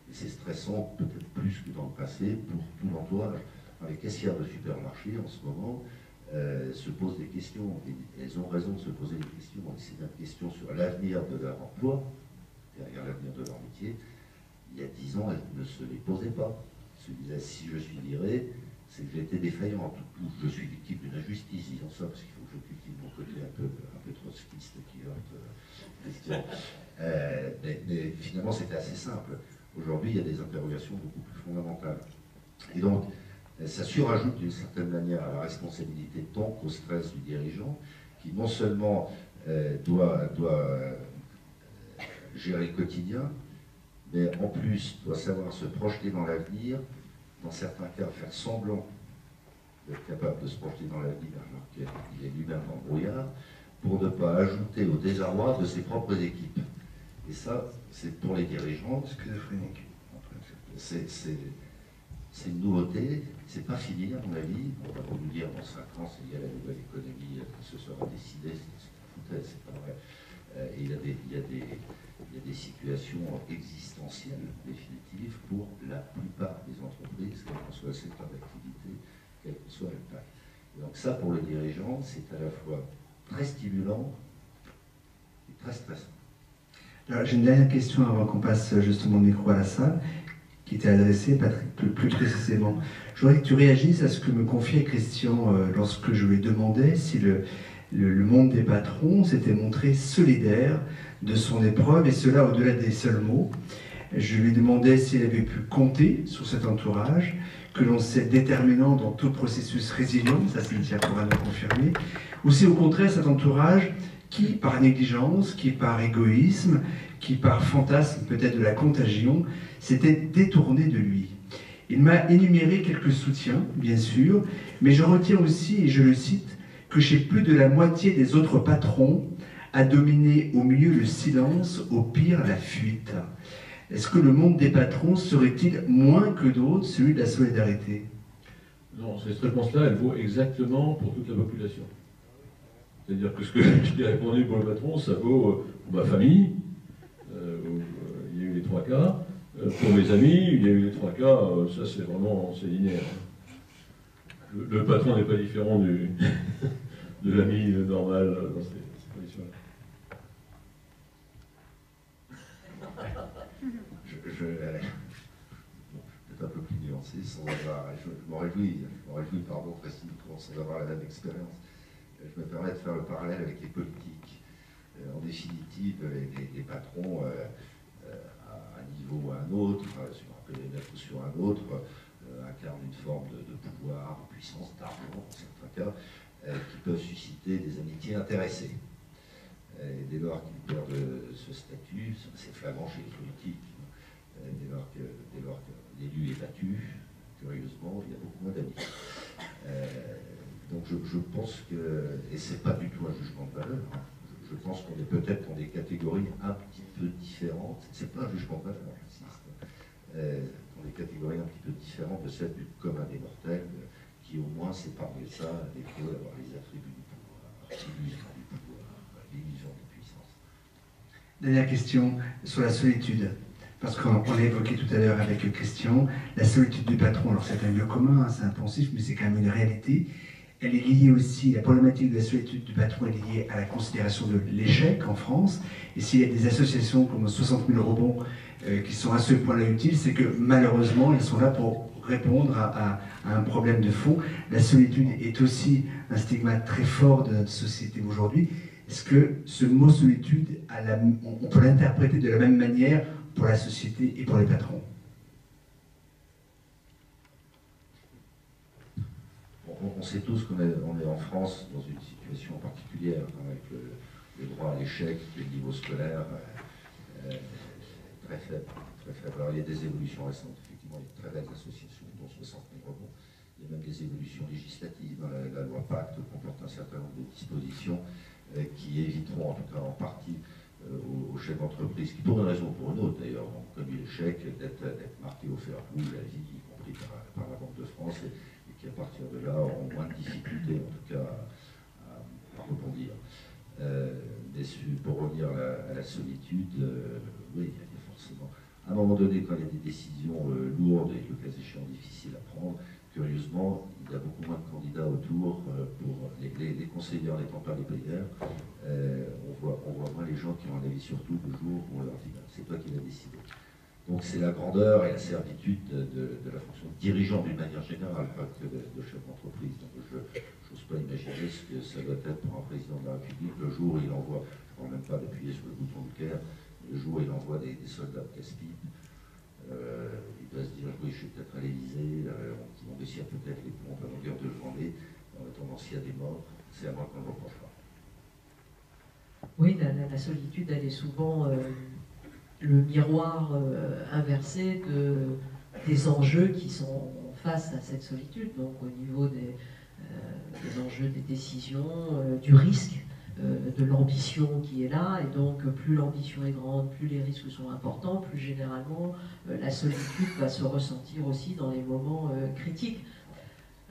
Et c'est stressant, peut-être plus que dans le passé, pour tout l'entourage. Les caissières de supermarché, en ce moment, se posent des questions, et elles ont raison de se poser des questions, c'est une question sur l'avenir de leur emploi, derrière l'avenir de leur métier. Il y a 10 ans, elles ne se les posaient pas. Elles se disaient, si je suis viré, c'est que j'ai été défaillant, ou je suis victime d'une injustice, disons ça, parce qu'il faut que je cultive mon côté un peu trotskiste qui heurte Christian. Mais finalement, c'était assez simple. Aujourd'hui, il y a des interrogations beaucoup plus fondamentales. Et donc, ça surajoute d'une certaine manière à la responsabilité donc au stress du dirigeant, qui non seulement doit gérer le quotidien, mais en plus doit savoir se projeter dans l'avenir, dans certains cas faire semblant d'être capable de se projeter dans l'avenir alors qu'il est lui-même dans le brouillard, pour ne pas ajouter au désarroi de ses propres équipes. Et ça, c'est pour les dirigeants. Schizophrénique. C'est une nouveauté, c'est pas fini à mon avis. On va pas nous dire dans 5 ans, il y a la nouvelle économie qui se sera décidée, c'est pas vrai. Et il y a des situations existentielles définitives pour la plupart des entreprises, quel que soit le secteur d'activité, quel que soit le taille. Et donc ça, pour le dirigeant, c'est à la fois très stimulant et très stressant. Alors, j'ai une dernière question avant qu'on passe justement le micro à la salle, qui était adressée, Patrick, plus précisément. Je voudrais que tu réagisses à ce que me confiait Christian lorsque je lui demandais si le monde des patrons s'était montré solidaire de son épreuve, et cela au-delà des seuls mots. Je lui demandais s'il avait pu compter sur cet entourage, que l'on sait déterminant dans tout processus résilient, ça Cynthia pourra nous confirmer, ou si au contraire cet entourage qui, par négligence, qui par égoïsme, qui par fantasme peut-être de la contagion, s'était détourné de lui. Il m'a énuméré quelques soutiens, bien sûr, mais je retiens aussi, et je le cite, que chez plus de la moitié des autres patrons a dominé au mieux le silence, au pire la fuite. Est-ce que le monde des patrons serait-il moins que d'autres celui de la solidarité? Non, cette réponse-là, elle vaut exactement pour toute la population. C'est-à-dire que ce que j'ai répondu pour le patron, ça vaut pour ma famille, il y a eu les 3 cas, pour mes amis, il y a eu les 3 cas, ça c'est vraiment, c'est linéaire. Le patron n'est pas différent de l'ami normal dans ces conditions-là. Je vais être un peu plus nuancé, sans avoir, je m'en réjouis, pardon, précisément, sans avoir la même expérience. Je me permets de faire le parallèle avec les politiques. En définitive, les patrons, à un niveau ou à un autre, sur un périmètre ou sur un autre, incarnent une forme de pouvoir, de puissance, d'argent, dans certains cas, qui peuvent susciter des amitiés intéressées. Et dès lors qu'ils perdent ce statut, c'est flagrant chez les politiques. Dès lors que l'élu est battu, curieusement, il y a beaucoup moins d'amis. Donc je pense que, et c'est pas du tout un jugement de valeur, hein, je pense qu'on est peut-être dans des catégories un petit peu différentes, c'est pas un jugement de valeur, j'insiste, dans des catégories un petit peu différentes de celles du commun des mortels, qui au moins sait parmi ça à défaut d'avoir les attributs du pouvoir, l'illusion du pouvoir, l'illusion de puissance. Dernière question sur la solitude. Parce qu'on l'a évoqué tout à l'heure avec Christian, la solitude du patron, alors c'est un lieu commun, hein, c'est impensif, mais c'est quand même une réalité. Elle est liée aussi, la problématique de la solitude du patron est liée à la considération de l'échec en France. Et s'il y a des associations comme 60 000 rebonds qui sont à ce point-là utiles, c'est que malheureusement, elles sont là pour répondre à un problème de fond. La solitude est aussi un stigmate très fort de notre société aujourd'hui. Est-ce que ce mot solitude, on peut l'interpréter de la même manière pour la société et pour les patrons? On sait tous qu'on est en France dans une situation particulière, hein, avec le droit à l'échec, le niveau scolaire très faible, très faible. Alors il y a des évolutions récentes, effectivement, il y a de très belles associations, dont 60 000 rebonds. Il y a même des évolutions législatives. La loi Pacte comporte un certain nombre de dispositions qui éviteront, en tout cas en partie, aux chefs d'entreprise, qui pour une raison ou pour une autre d'ailleurs ont connu l'échec, d'être marqués au fer rouge à vie, y compris par la Banque de France, et qui à partir de là auront moins de difficultés en tout cas à rebondir. Pour revenir à la solitude, oui, il y a forcément, à un moment donné, quand il y a des décisions lourdes et le cas échéant difficiles à prendre, curieusement, il y a beaucoup moins de candidats autour pour les conseillers n'étant pas les payeurs. On voit moins les gens qui ont un avis sur tout le jour où on leur dit c'est toi qui l'as décidé. Donc c'est la grandeur et la servitude de la fonction de dirigeant d'une manière générale, pas que de chef d'entreprise. Donc je n'ose pas imaginer ce que ça doit être pour un président de la République le jour où il envoie, je ne parle même pas d'appuyer sur le bouton de Caire, le jour où il envoie des soldats de casse-pipe. Il doit se dire oui, je suis peut-être à l'Élysée, qui vont dessiner peut-être les pompes à longueur de journée, en attendant s'il y a des morts, c'est à moi qu'on ne reproche pas. Oui, la solitude, elle est souvent le miroir inversé des enjeux qui sont face à cette solitude, donc au niveau des enjeux des décisions, du risque, de l'ambition qui est là, et donc plus l'ambition est grande, plus les risques sont importants, plus généralement la solitude va se ressentir aussi dans les moments critiques.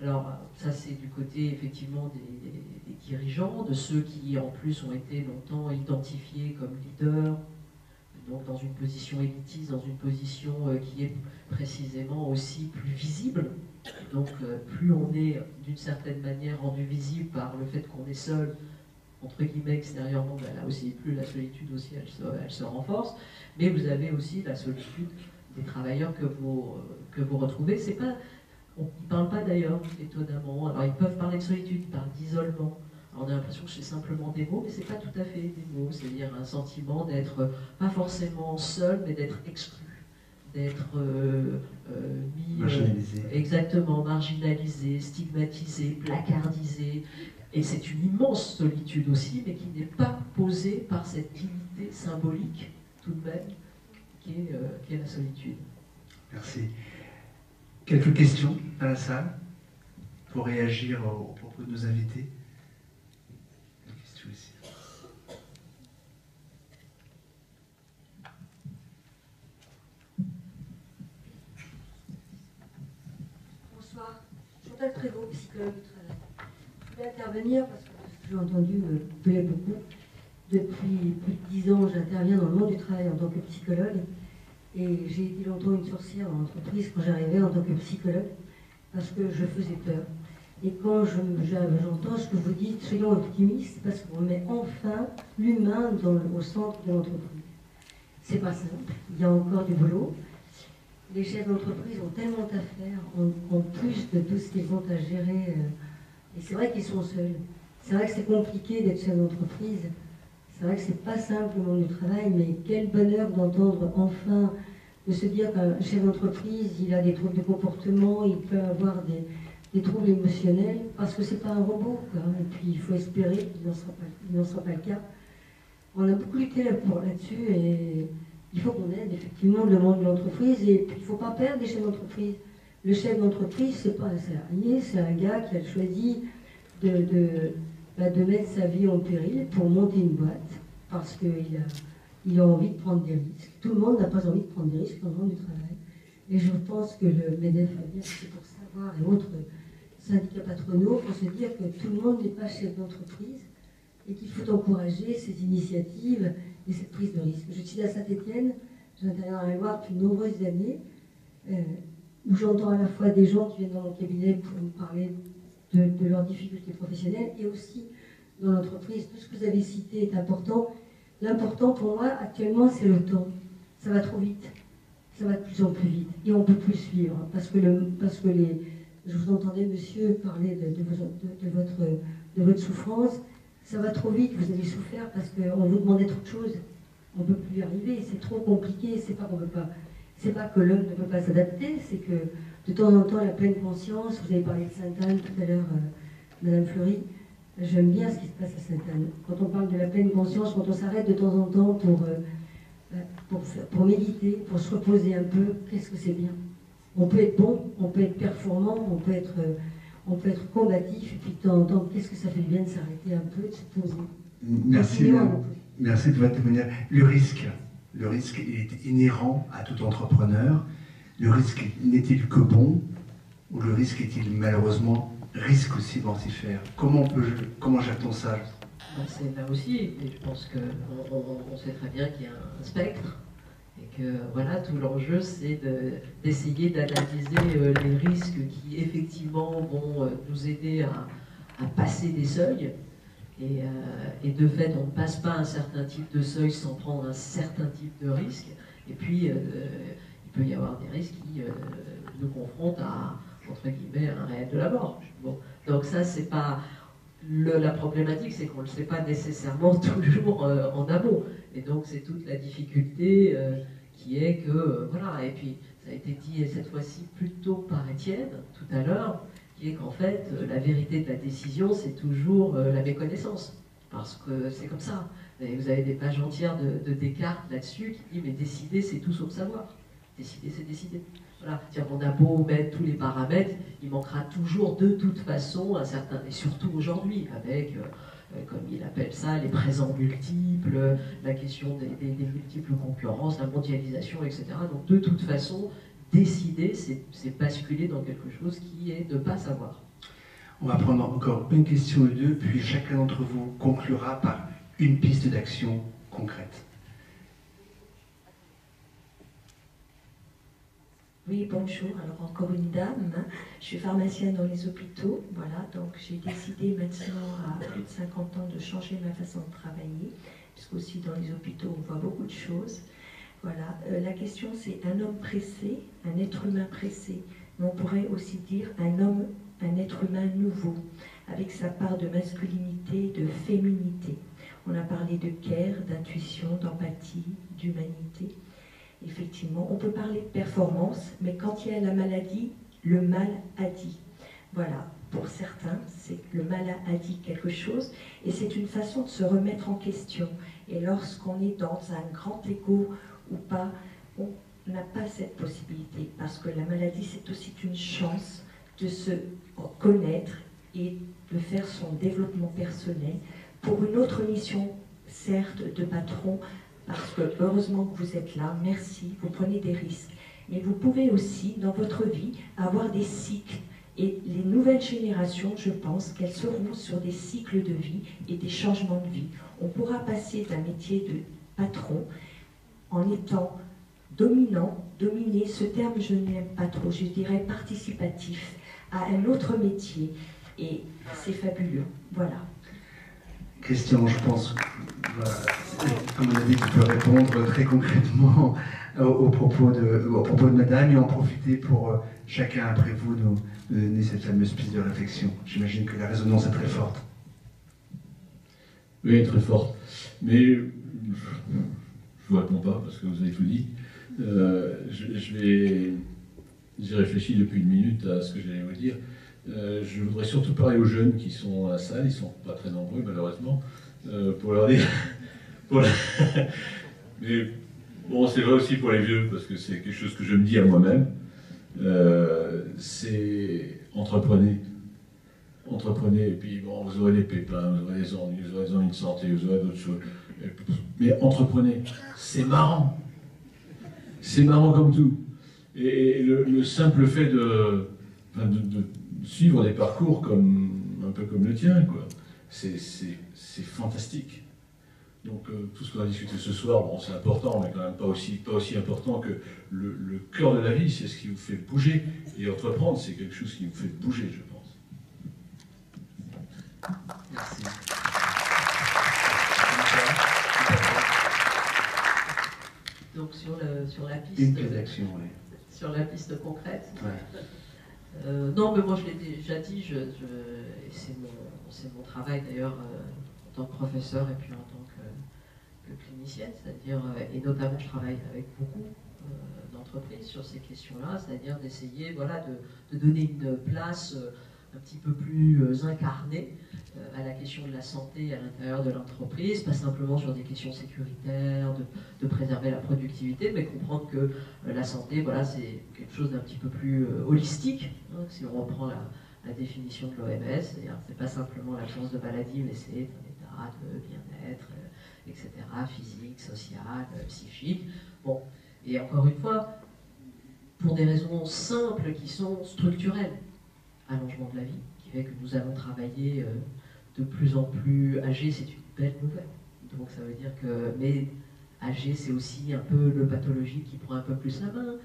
Alors ça c'est du côté effectivement des dirigeants, de ceux qui en plus ont été longtemps identifiés comme leaders, donc dans une position élitiste, dans une position qui est précisément aussi plus visible. Donc plus on est d'une certaine manière rendu visible par le fait qu'on est seul, entre guillemets extérieurement, ben là aussi, plus la solitude aussi elle se renforce. Mais vous avez aussi la solitude des travailleurs que vous retrouvez. C'est pas, ils ne parlent pas d'ailleurs, étonnamment. Alors ils peuvent parler de solitude, ils parlent d'isolement. On a l'impression que c'est simplement des mots, mais c'est pas tout à fait des mots. C'est-à-dire un sentiment d'être pas forcément seul, mais d'être exclu, d'être mis marginalisé. Exactement, marginalisé, stigmatisé, placardisé. Et c'est une immense solitude aussi, mais qui n'est pas posée par cette dignité symbolique, tout de même, qui est la solitude. Merci. Quelques questions à la salle pour réagir aux propos de nos invités? Une question ici. psychologue du travail. Je voulais intervenir parce que ce que j'ai entendu me plaît beaucoup. Depuis plus de 10 ans, j'interviens dans le monde du travail en tant que psychologue. Et j'ai été longtemps une sorcière dans l'entreprise quand j'arrivais en tant que psychologue, parce que je faisais peur. Et quand j'entends ce que vous dites, soyons optimistes, parce qu'on met enfin l'humain au centre de l'entreprise. C'est pas simple, il y a encore du boulot. Les chefs d'entreprise ont tellement à faire, en plus de tout ce qu'ils ont à gérer. Et c'est vrai qu'ils sont seuls. C'est vrai que c'est compliqué d'être chef d'entreprise. C'est vrai que c'est pas simple le monde du travail, mais quel bonheur d'entendre enfin, de se dire qu'un chef d'entreprise, il a des troubles de comportement, il peut avoir des troubles émotionnels, parce que c'est pas un robot, quoi. Et puis il faut espérer qu'il n'en sera pas le cas. On a beaucoup lutté là-dessus, et il faut qu'on aide effectivement le monde de l'entreprise, et puis il ne faut pas perdre les chefs d'entreprise. Le chef d'entreprise, c'est pas un salarié, c'est un gars qui a choisi de mettre sa vie en péril pour monter une boîte, parce qu'il a envie de prendre des risques. Tout le monde n'a pas envie de prendre des risques dans le monde du travail. Et je pense que le MEDEF va bien, c'est pour savoir, et autres syndicats patronaux, pour se dire que tout le monde n'est pas chef d'entreprise et qu'il faut encourager ces initiatives et cette prise de risque. Je suis à Saint-Étienne, j'interviens dans la mémoire depuis de nombreuses années, où j'entends à la fois des gens qui viennent dans mon cabinet pour me parler de leurs difficultés professionnelles, et aussi dans l'entreprise. Tout ce que vous avez cité est important. L'important pour moi actuellement, c'est le temps. Ça va trop vite, ça va de plus en plus vite, et on ne peut plus suivre, parce que je vous entendais, monsieur, parler de votre souffrance. Ça va trop vite, vous avez souffert parce qu'on vous demandait trop de choses. On ne peut plus y arriver, c'est trop compliqué, c'est pas qu'on peut pas. C'est pas que l'homme ne peut pas s'adapter, c'est que de temps en temps, la pleine conscience, vous avez parlé de Sainte-Anne tout à l'heure, Madame Fleury, j'aime bien ce qui se passe à Sainte-Anne. Quand on parle de la pleine conscience, quand on s'arrête de temps en temps pour méditer, pour se reposer un peu, qu'est-ce que c'est bien. On peut être bon, on peut être performant, on peut être combatif, et puis de temps en temps, qu'est-ce que ça fait du bien de s'arrêter un peu, de se poser. Merci, merci de votre témoignage. Le risque est inhérent à tout entrepreneur. Le risque n'est-il que bon, ou le risque est-il malheureusement risque aussi mortifère? Comment jette-t-on ça? C'est là aussi, et je pense qu'on sait très bien qu'il y a un spectre, et que voilà, tout l'enjeu c'est d'essayer d'analyser les risques qui effectivement vont nous aider à passer des seuils, et de fait on ne passe pas un certain type de seuil sans prendre un certain type de risque, et puis il peut y avoir des risques qui nous confrontent à, entre guillemets, un réel de la mort. Bon. Donc ça, c'est pas... la problématique, c'est qu'on ne le sait pas nécessairement toujours en amont. Et donc c'est toute la difficulté qui est que... voilà, et puis ça a été dit cette fois-ci plutôt par Étienne, tout à l'heure, qui est qu'en fait, la vérité de la décision, c'est toujours la méconnaissance. Parce que c'est comme ça. Et vous avez des pages entières de Descartes là-dessus qui dit « mais décider, c'est tout sauf savoir ». Décider, c'est décider. Voilà. C'est-à-dire qu'on a beau mettre tous les paramètres, il manquera toujours de toute façon un certain... Et surtout aujourd'hui, avec, comme il appelle ça, les présents multiples, la question des multiples concurrences, la mondialisation, etc. Donc de toute façon, décider, c'est basculer dans quelque chose qui est de ne pas savoir. On va prendre encore une question ou deux, puis chacun d'entre vous conclura par une piste d'action concrète. Oui, bonjour. Alors encore une dame. Je suis pharmacienne dans les hôpitaux. Voilà, donc j'ai décidé maintenant à plus de 50 ans de changer ma façon de travailler, puisqu'aussi dans les hôpitaux on voit beaucoup de choses. Voilà, la question c'est un homme pressé, un être humain pressé. Mais on pourrait aussi dire un être humain nouveau, avec sa part de masculinité, de féminité. On a parlé de care, d'intuition, d'empathie, d'humanité. Effectivement, on peut parler de performance, mais quand il y a la maladie, le mal a dit. Voilà, pour certains, c'est que le mal a dit quelque chose, et c'est une façon de se remettre en question. Et lorsqu'on est dans un grand égo ou pas, on n'a pas cette possibilité, parce que la maladie, c'est aussi une chance de se connaître et de faire son développement personnel pour une autre mission, certes, de patron, parce que heureusement que vous êtes là, merci, vous prenez des risques. Mais vous pouvez aussi, dans votre vie, avoir des cycles. Et les nouvelles générations, je pense qu'elles seront sur des cycles de vie et des changements de vie. On pourra passer d'un métier de patron en étant dominant, dominé, ce terme je n'aime pas trop, je dirais participatif, à un autre métier. Et c'est fabuleux. Voilà. Christian, je pense, voilà, à mon avis, tu peux répondre très concrètement aux propos de madame et en profiter pour chacun après vous nous donner cette fameuse piste de réflexion. J'imagine que la résonance est très forte. Oui, très forte. Mais je ne vous réponds pas parce que vous avez tout dit. J'ai réfléchi depuis une minute à ce que j'allais vous dire. Je voudrais surtout parler aux jeunes qui sont à la salle, ils ne sont pas très nombreux malheureusement, pour leur dire... Mais bon, c'est vrai aussi pour les vieux, parce que c'est quelque chose que je me dis à moi-même, c'est entreprenez. Entreprenez, et puis bon, vous aurez des pépins, vous aurez des ennuis, vous aurez des ennuis de santé, vous aurez d'autres choses. Mais entreprenez, c'est marrant. C'est marrant comme tout. Et le simple fait de suivre des parcours un peu comme le tien, quoi, c'est fantastique. Donc tout ce qu'on a discuté ce soir, bon, c'est important, mais quand même pas aussi important que le cœur de la vie, c'est ce qui vous fait bouger. Et entreprendre, c'est quelque chose qui vous fait bouger, je pense. Merci. Donc sur la piste... Une piste d'action, oui. Sur la piste concrète. Ouais. Non, mais moi je l'ai déjà dit, et c'est mon travail d'ailleurs en tant que professeur et puis en tant que clinicienne, c'est-à-dire, et notamment je travaille avec beaucoup d'entreprises sur ces questions-là, c'est-à-dire d'essayer de donner une place un petit peu plus incarnée à la question de la santé à l'intérieur de l'entreprise, pas simplement sur des questions sécuritaires, de préserver la productivité, mais comprendre que la santé, voilà, c'est quelque chose d'un petit peu plus holistique, hein, si on reprend la définition de l'OMS, c'est pas simplement l'absence de maladie, mais c'est un état de bien-être, etc., physique, social, psychique. Bon, et encore une fois, pour des raisons simples qui sont structurelles, allongement de la vie, qui fait que nous allons travailler de plus en plus âgés, c'est une belle nouvelle. Donc ça veut dire que, mais âgé, c'est aussi un peu le pathologique qui prend un peu plus la main,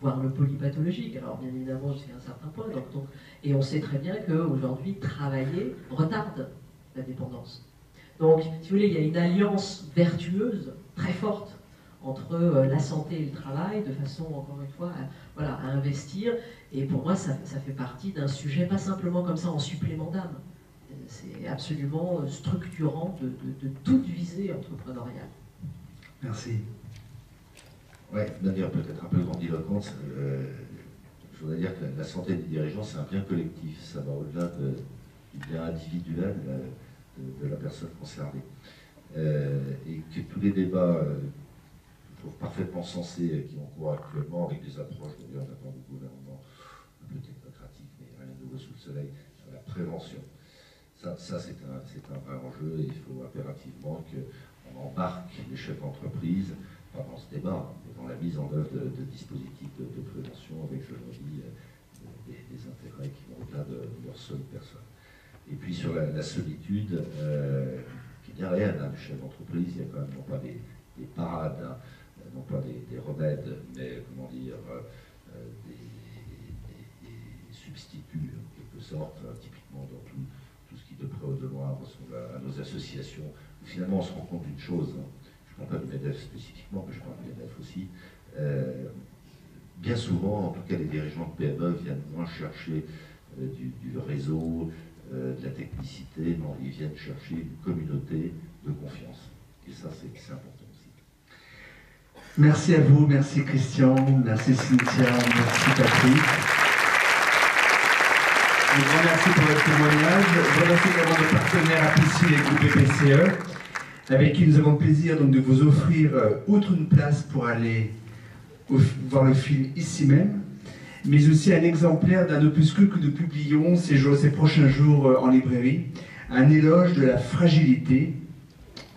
voire le polypathologique. Alors bien évidemment, jusqu'à un certain point. Donc, et on sait très bien qu'aujourd'hui, travailler retarde la dépendance. Donc, si vous voulez, il y a une alliance vertueuse très forte entre la santé et le travail, de façon, encore une fois, à investir. Et pour moi, ça fait partie d'un sujet, pas simplement comme ça en supplément d'âme. C'est absolument structurant de toute visée entrepreneuriale. Merci. Oui, de manière peut-être un peu grandiloquente, je voudrais dire que la santé des dirigeants, c'est un bien collectif. Ça va au-delà du bien individuel de la personne concernée. Et que tous les débats... je trouve parfaitement sensé qui ont cours actuellement avec des approches de gouvernement un peu technocratique, mais rien de nouveau sous le soleil, sur la prévention. Ça c'est un vrai enjeu et il faut impérativement qu'on embarque les chefs d'entreprise, pas dans ce débat, mais dans la mise en œuvre de dispositifs de prévention avec, je le dis, des intérêts qui vont au-delà de leur seule personne. Et puis sur la solitude, qui n'est rien, hein, le chef d'entreprise, il y a quand même non pas des parades, hein, non pas des remèdes, mais comment dire, des substituts en quelque sorte, typiquement dans tout ce qui de près ou de loin ressemble à nos associations, où finalement on se rend compte d'une chose, hein, je ne parle pas du MEDEF spécifiquement, mais je parle du MEDEF aussi, bien souvent, en tout cas les dirigeants de PME viennent moins chercher du réseau, de la technicité, non, ils viennent chercher une communauté de confiance. Et ça, c'est important. Merci à vous, merci Christian, merci Cynthia, merci Patrick. Un grand merci pour votre témoignage. Je remercie également nos partenaires APICIL et le groupe BPCE, avec qui nous avons le plaisir donc, de vous offrir, outre une place pour aller voir le film ici même, mais aussi un exemplaire d'un opuscule que nous publions ces prochains jours en librairie, un éloge de la fragilité,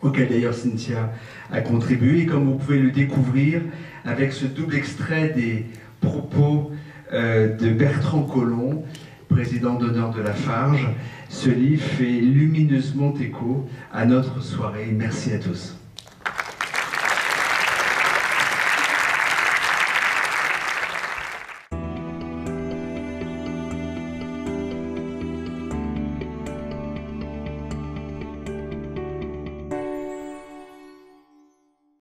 auquel d'ailleurs Cynthia a contribué, et comme vous pouvez le découvrir avec ce double extrait des propos de Bertrand Collomb, président d'honneur de la Farge. Ce livre fait lumineusement écho à notre soirée. Merci à tous.